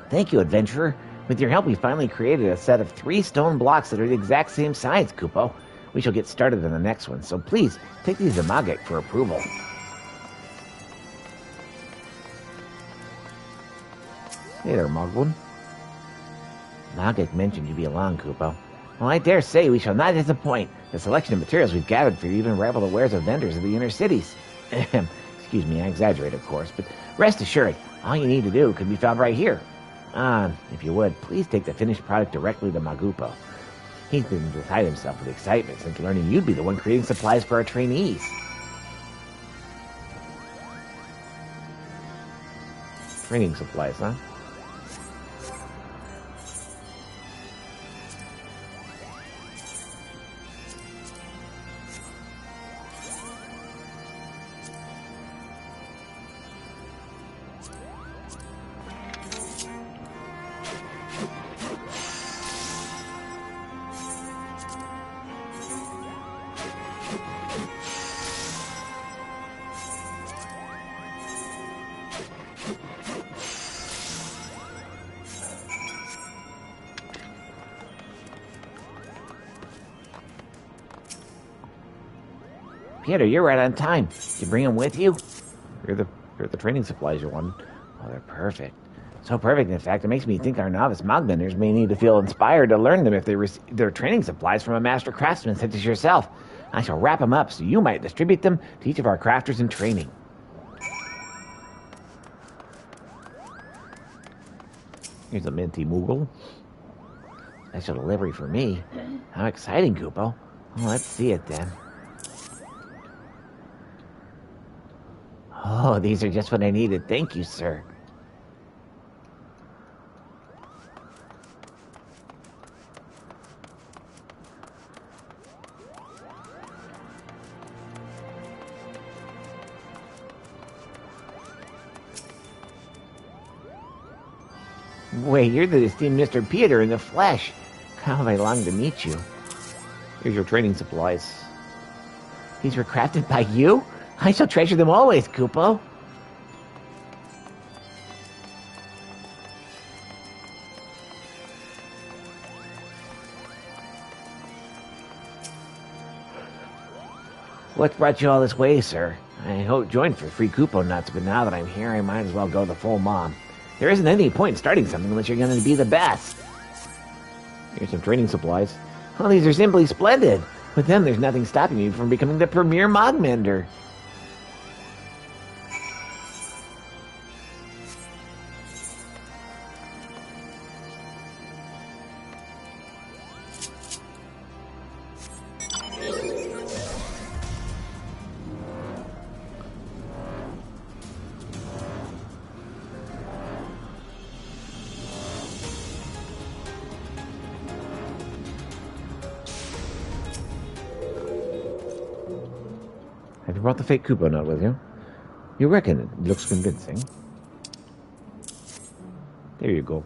Thank you, adventurer. With your help, we finally created a set of 3 stone blocks that are the exact same size, Kupo. We shall get started on the next one, so please, take these to Magik for approval. Hey there, Mogwin. Magik mentioned you'd be along, Kupo. Well, I dare say we shall not disappoint. The selection of materials we've gathered for you even rival the wares of vendors of the inner cities. Excuse me, I exaggerate, of course, but rest assured, all you need to do can be found right here. If you would, please take the finished product directly to Magupo. He's been beside himself with excitement since learning you'd be the one creating supplies for our trainees. Training supplies, huh? Peter, you're right on time. Did you bring them with you? Here are the training supplies you wanted. Oh, they're perfect. So perfect, in fact, it makes me think our novice mogbenders may need to feel inspired to learn them if they receive their training supplies from a master craftsman such as yourself. I shall wrap them up so you might distribute them to each of our crafters in training. Here's a minty moogle. Special delivery for me. How exciting, Kupo. Well, let's see it then. Oh, these are just what I needed. Thank you, sir. Wait, you're the esteemed Mr. Peter in the flesh. How have I longed to meet you. Here's your training supplies. These were crafted by you? I shall treasure them always, Kupo. What brought you all this way, sir? I hoped joined for free Kupo nuts, but now that I'm here, I might as well go the full mom. There isn't any point in starting something unless you're going to be the best. Here's some training supplies. Oh, these are simply splendid. With them, there's nothing stopping you from becoming the premier Mogmender. Have you brought the fake Kupo nut with you? You reckon it looks convincing? There you go.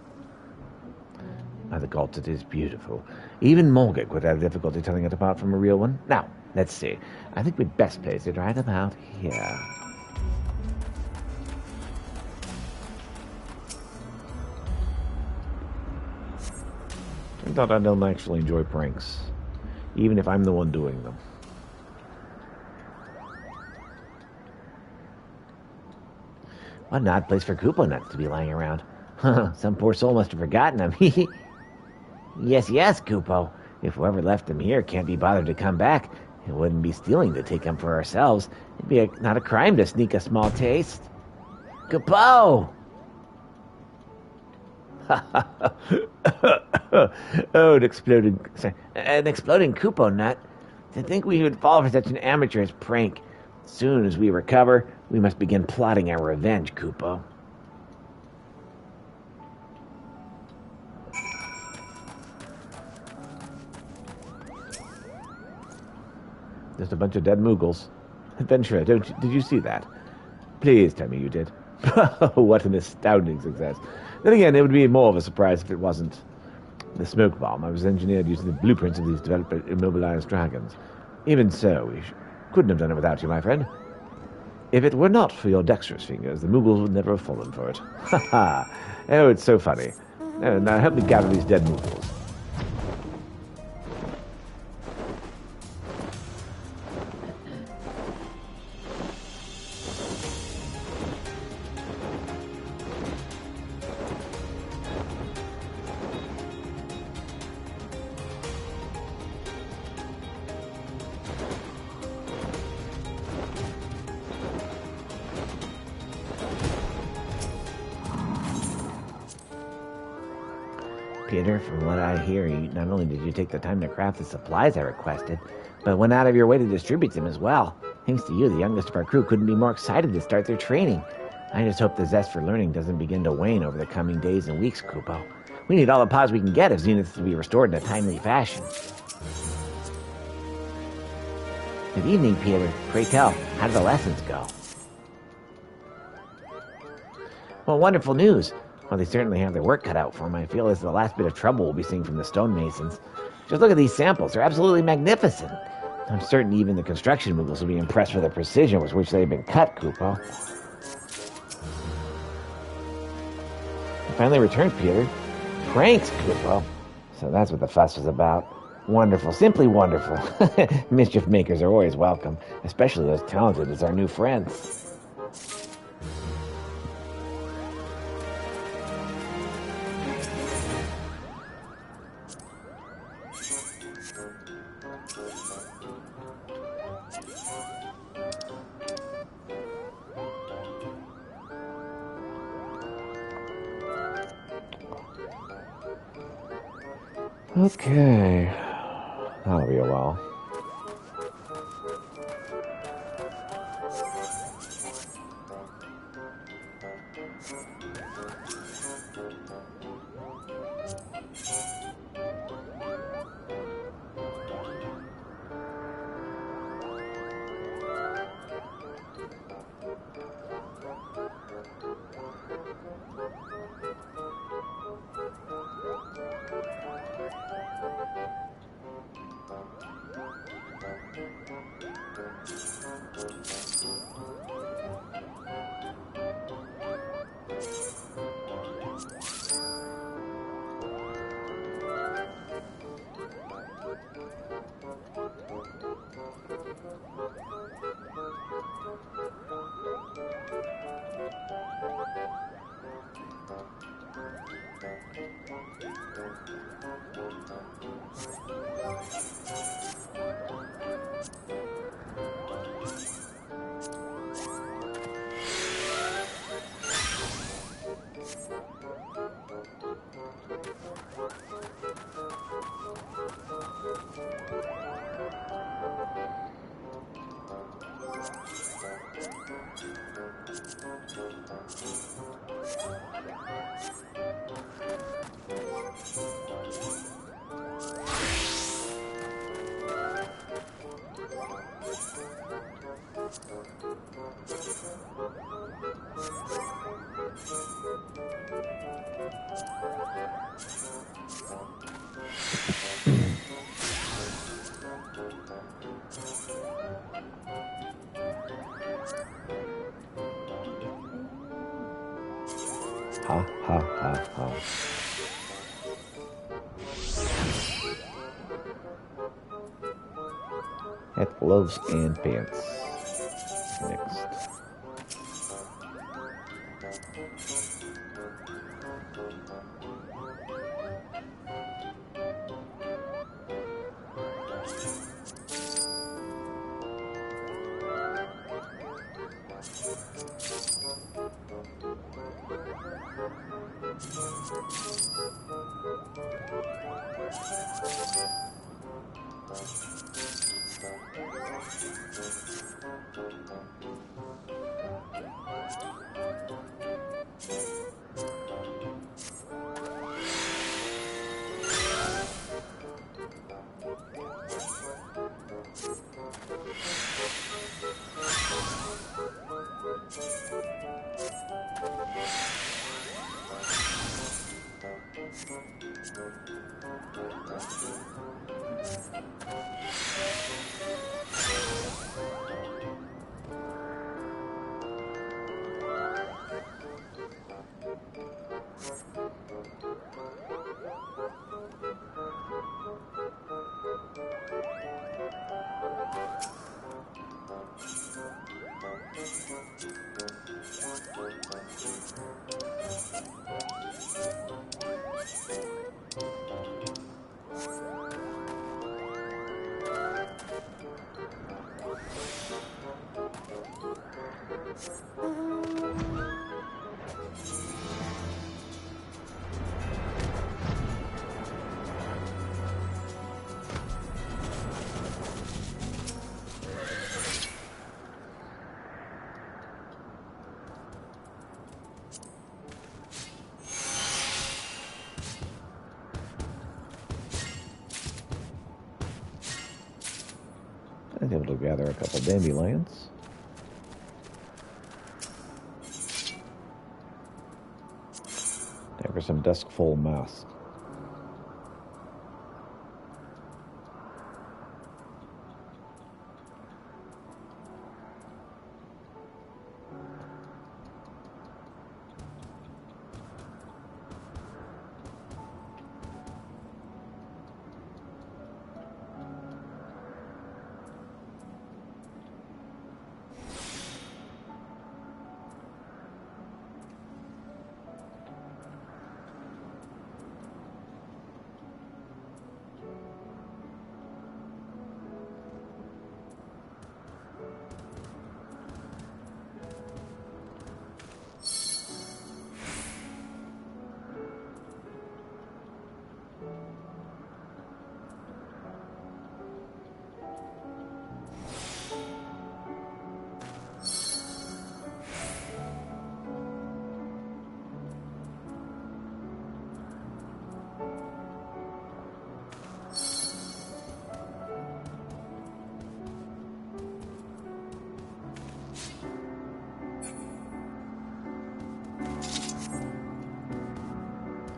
By the gods, it is beautiful. Even Morgic would have difficulty telling it apart from a real one. Now, let's see. I think we'd best place it right about here. Turns out I don't actually enjoy pranks, even if I'm the one doing them. What an odd place for Koopo nuts to be lying around. Some poor soul must have forgotten them. Yes, Koopo. If whoever left them here can't be bothered to come back, it wouldn't be stealing to take them for ourselves. It'd be not a crime to sneak a small taste. Koopo! Oh, an exploding Koopo nut. To think we would fall for such an amateur's prank. As soon as we recover, we must begin plotting our revenge, Koopo. Just a bunch of dead Moogles. Adventurer, did you see that? Please tell me you did. What an astounding success. Then again, it would be more of a surprise if it wasn't. The smoke bomb I was engineered using the blueprints of these developed immobilized dragons. Even so, we couldn't have done it without you, my friend. If it were not for your dexterous fingers, the Moogles would never have fallen for it. Ha ha! Oh, it's so funny. Now help me gather these dead Moogles. Peter, from what I hear, not only did you take the time to craft the supplies I requested, but went out of your way to distribute them as well. Thanks to you, the youngest of our crew couldn't be more excited to start their training. I just hope the zest for learning doesn't begin to wane over the coming days and weeks, Koopo. We need all the pods we can get if Zenith is to be restored in a timely fashion. Good evening, Peter. Pray tell, how did the lessons go? Well, wonderful news. Well, they certainly have their work cut out for them. I feel as the last bit of trouble we'll be seeing from the stonemasons. Just look at these samples. They're absolutely magnificent. I'm certain even the construction Moogles will be impressed with the precision with which they've been cut, Koopo. You finally returned, Peter. Pranks, Koopo. So that's what the fuss was about. Wonderful, simply wonderful. Mischief makers are always welcome, especially those talented as our new friends. Okay. That'll be a while. Ha, ha, ha, ha. At gloves and pants. Next. I was able to gather a couple dandelions. There for some duskful moss.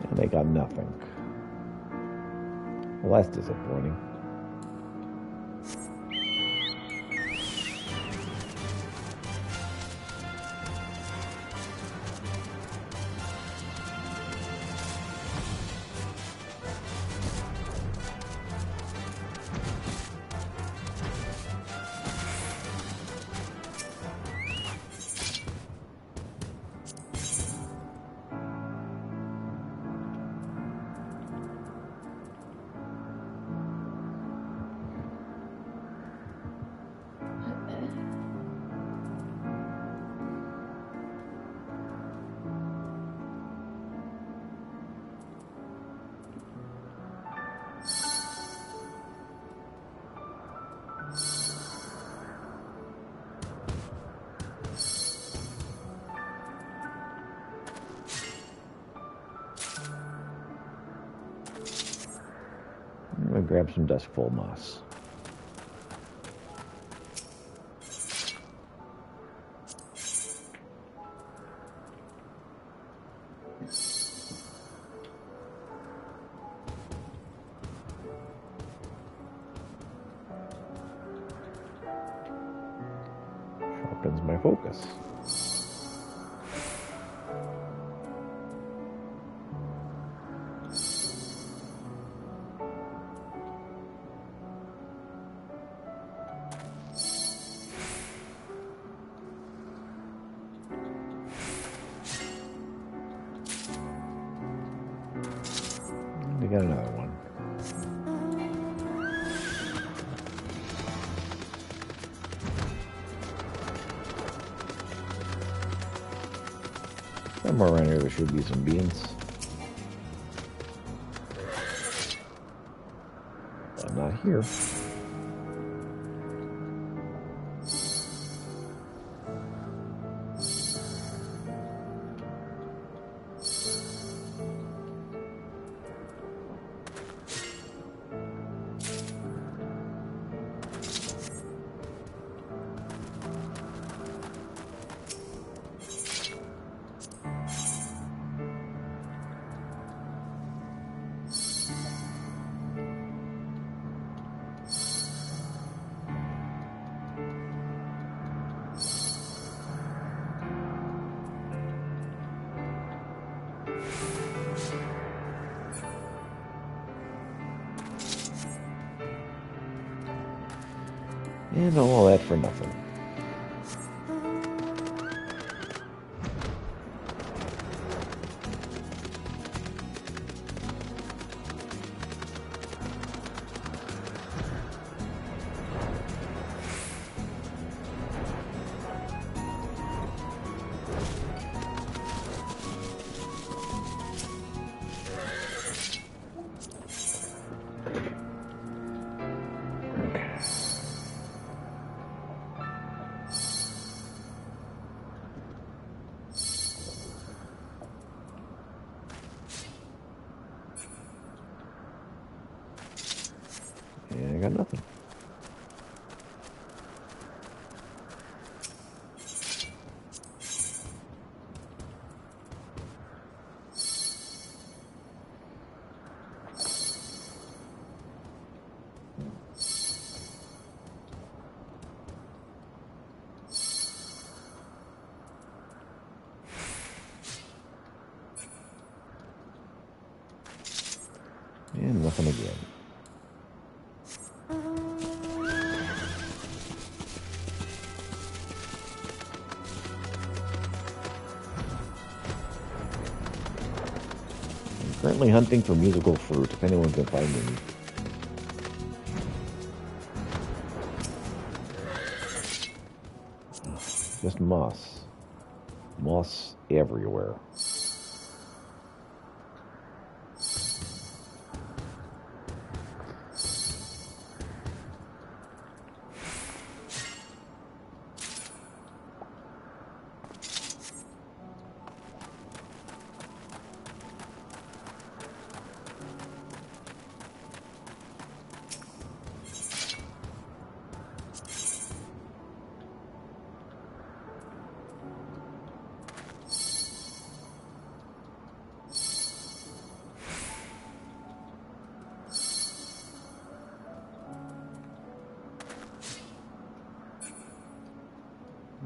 And they got nothing. Well, that's disappointing. I'm going to grab some duskful moss. Sharpens my focus. We got another one. Somewhere around here there should be some beans. But not here. And all that for nothing. And I got nothing. And nothing again. I'm currently hunting for musical fruit, if anyone can find any. Just moss. Moss everywhere.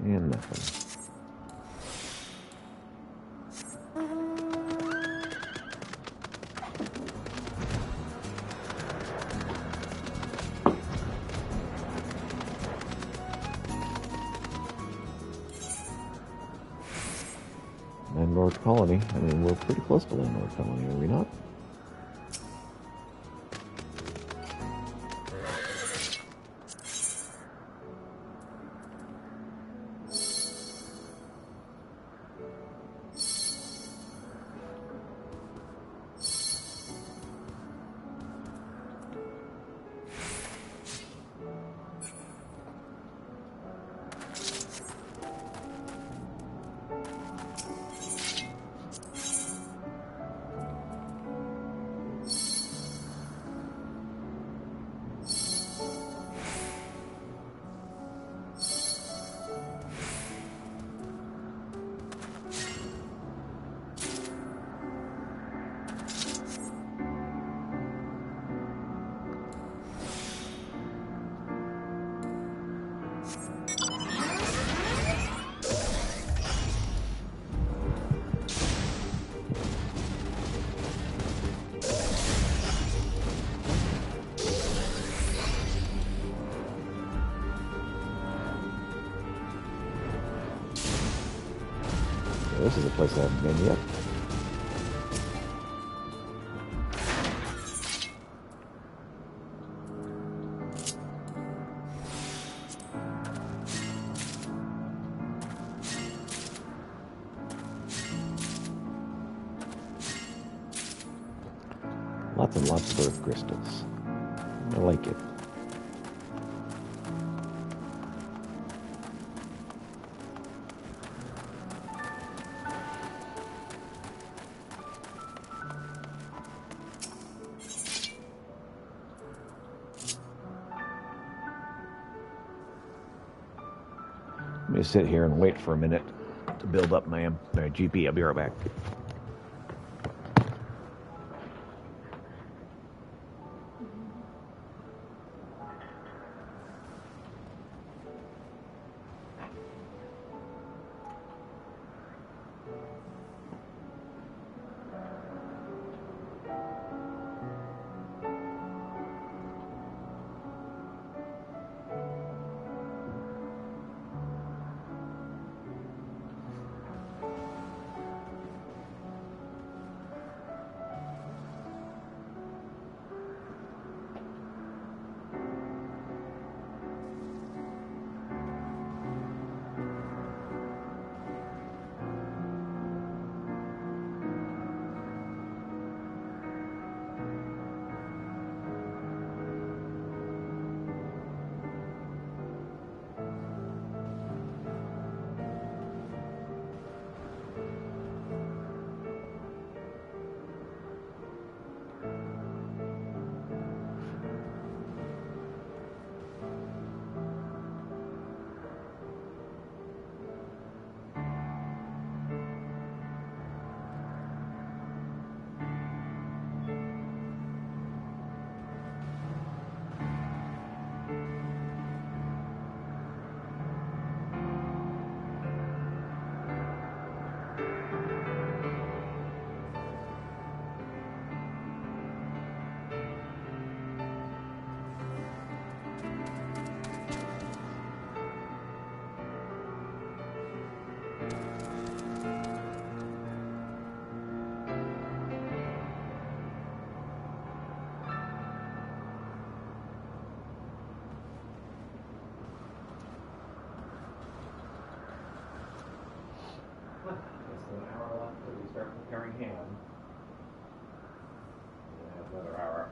And nothing. Landlord Colony. I mean, we're pretty close to Landlord Colony, are we not? This is a place I haven't been yet. Lots and lots of earth crystals. I like it. I'm going to sit here and wait for a minute to build up my GP. I'll be right back.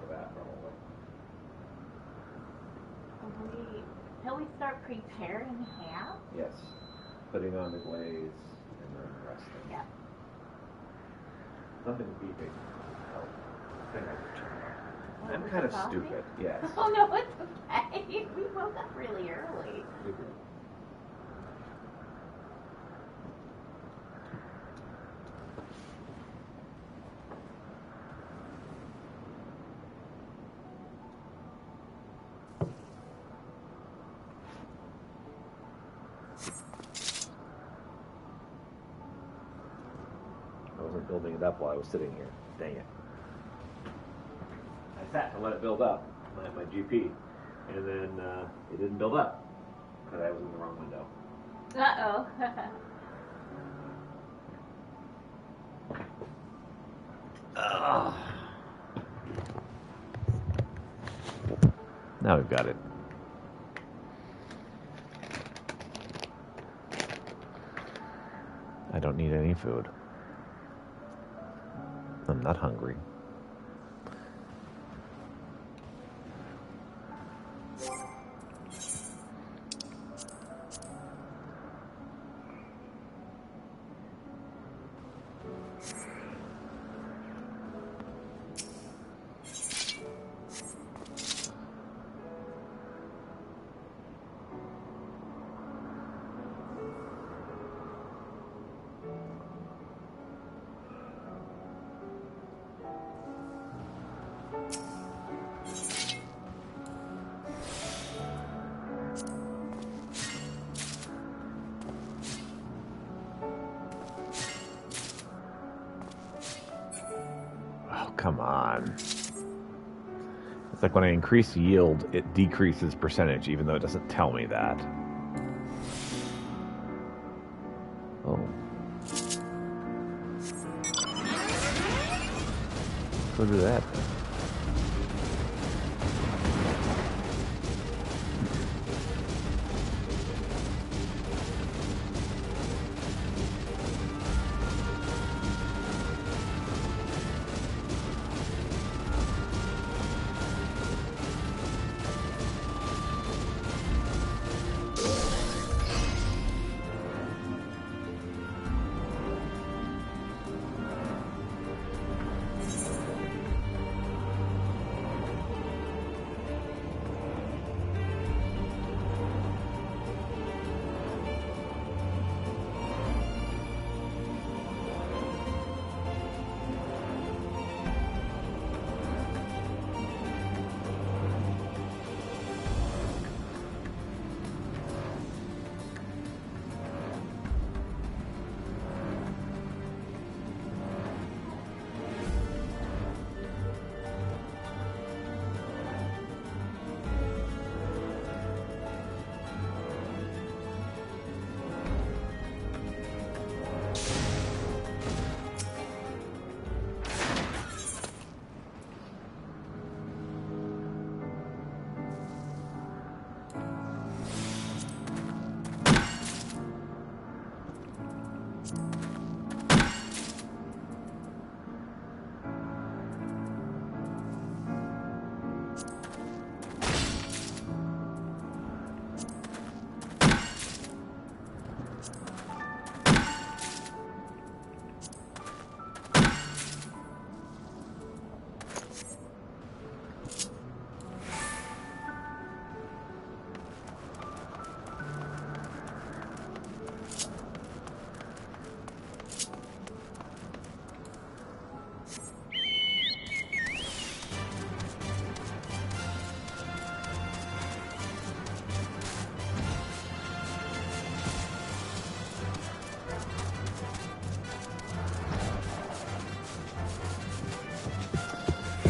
after that, probably. Till we start preparing ham? Yes. Putting on the glaze and then resting. Yeah. Nothing beeping. What, I'm with kind the of coffee? stupid, yes. Oh no, it's okay. We woke up really early. I wasn't building it up while I was sitting here. Dang it. I sat to let it build up, my GP, and then it didn't build up because I was in the wrong window. Uh-oh. Now we've got it. I don't need any food. I'm not hungry. Oh, come on. It's like when I increase yield, it decreases percentage, even though it doesn't tell me that. Oh. Go do that.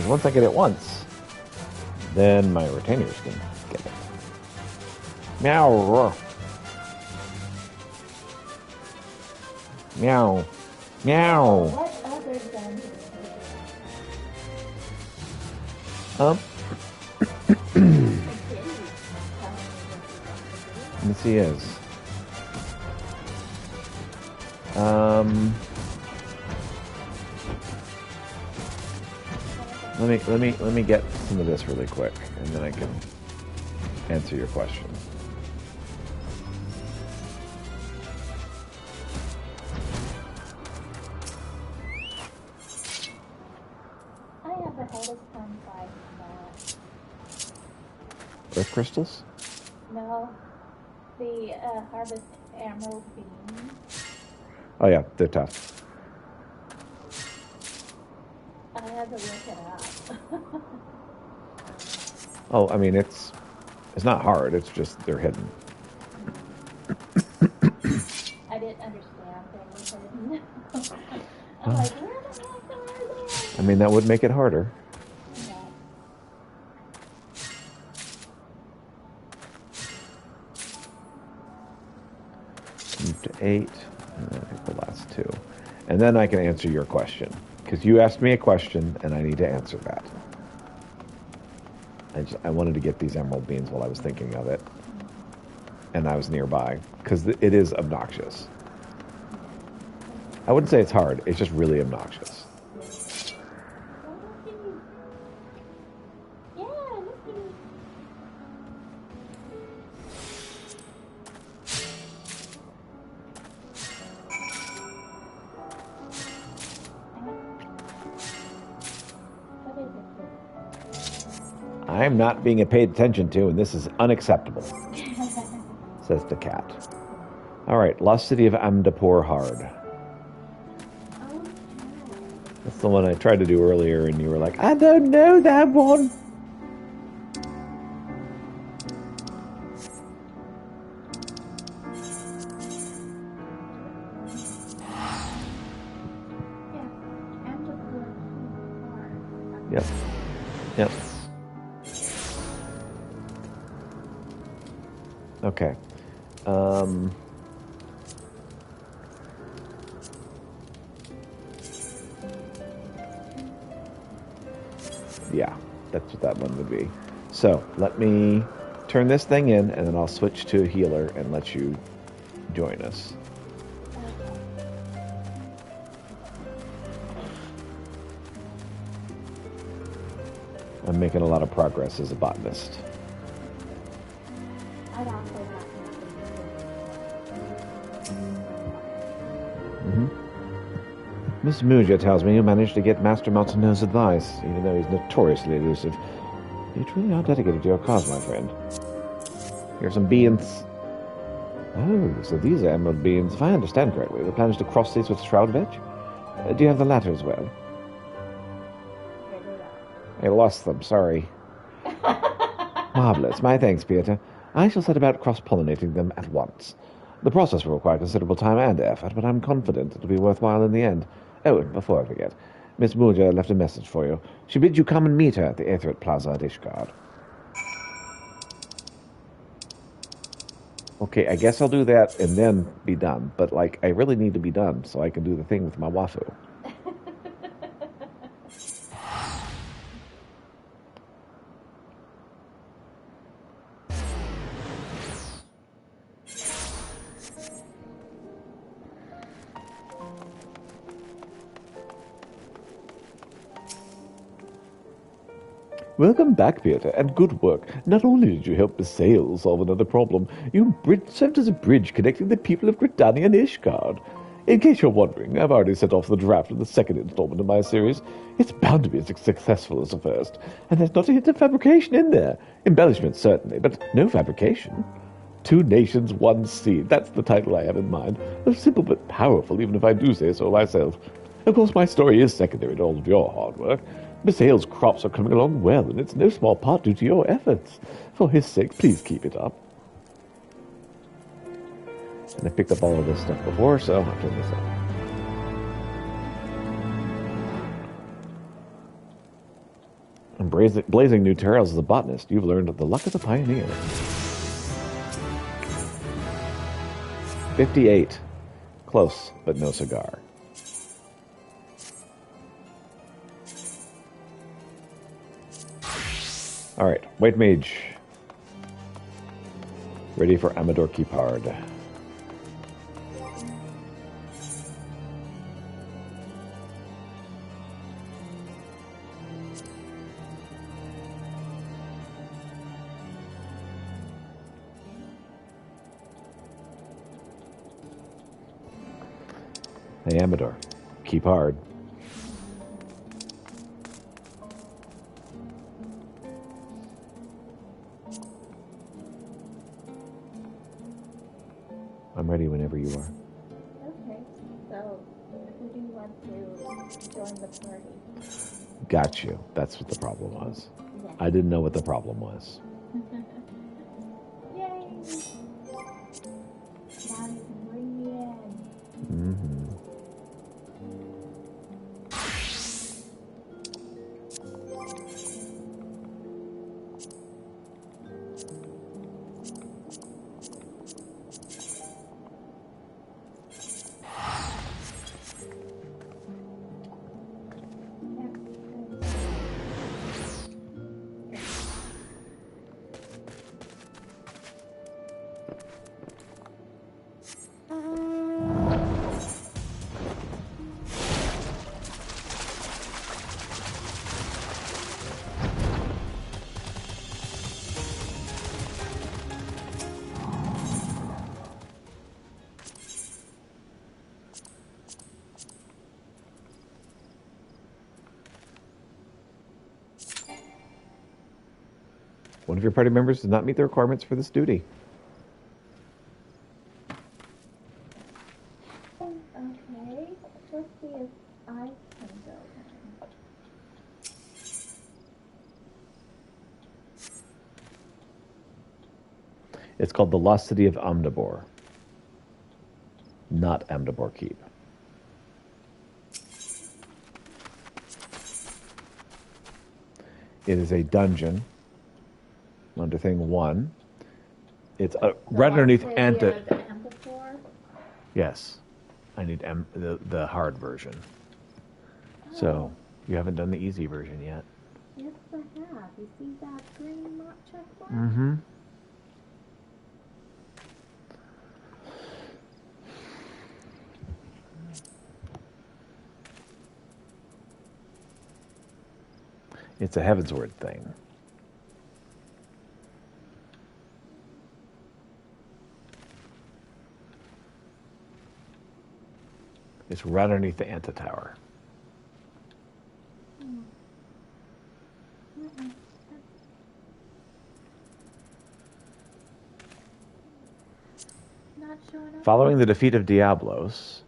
Once I get it once, then my retainers can get it. Meow. Meow. Meow. What other gun? Let me see his. Let me get some of this really quick, and then I can answer your question. I have the hardest time finding that. Earth crystals? No, the harvest emerald beans. Oh yeah, they're tough. I had to look it up. Oh, I mean it's not hard. It's just they're hidden. I didn't understand they were hidden. I'm like, where the heck are they? I mean that would make it harder. Yeah. Move to 8, and then I pick the last 2. And then I can answer your question. Because you asked me a question, and I need to answer that. I wanted to get these emerald beans while I was thinking of it. And I was nearby. Because it is obnoxious. I wouldn't say it's hard. It's just really obnoxious. Yeah, look at me. What is it? I'm not being paid attention to, and this is unacceptable, says the cat. All right, Lost City of Amdapur Hard. That's the one I tried to do earlier, and you were like, I don't know that one. Yep. Yep. Okay. Yeah, that's what that one would be. So let me turn this thing in, and then I'll switch to a healer and let you join us. I'm making a lot of progress as a botanist. I'd also have Miss Muja tells me you managed to get Master Montanel's advice, even though he's notoriously elusive. You truly are dedicated to your cause, my friend. Here are some beans. Oh, so these are emerald beans. If I understand correctly, the plan is to cross these with shroud veg? Do you have the latter as well? I lost them, sorry. Marvelous. My thanks, Peter. I shall set about cross-pollinating them at once. The process will require considerable time and effort, but I'm confident it'll be worthwhile in the end. Oh, and before I forget, Miss Mulja left a message for you. She bids you come and meet her at the Aetheret Plaza at Ishgard. Okay, I guess I'll do that and then be done. But, like, I really need to be done so I can do the thing with my wafu. Welcome back, Peter, and good work. Not only did you help Besail solve another problem, you served as a bridge connecting the people of Gridania and Ishgard. In case you're wondering, I've already sent off the draft of the second installment of my series. It's bound to be as successful as the first, and there's not a hint of fabrication in there. Embellishment, certainly, but no fabrication. 2 Nations, 1 Seed. That's the title I have in mind. Simple but powerful, even if I do say so myself. Of course, my story is secondary to all of your hard work. Besail's crops are coming along well, and it's no small part due to your efforts. For his sake, please keep it up. And I picked up all of this stuff before, so I'll turn this up. And blazing new trails as a botanist, you've learned of the luck of the pioneer. 58. Close, but no cigar. Alright, White Mage. Ready for Amador Keepard. Hey, Amador. Keep hard. I'm ready whenever you are. Okay, so who do you want to join the party? Got you. That's what the problem was. Yeah. I didn't know what the problem was. Yay! Now you can bring me in. Mm-hmm. One of your party members does not meet the requirements for this duty. Okay, let's see if I can go then. It's called the Lost City of Amdabor, not Amdabor Keep. It is a dungeon under thing 1. It's right underneath Anta. Yes, I need the hard version. So you haven't done the easy version yet. Yes, I have. You see that green mark check mark? Mm-hmm. It's a Heavensward thing. It's right underneath the Anta Tower. Not showing up. Following the defeat of Diablos,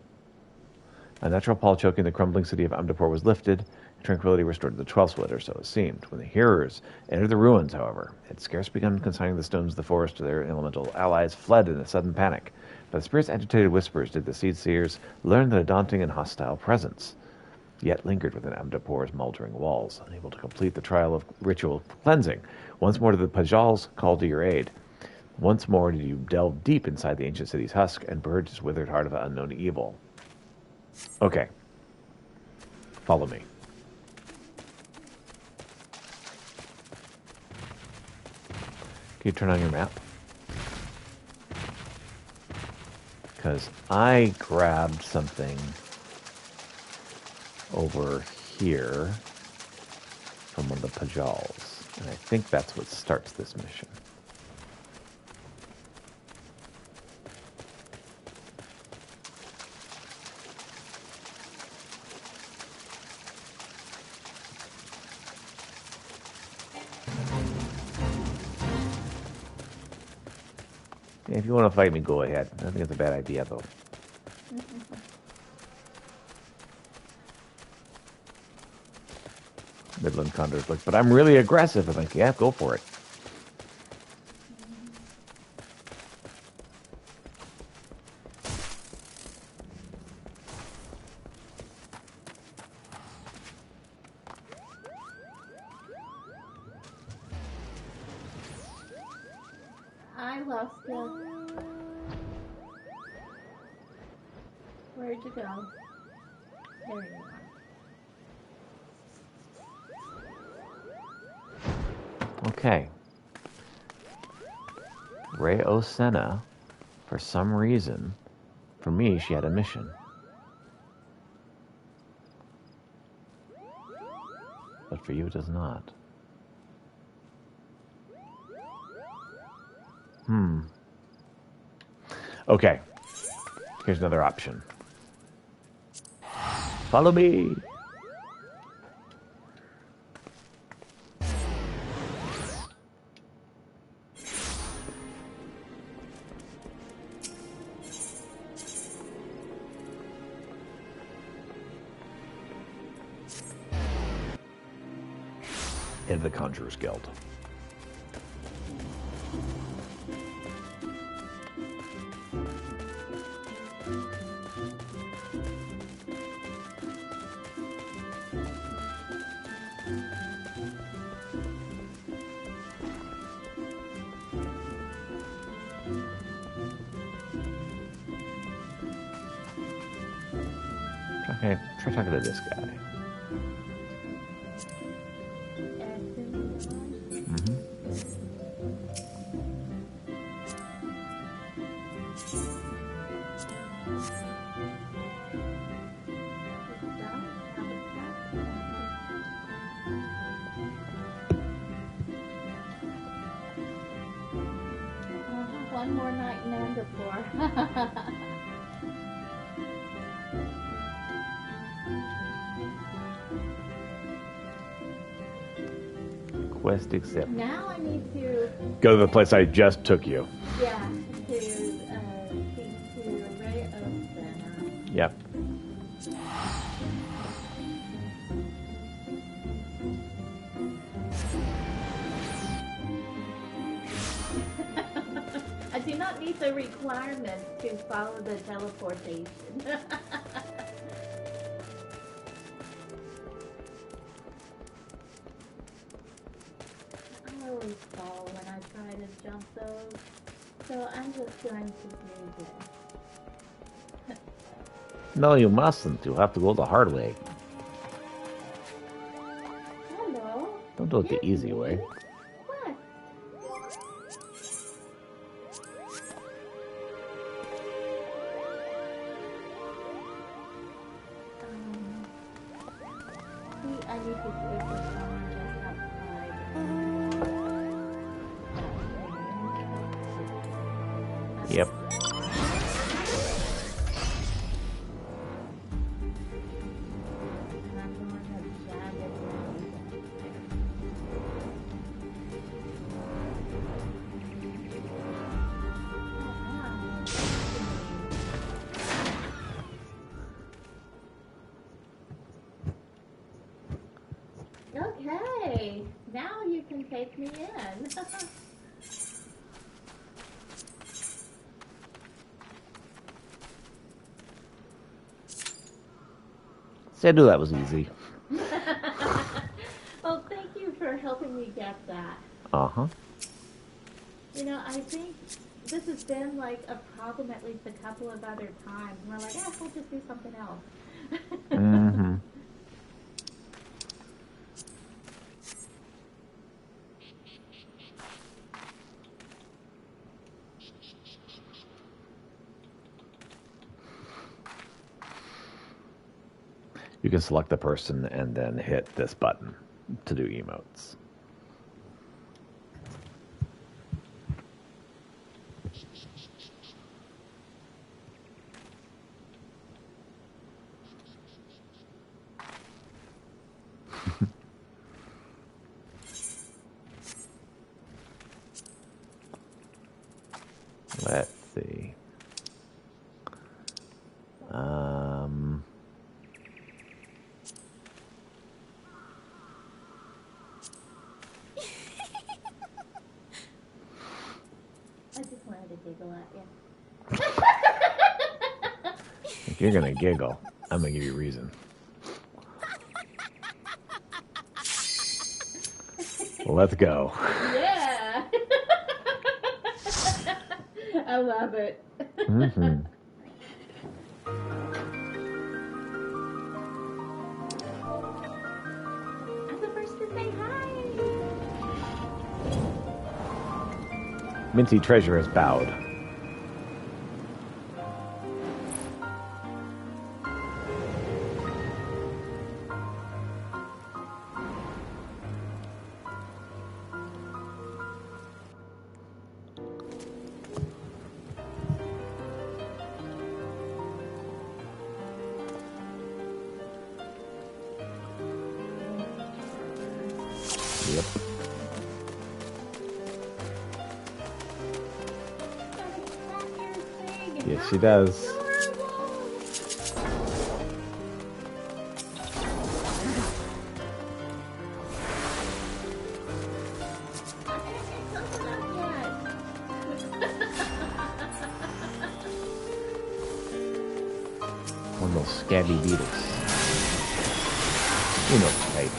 a natural pall choking the crumbling city of Amdapor was lifted, and tranquility restored to the 12th split, or so it seemed. When the hearers entered the ruins, however, had scarce begun consigning the stones of the forest to their elemental allies, fled in a sudden panic. By the spirit's agitated whispers did the seed-seers learn that a daunting and hostile presence yet lingered within Amdapor's moldering walls, unable to complete the trial of ritual cleansing. Once more did the Pajals call to your aid. Once more did you delve deep inside the ancient city's husk and purge its withered heart of unknown evil. Okay. Follow me. Can you turn on your map? Because I grabbed something over here from one of the Pajals, and I think that's what starts this mission. If you want to fight me, go ahead. I think it's a bad idea, though. Midland Condor's like, but I'm really aggressive. I'm like, yeah, go for it. I lost you. Where'd you go? There you are. Okay. Ray Osena, for some reason, for me, she had a mission. But for you, it does not. Okay. Here's another option. Follow me. In the Conjurer's Guild. Okay, try talking to this guy. One more night in Andorport. Quest accepted. Now I need to, Go to the place I just took you. yeah, to speak to Ray Oakson. Yep. I do not meet the requirements to follow the teleportation. I always fall when I try to jump those, so I'm just going to do this. No, you mustn't. You'll have to go the hard way. Hello? Don't do it the easy way. What? See, I need to wait for someone just outside. Yep. Okay, now you can take me in. See, I knew that was easy. Well, thank you for helping me get that. Uh-huh. You know, I think this has been like a problem at least a couple of other times. And we're like, we'll just do something else. Mm-hmm. You can select the person and then hit this button to do emotes. Let's see. I just wanted to giggle at you. If you're gonna giggle, I'm gonna give you a reason. Let's go. Yeah. I love it. Mm-hmm. I'm the first to say hi. Minty Treasure has bowed. Yep. Yes, she does. One of those scabby beetles. You know the type.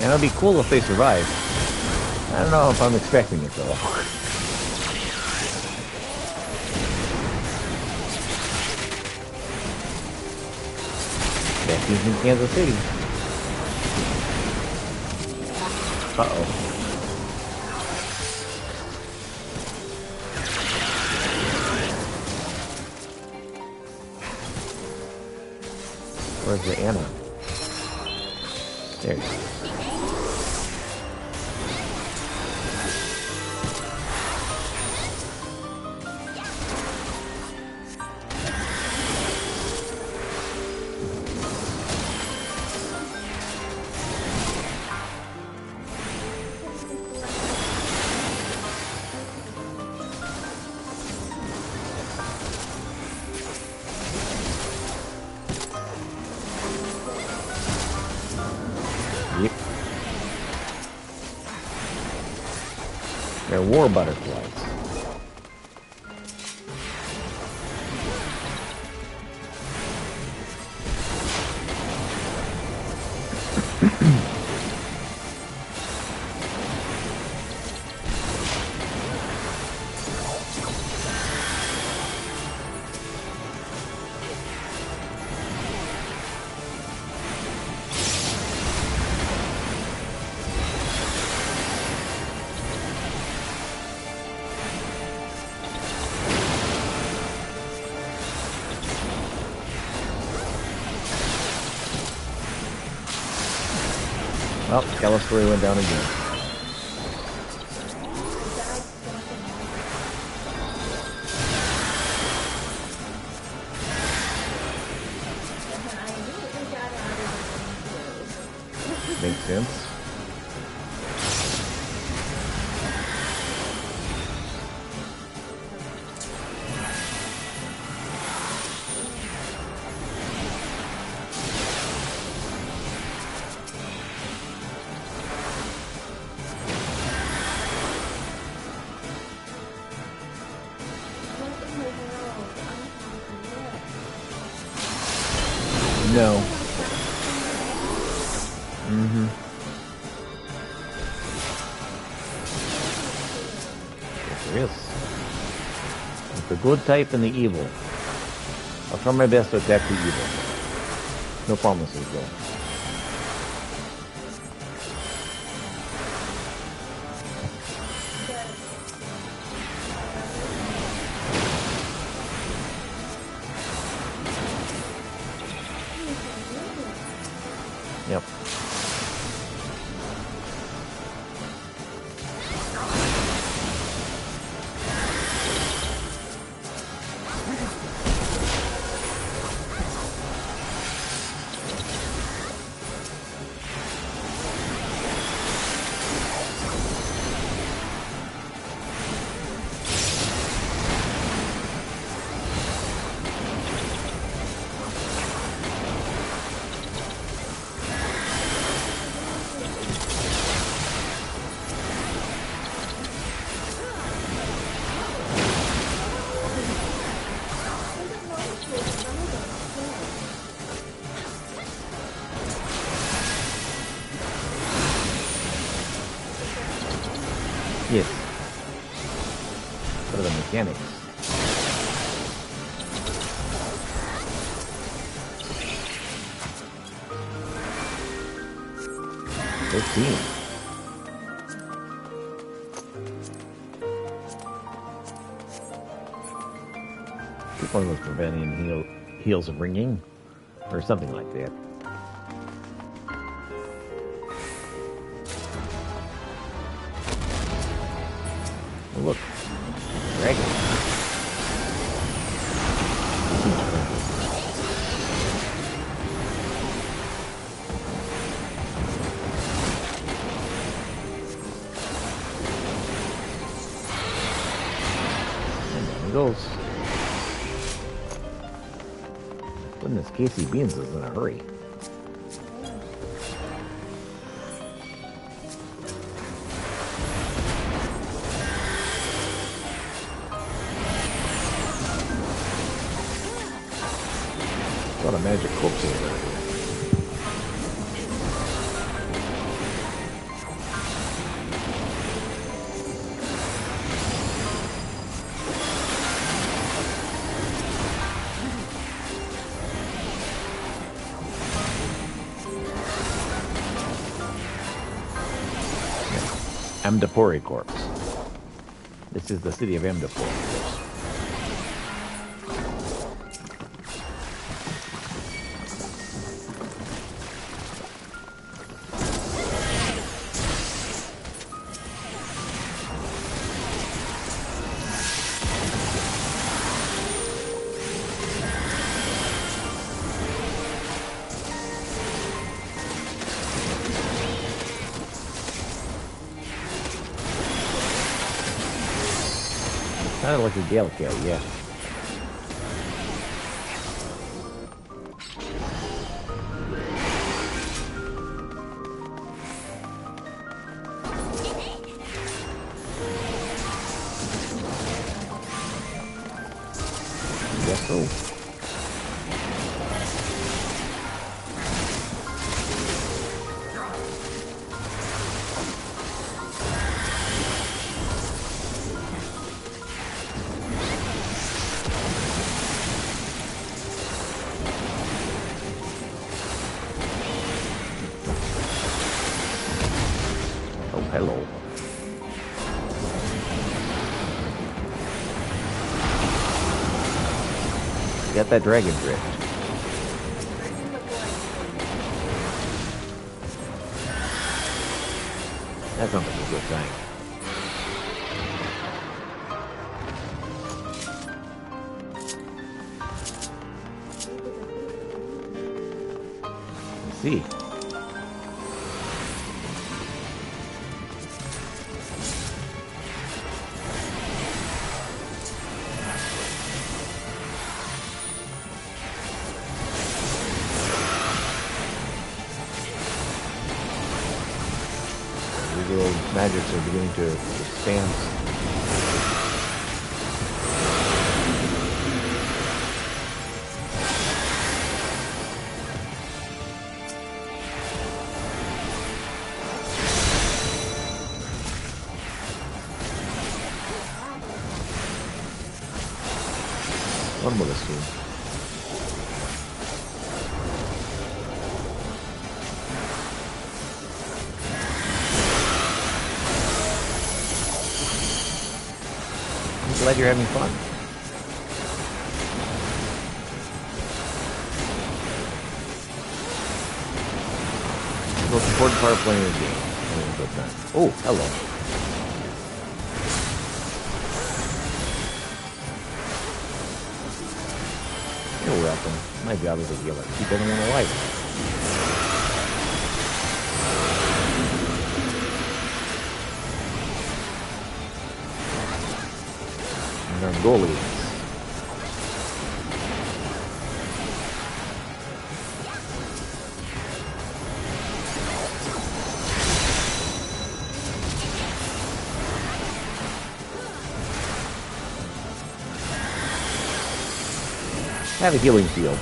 And it'll be cool if they survive. I don't know if I'm expecting it though. Becky's in Kansas City. Uh-oh. Where's the Anna? There you go. Yep. They're war butterflies. Well, Calistory went down again. Makes sense. No. Mm-hmm. Yes, there is. It's the good type and the evil. I'll try my best to attack the evil. No promises, though. Yep. What are the mechanics? 15. This one was preventing heals of ringing, or something like that. Oh, look, dragon. And there he goes. Goodness, Casey Beans is in a hurry. A lot of magic corpses around here. Amdapori corpse. This is the city of Amdapori. Kind of like a Gallico, yeah. Guess so. Hello. Got that dragon drift. That sounds like a good thing. Let's see. Little magics are beginning to expand. One would assume. Glad you're having fun. The most important part of playing the game. Having a good time. Oh, hello. You're welcome. My job is to be able to keep everyone alive. Goalies. Have a healing field.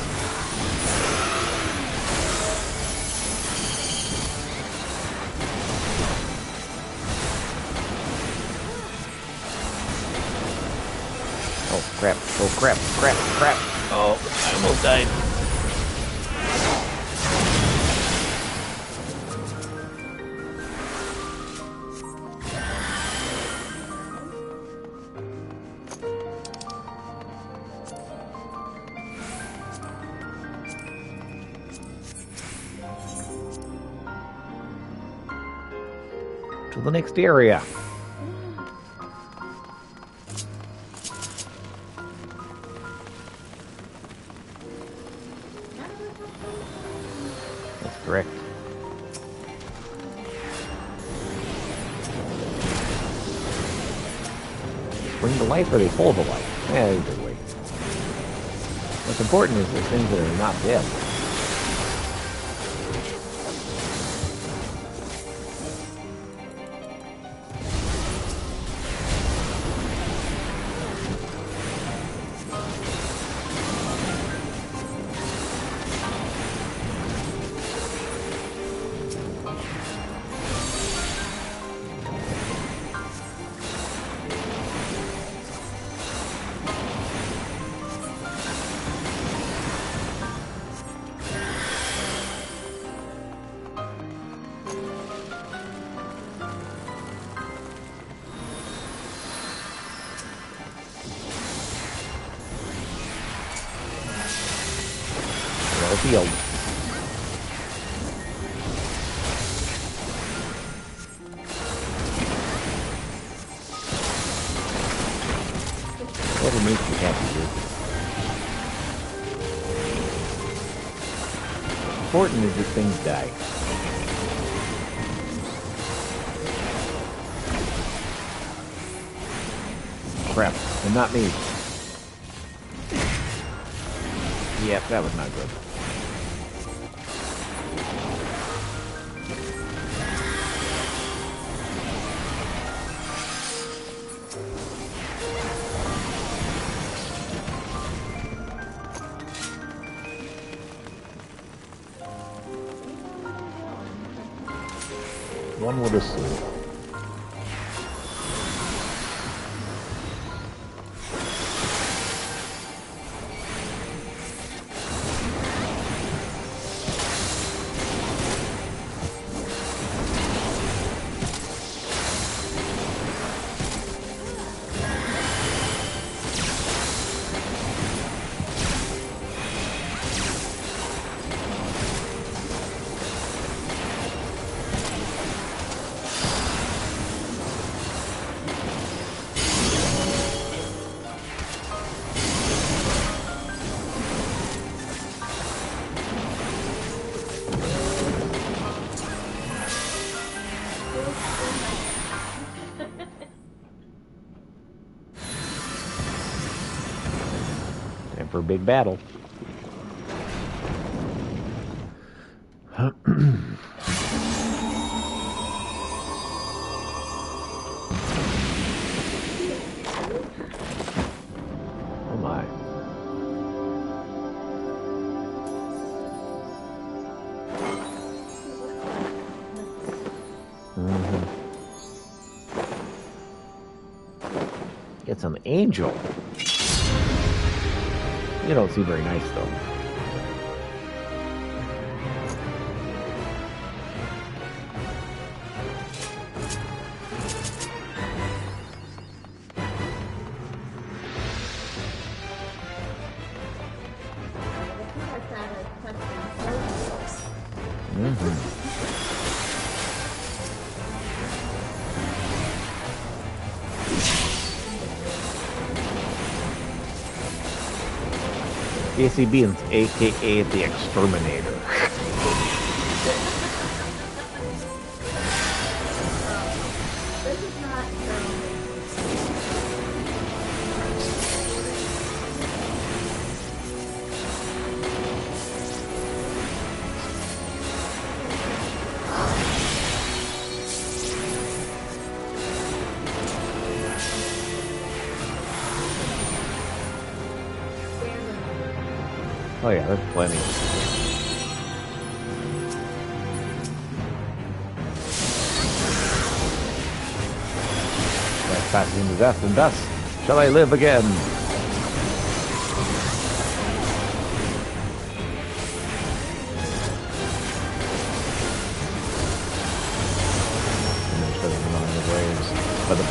Oh, crap. Oh, crap. Crap. Crap. Oh, I almost died. To the next area. That's correct. Bring the life or they hold the life? Either way. What's important is the things that are not dead. Field. Whatever makes you happy, dude. Important is that things die. Crap, and not me. Yep, that was not good. One would assume. For a big battle. Oh my. Get some angel. You don't seem very nice, though. ACB, aka the Exterminator. Oh yeah, there's plenty. That's passing into death, and thus shall I live again.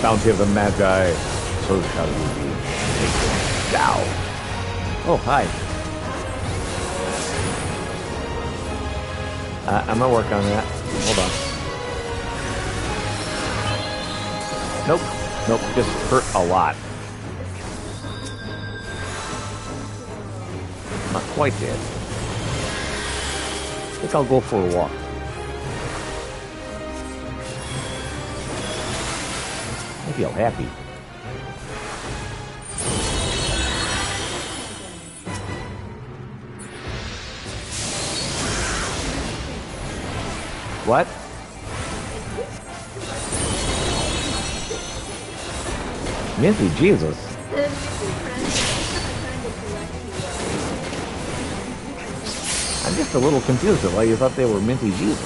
bounty of the Magi, so shall you be taken down. Oh, hi. I'm gonna work on that. Hold on. Nope. Nope, just hurt a lot. Not quite dead. I think I'll go for a walk. I feel happy. What? Minty Jesus. I'm just a little confused at why you thought they were Minty Jesus.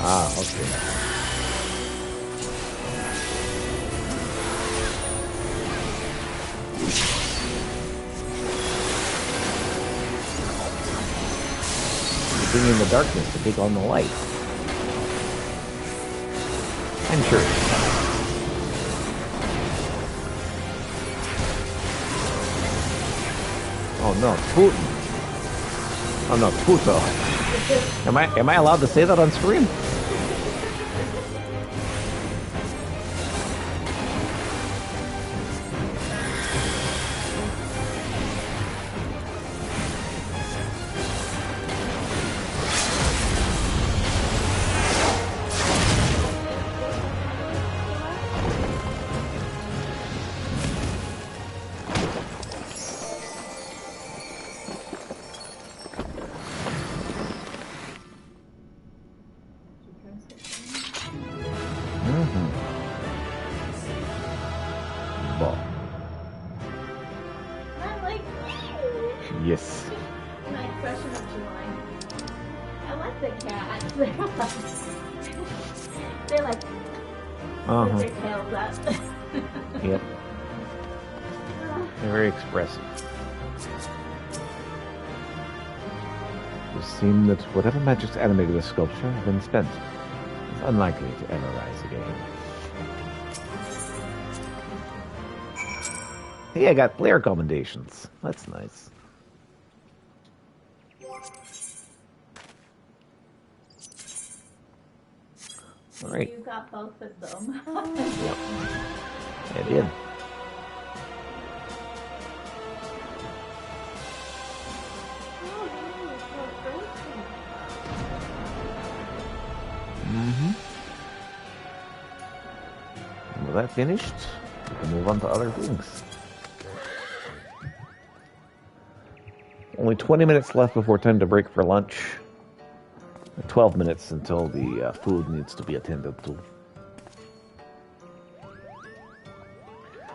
Ah, okay. Bring in the darkness to take on the light. I'm sure it's coming. Oh no, it's Putin. Oh no, Puto. Am I allowed to say that on screen? Yes. My expression of joy. I like the cats. They're like, with their tails up. Yep. They're very expressive. It would seem that whatever magics animated the sculpture have been spent. It's unlikely to ever rise again. Hey, I got player commendations. That's nice. All right. You got both of them. Yep. I did. With that finished, we can move on to other things. Only 20 minutes left before time to break for lunch. 12 minutes until the food needs to be attended to.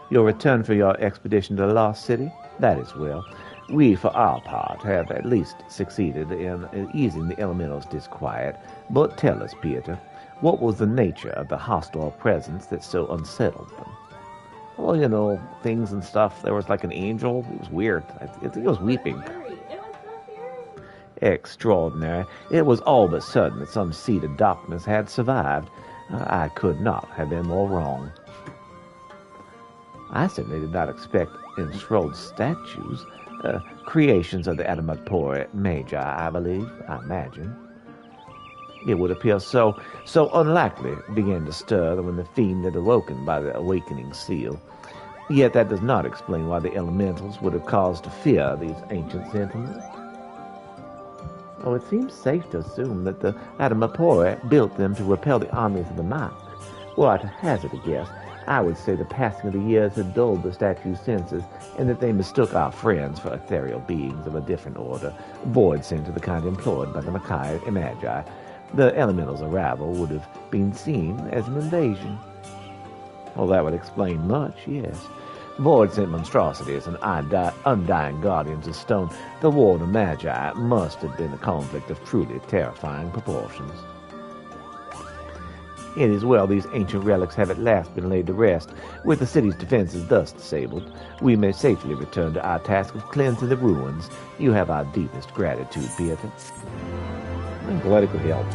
You'll return for your expedition to the Lost City? That is well. We, for our part, have at least succeeded in easing the elemental's disquiet. But tell us, Peter, what was the nature of the hostile presence that so unsettled them? Well, you know, things and stuff. There was like an angel. It was weird. I think it was weeping. Extraordinary. It was all but certain that some seed of darkness had survived. I could not have been more wrong. I certainly did not expect enthralled statues. Creations of the Adamantori Magi, I believe, I imagine. It would appear so unlikely began to stir when the fiend had awoken by the awakening seal. Yet that does not explain why the elementals would have cause to fear these ancient sentinels. Oh, it seems safe to assume that the Adamantori built them to repel the armies of the night. Were I to hazard a guess, I would say the passing of the years had dulled the statue's senses, and that they mistook our friends for ethereal beings of a different order, void sent to the kind employed by the Magi. The elemental's arrival would have been seen as an invasion. Well, that would explain much, yes. Void sent monstrosities and undying guardians of stone. The war of the Magi must have been a conflict of truly terrifying proportions. It is well these ancient relics have at last been laid to rest. With the city's defenses thus disabled, we may safely return to our task of cleansing the ruins. You have our deepest gratitude, Peter. I'm glad it could help.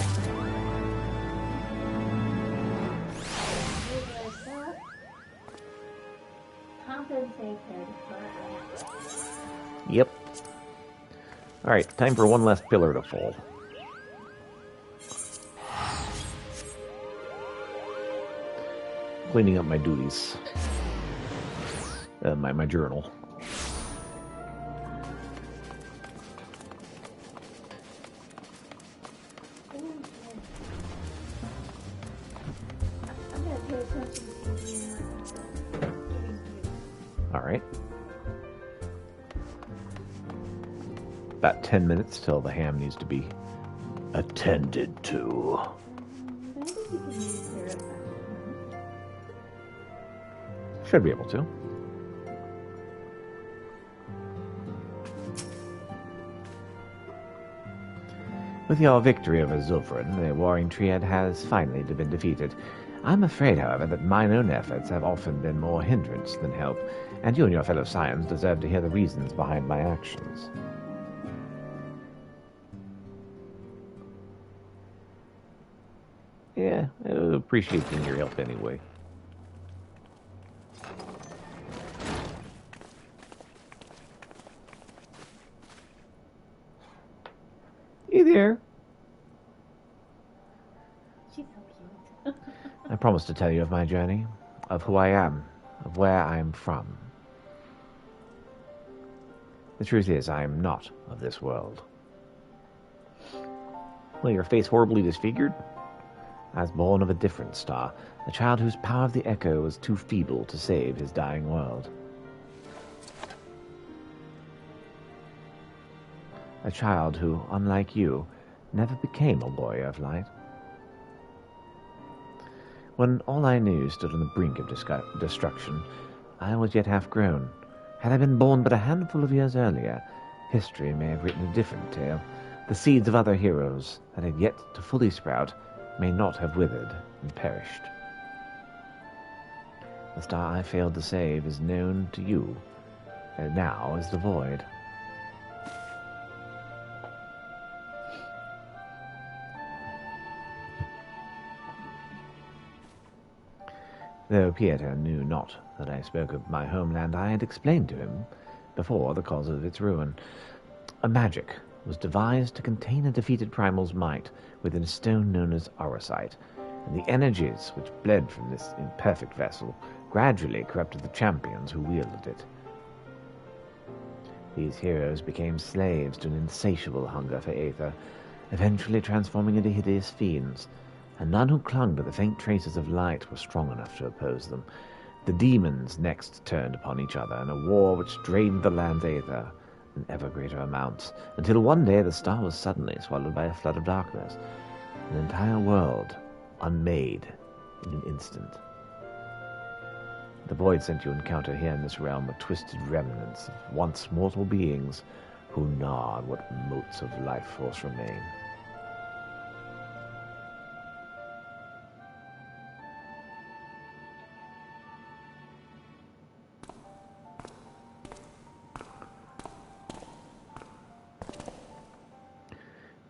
Compensated for Yep. Alright, time for one last pillar to fall. Cleaning up my duties. My journal. I'm gonna pay attention to you. Alright. About 10 minutes till the ham needs to be attended to. I think you can use your Should be able to. With your victory over Zul'Farun, the warring triad has finally been defeated. I'm afraid, however, that mine own efforts have often been more hindrance than help, and you and your fellow Scions deserve to hear the reasons behind my actions. Yeah, I appreciate your help anyway. Hey there. She's so cute. I promised to tell you of my journey, of who I am, of where I am from. The truth is, I am not of this world. Well, your face horribly disfigured? I was born of a different star, a child whose power of the echo was too feeble to save his dying world. A child who, unlike you, never became a warrior of light. When all I knew stood on the brink of destruction, I was yet half grown. Had I been born but a handful of years earlier, history may have written a different tale. The seeds of other heroes that had yet to fully sprout may not have withered and perished. The star I failed to save is known to you, and now is the void. Though Pieter knew not that I spoke of my homeland, I had explained to him before the cause of its ruin. A magic was devised to contain a defeated primal's might within a stone known as Orosite, and the energies which bled from this imperfect vessel gradually corrupted the champions who wielded it. These heroes became slaves to an insatiable hunger for aether, eventually transforming into hideous fiends, and none who clung to the faint traces of light were strong enough to oppose them. The demons next turned upon each other in a war which drained the land's aether in ever greater amounts, until one day the star was suddenly swallowed by a flood of darkness, an entire world unmade in an instant. The void sent you encounter here in this realm with twisted remnants of once mortal beings who gnawed what motes of life force remain.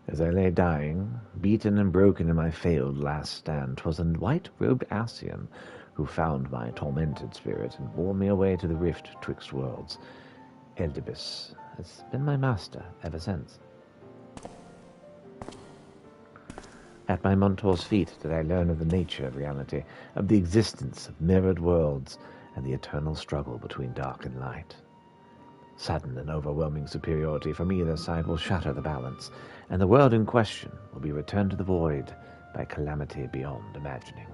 As I lay dying, beaten and broken in my failed last stand, 'twas a white-robed Ascian who found my tormented spirit and bore me away to the rift twixt worlds. Eldibus has been my master ever since. At my mentor's feet did I learn of the nature of reality, of the existence of mirrored worlds, and the eternal struggle between dark and light. Sudden and overwhelming superiority from either side will shatter the balance, and the world in question will be returned to the void by calamity beyond imagining.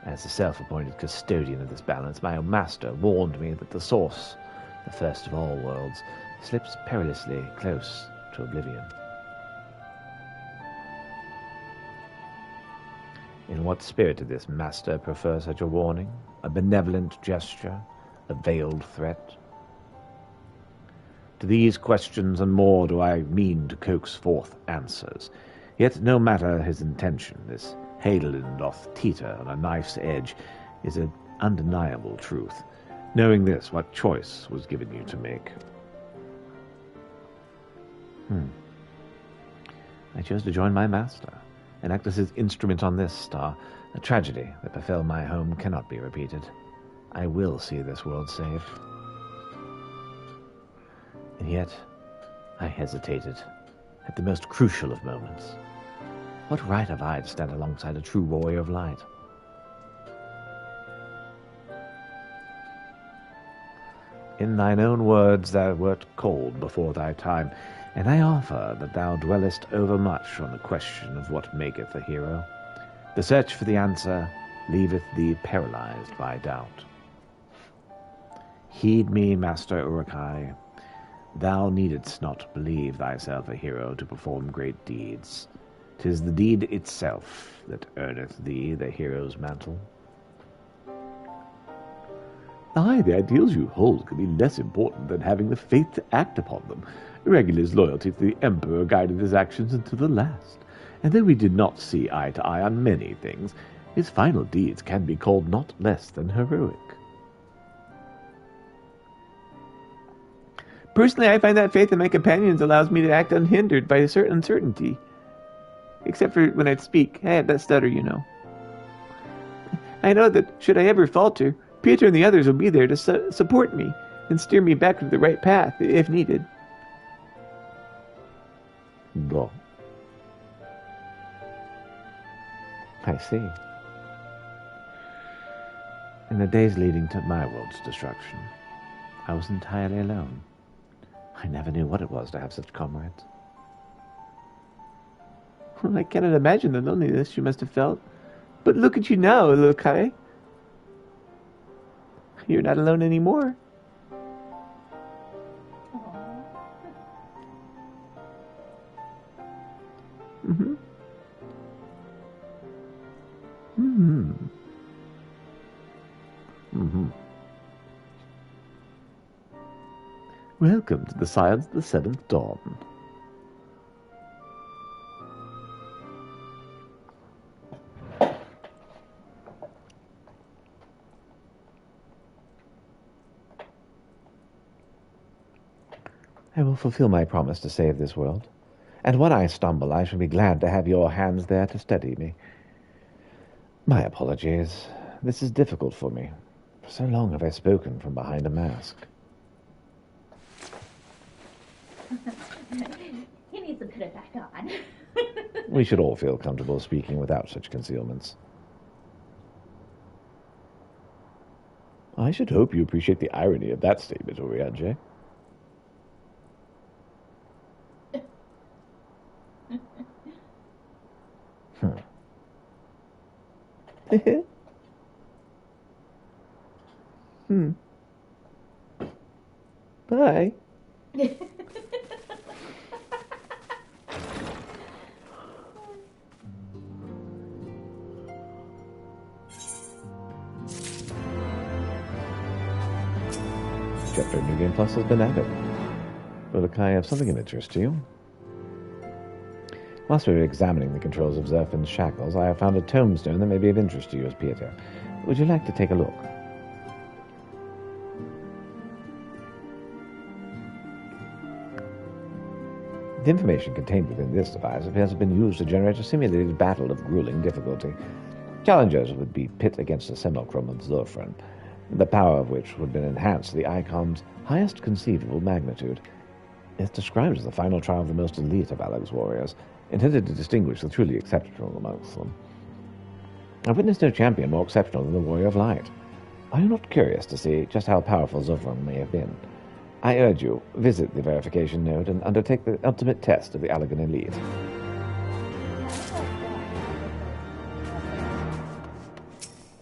As the self-appointed custodian of this balance, my master warned me that the source, the first of all worlds, slips perilously close to oblivion. In what spirit did this master prefer such a warning? A benevolent gesture? A veiled threat? To these questions and more do I mean to coax forth answers. Yet no matter his intention, this Hadelin doth teeter on a knife's edge is an undeniable truth. Knowing this, what choice was given you to make? I chose to join my master and act as his instrument on this star. A tragedy that befell my home cannot be repeated. I will see this world saved. And yet, I hesitated at the most crucial of moments. What right have I to stand alongside a true warrior of light? In thine own words thou wert cold before thy time, and I offer that thou dwellest overmuch on the question of what maketh a hero. The search for the answer leaveth thee paralyzed by doubt. Heed me, Master Urukai. Thou needest not believe thyself a hero to perform great deeds. 'Tis the deed itself that earneth thee the hero's mantle. Aye, the ideals you hold could be less important than having the faith to act upon them. Regular's loyalty to the Emperor guided his actions until the last, and though we did not see eye to eye on many things, his final deeds can be called not less than heroic. Personally, I find that faith in my companions allows me to act unhindered by a certain uncertainty. Except for when I speak. I have that stutter, you know. I know that, should I ever falter, Peter and the others will be there to support me and steer me back to the right path, if needed. Go. I see. In the days leading to my world's destruction, I was entirely alone. I never knew what it was to have such comrades. Well, I cannot imagine the loneliness you must have felt. But look at you now, Lukai. You're not alone anymore. Mm-hmm. Mm-hmm. Mm-hmm. Welcome to the Scions of the Seventh Dawn. I will fulfill my promise to save this world, and when I stumble, I shall be glad to have your hands there to steady me. My apologies. This is difficult for me. For so long have I spoken from behind a mask. He needs to put it back on. We should all feel comfortable speaking without such concealments. I should hope you appreciate the irony of that statement, Oriange. Bye. Chapter New Game Plus has been added. But I have something of interest to you. Whilst we were examining the controls of Zerfin's shackles, I have found a tombstone that may be of interest to you as Pieter. Would you like to take a look? The information contained within this device appears to have been used to generate a simulated battle of grueling difficulty. Challengers would be pit against a simulacrum of Zerfin, the power of which would have been enhanced to the icon's highest conceivable magnitude. It's described as the final trial of the most elite of Alag's warriors, intended to distinguish the truly exceptional amongst them. I've witnessed no champion more exceptional than the Warrior of Light. Are you not curious to see just how powerful Zovron may have been? I urge you, visit the verification node and undertake the ultimate test of the Alagan elite.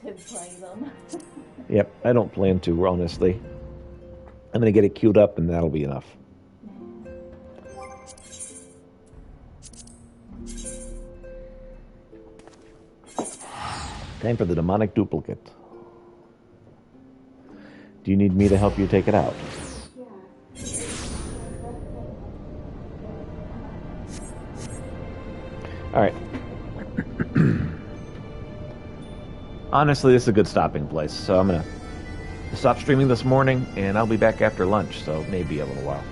To play them. Yep, I don't plan to, honestly. I'm going to get it queued up and that'll be enough. Time for the demonic duplicate. Do you need me to help you take it out? Alright. Honestly, this is a good stopping place, so I'm gonna stopped streaming this morning, and I'll be back after lunch, so maybe a little while.